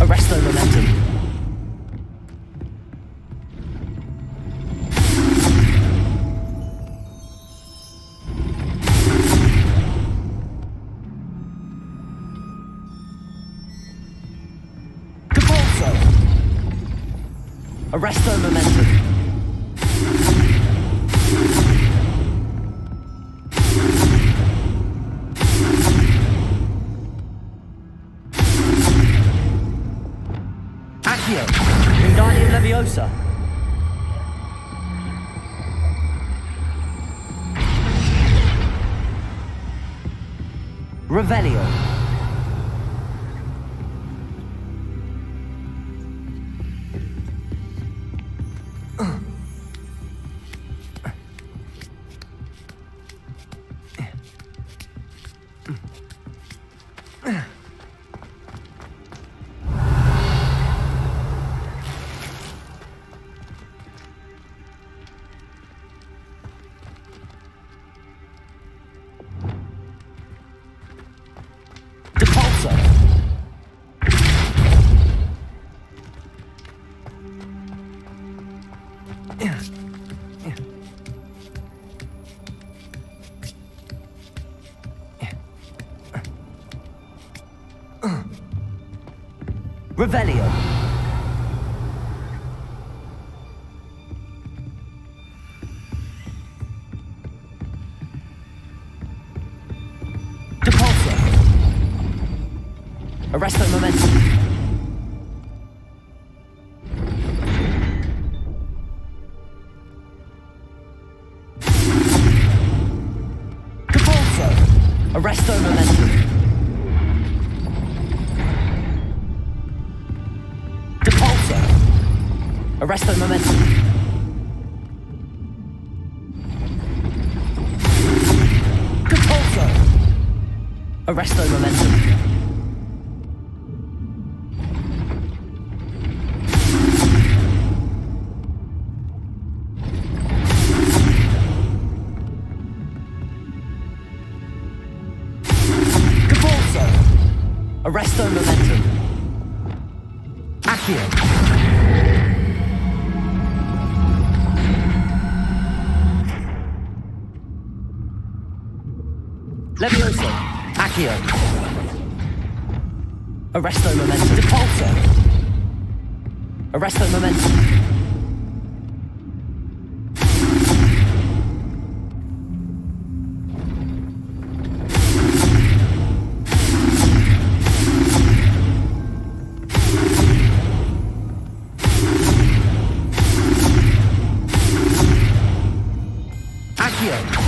S1: Arresto momentum.
S5: Depulso.
S1: Arresto momentum.
S5: Wingardium Leviosa. Revelio. Revelio. Depulso. Arresto momentum. Depulso. Arresto momentum. Arresto momentum. Depulso. Arresto momentum. Depulso. Arresto momentum. Accio. Levioso. Accio. Arresto momentum. Depulso. Arresto momentum. Accio.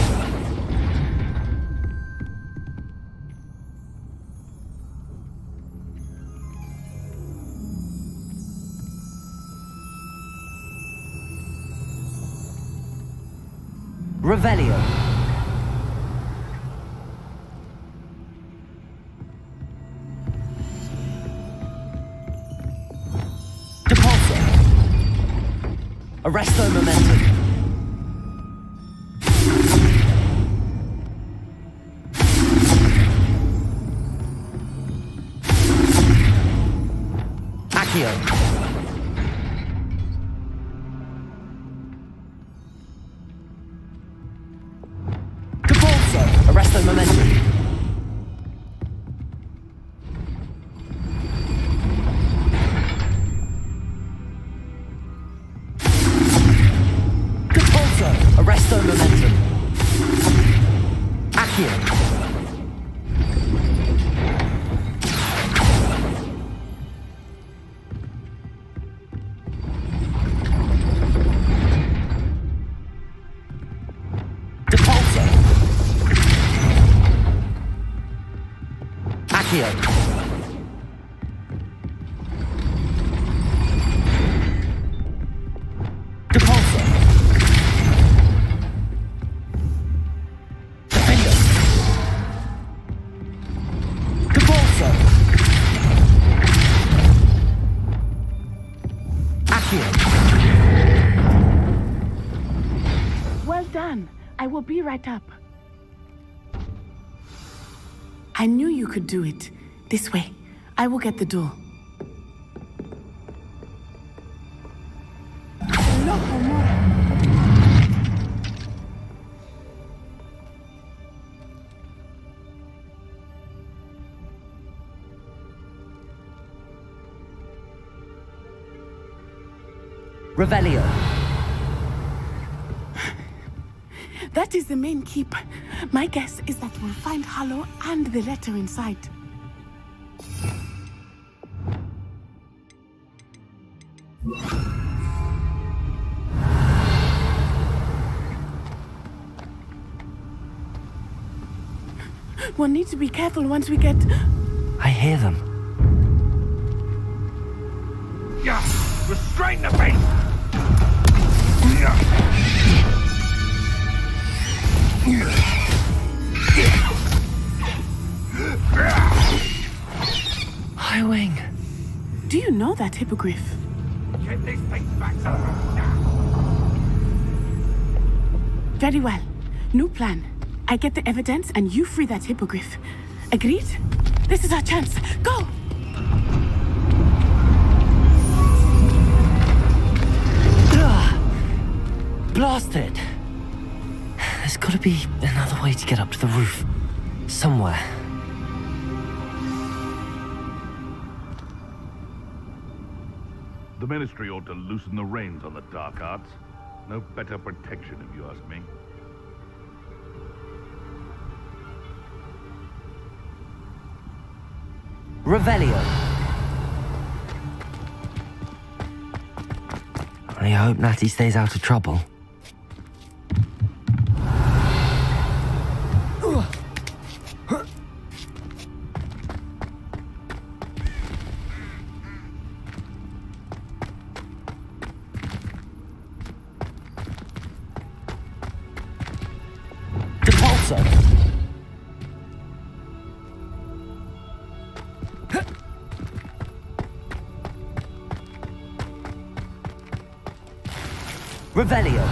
S5: Revelio. Depulso. Arresto momentum. Accio. Arresto momentum.
S1: Presto momentum. Accio. Depulso. Accio. Depulso. Defender. Depulso. Accio.
S10: Well done. I will be right up. I knew you could do it. This way. I will get the door.
S1: Revelio.
S10: That is the main keep. My guess is that we'll find Hollow and the letter inside. We'll need to be careful once we get...
S1: I hear them.
S17: Yeah, restrain the beast!
S1: Highwing.
S10: Do you know that hippogriff?
S17: Get this thing back to
S10: Very well. New plan. I get the evidence and you free that hippogriff. Agreed? This is our chance. Go!
S1: Blasted! There's gotta be another way to get up to the roof. Somewhere.
S17: The Ministry ought to loosen the reins on the dark arts. No better protection, if you ask me.
S1: Revelio. I hope Natty stays out of trouble. Depulso. Revelio.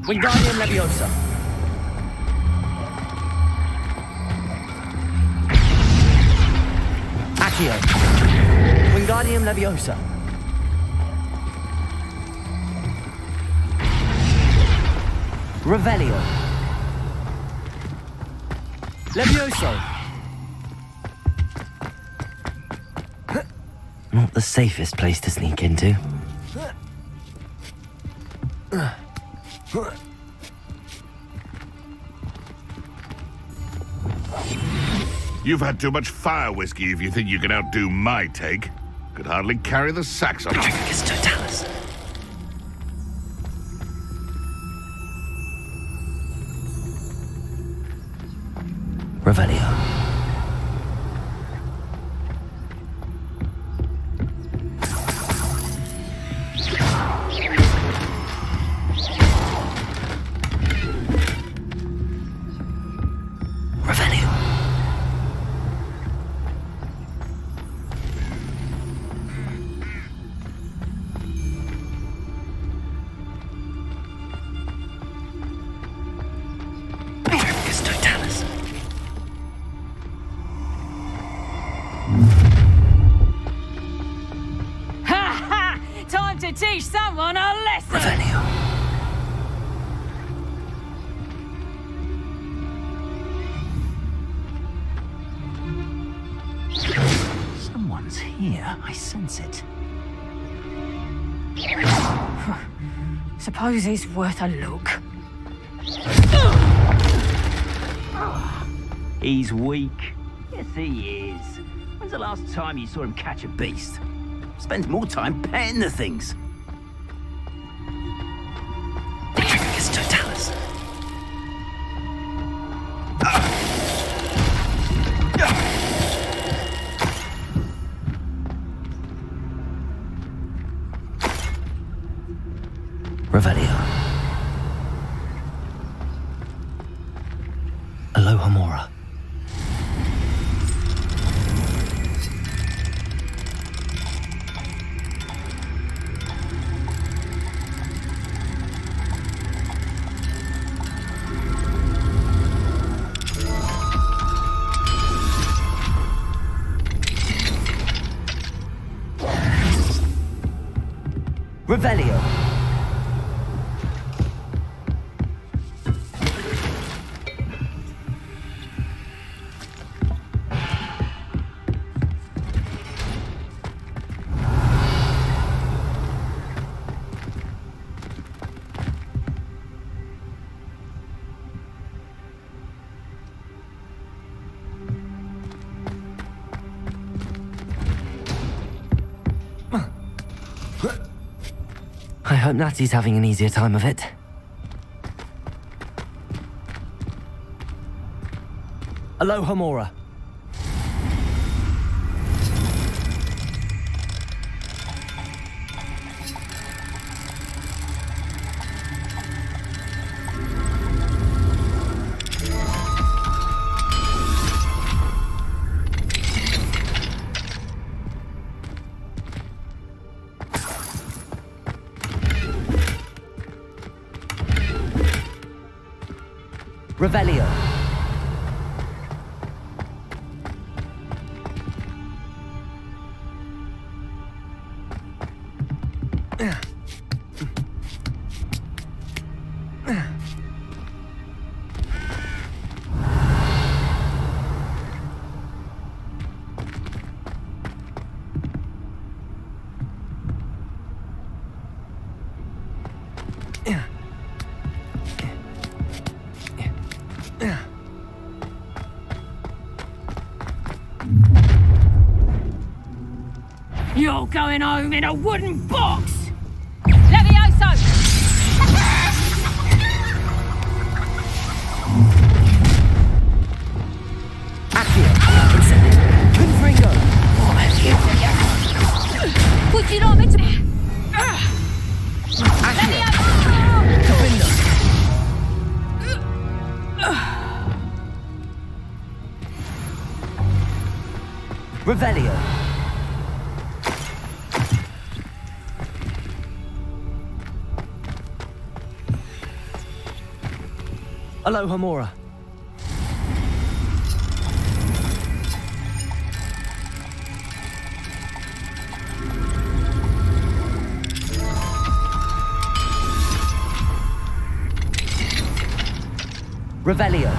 S1: Wingardium Leviosa. Accio. Wingardium Leviosa. Revelio. Levioso. Not the safest place to sneak into.
S17: You've had too much fire whiskey if you think you can outdo my take. Could hardly carry the sacks on.
S1: Tricus Totalis. Revelio. Revelio. Tricus Totalis.
S13: Ha ha! Time to teach someone a lesson!
S1: Revelio.
S7: Someone's here. I sense it.
S13: Suppose it's worth a look.
S7: He's weak. Yes, he is. When's the last time you saw him catch a beast? Spends more time petting the things.
S1: The Trickus Totalis. Revelio. Alohomora. Revelio. I hope Natty's having an easier time of it. Alohomora. Revelio.
S13: You're going home in a wooden box! Levioso!
S1: Accio. Confringo.
S13: Would you like me to...
S1: Capindo. Revelio. Alohomora. Revelio.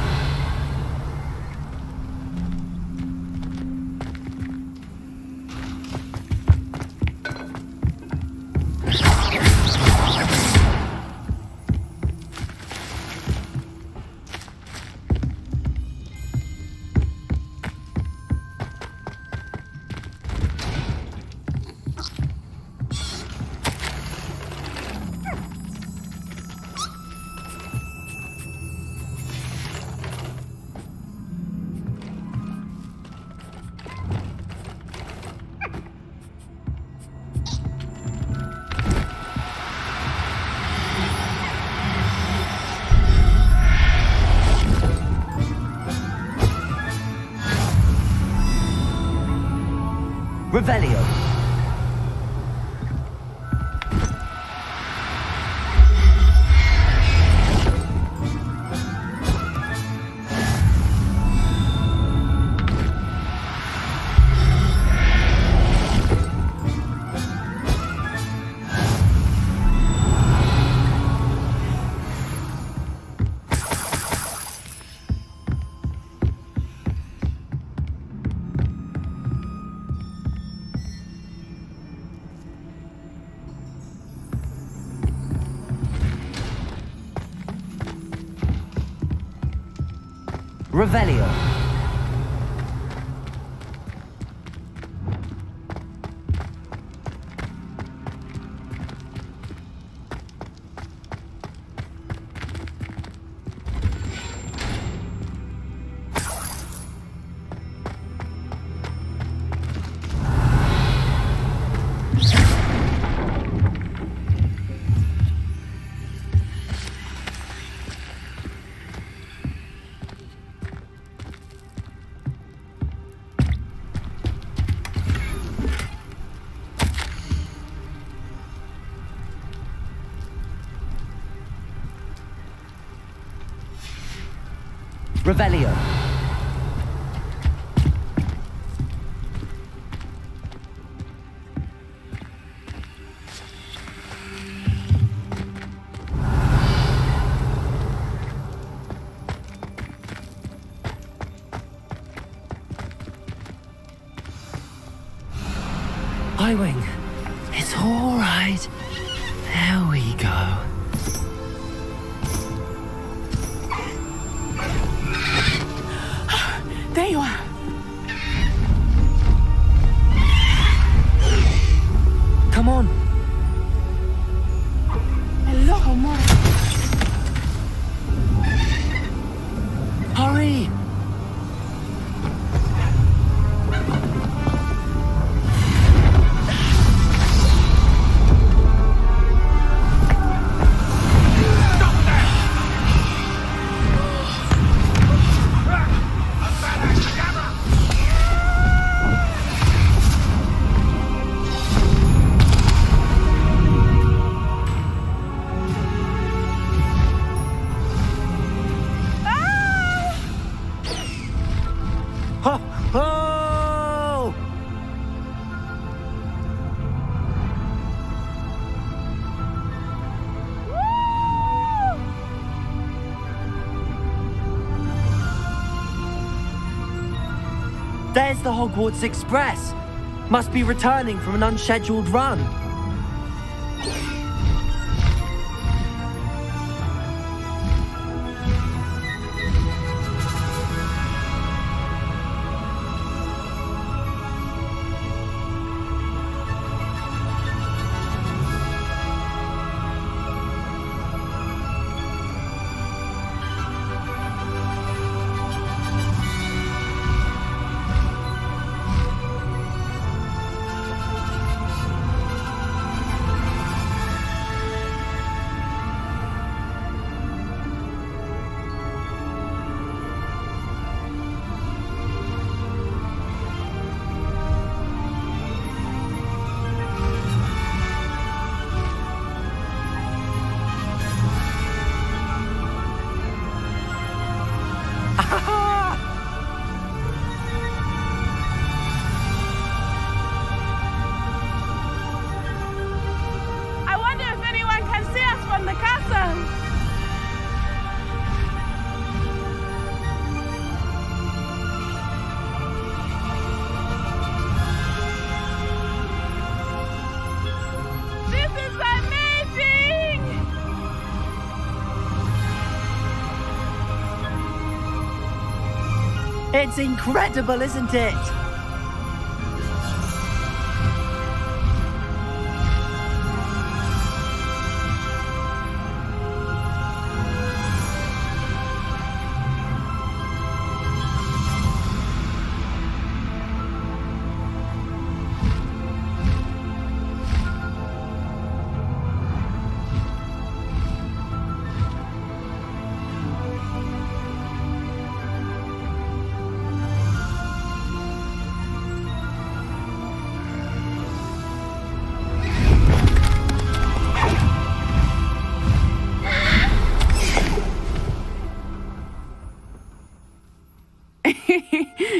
S1: Revelio. Revelio. Revelio. Highwing, it's all right. There we go.
S10: There you are.
S1: Come on.
S10: Hello, amor.
S1: Hurry. There's the Hogwarts Express. Must be returning from an unscheduled run.
S10: I wonder if anyone can see us from the castle. This is amazing!
S1: It's incredible, isn't it?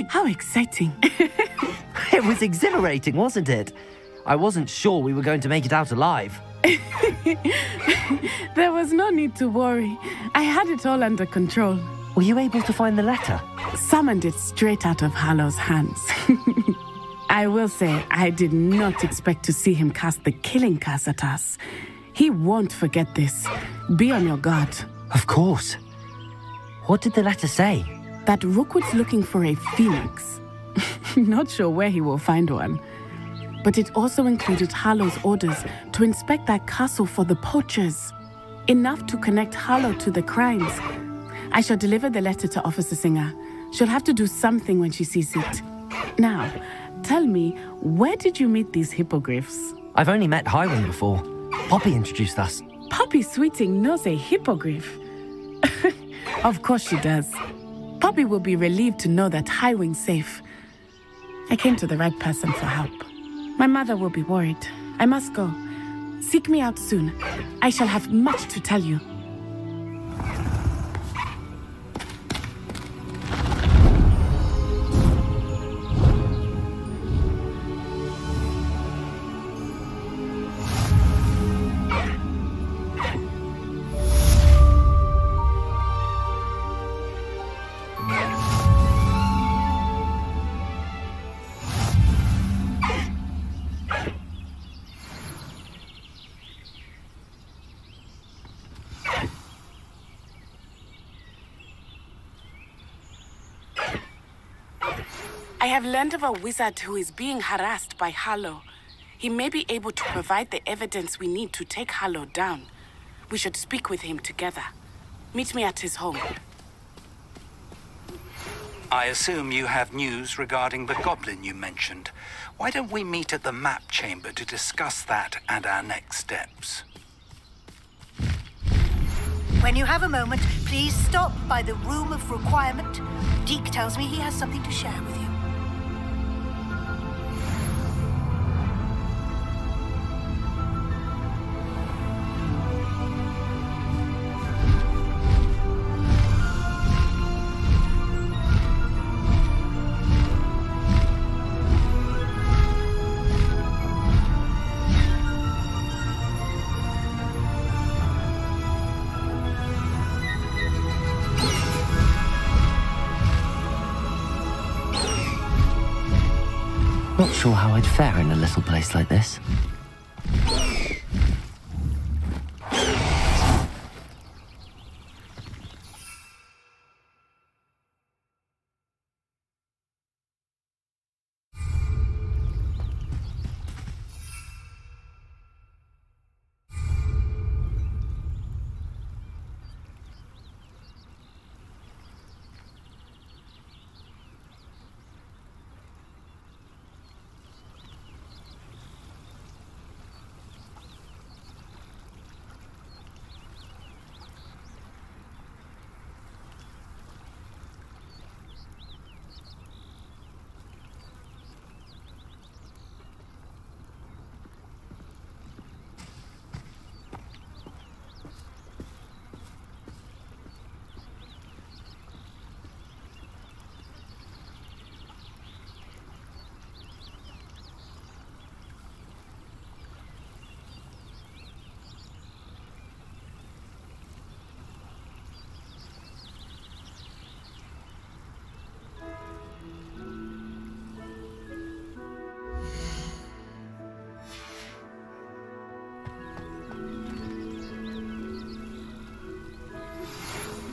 S10: How exciting.
S1: It was exhilarating, wasn't it? I wasn't sure we were going to make it out alive.
S10: There was no need to worry. I had it all under control.
S1: Were you able to find the letter?
S10: Summoned it straight out of Hallow's hands. I will say, I did not expect to see him cast the killing curse at us. He won't forget this. Be on your guard.
S1: Of course. What did the letter say?
S10: that Rookwood's looking for a phoenix. Not sure where he will find one. But it also included Harlow's orders to inspect that castle for the poachers. Enough to connect Harlow to the crimes. I shall deliver the letter to Officer Singer. She'll have to do something when she sees it. Now, tell me, where did you meet these hippogriffs?
S1: I've only met Highwing before. Poppy introduced us.
S10: Poppy Sweeting knows a hippogriff. Of course she does. Poppy will be relieved to know that Highwing's safe. I came to the right person for help. My mother will be worried. I must go. Seek me out soon. I shall have much to tell you. I have learned of a wizard who is being harassed by Harlow. He may be able to provide the evidence we need to take Harlow down. We should speak with him together. Meet me at his home.
S11: I assume you have news regarding the goblin you mentioned. Why don't we meet at the map chamber to discuss that and our next steps?
S16: When you have a moment, please stop by the Room of Requirement. Deke tells me he has something to share with you.
S1: Not sure how I'd fare in a little place like this.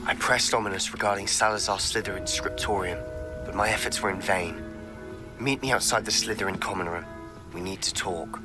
S20: I pressed Ominous regarding Salazar Slytherin's scriptorium, but my efforts were in vain. Meet me outside the Slytherin common room. We need to talk.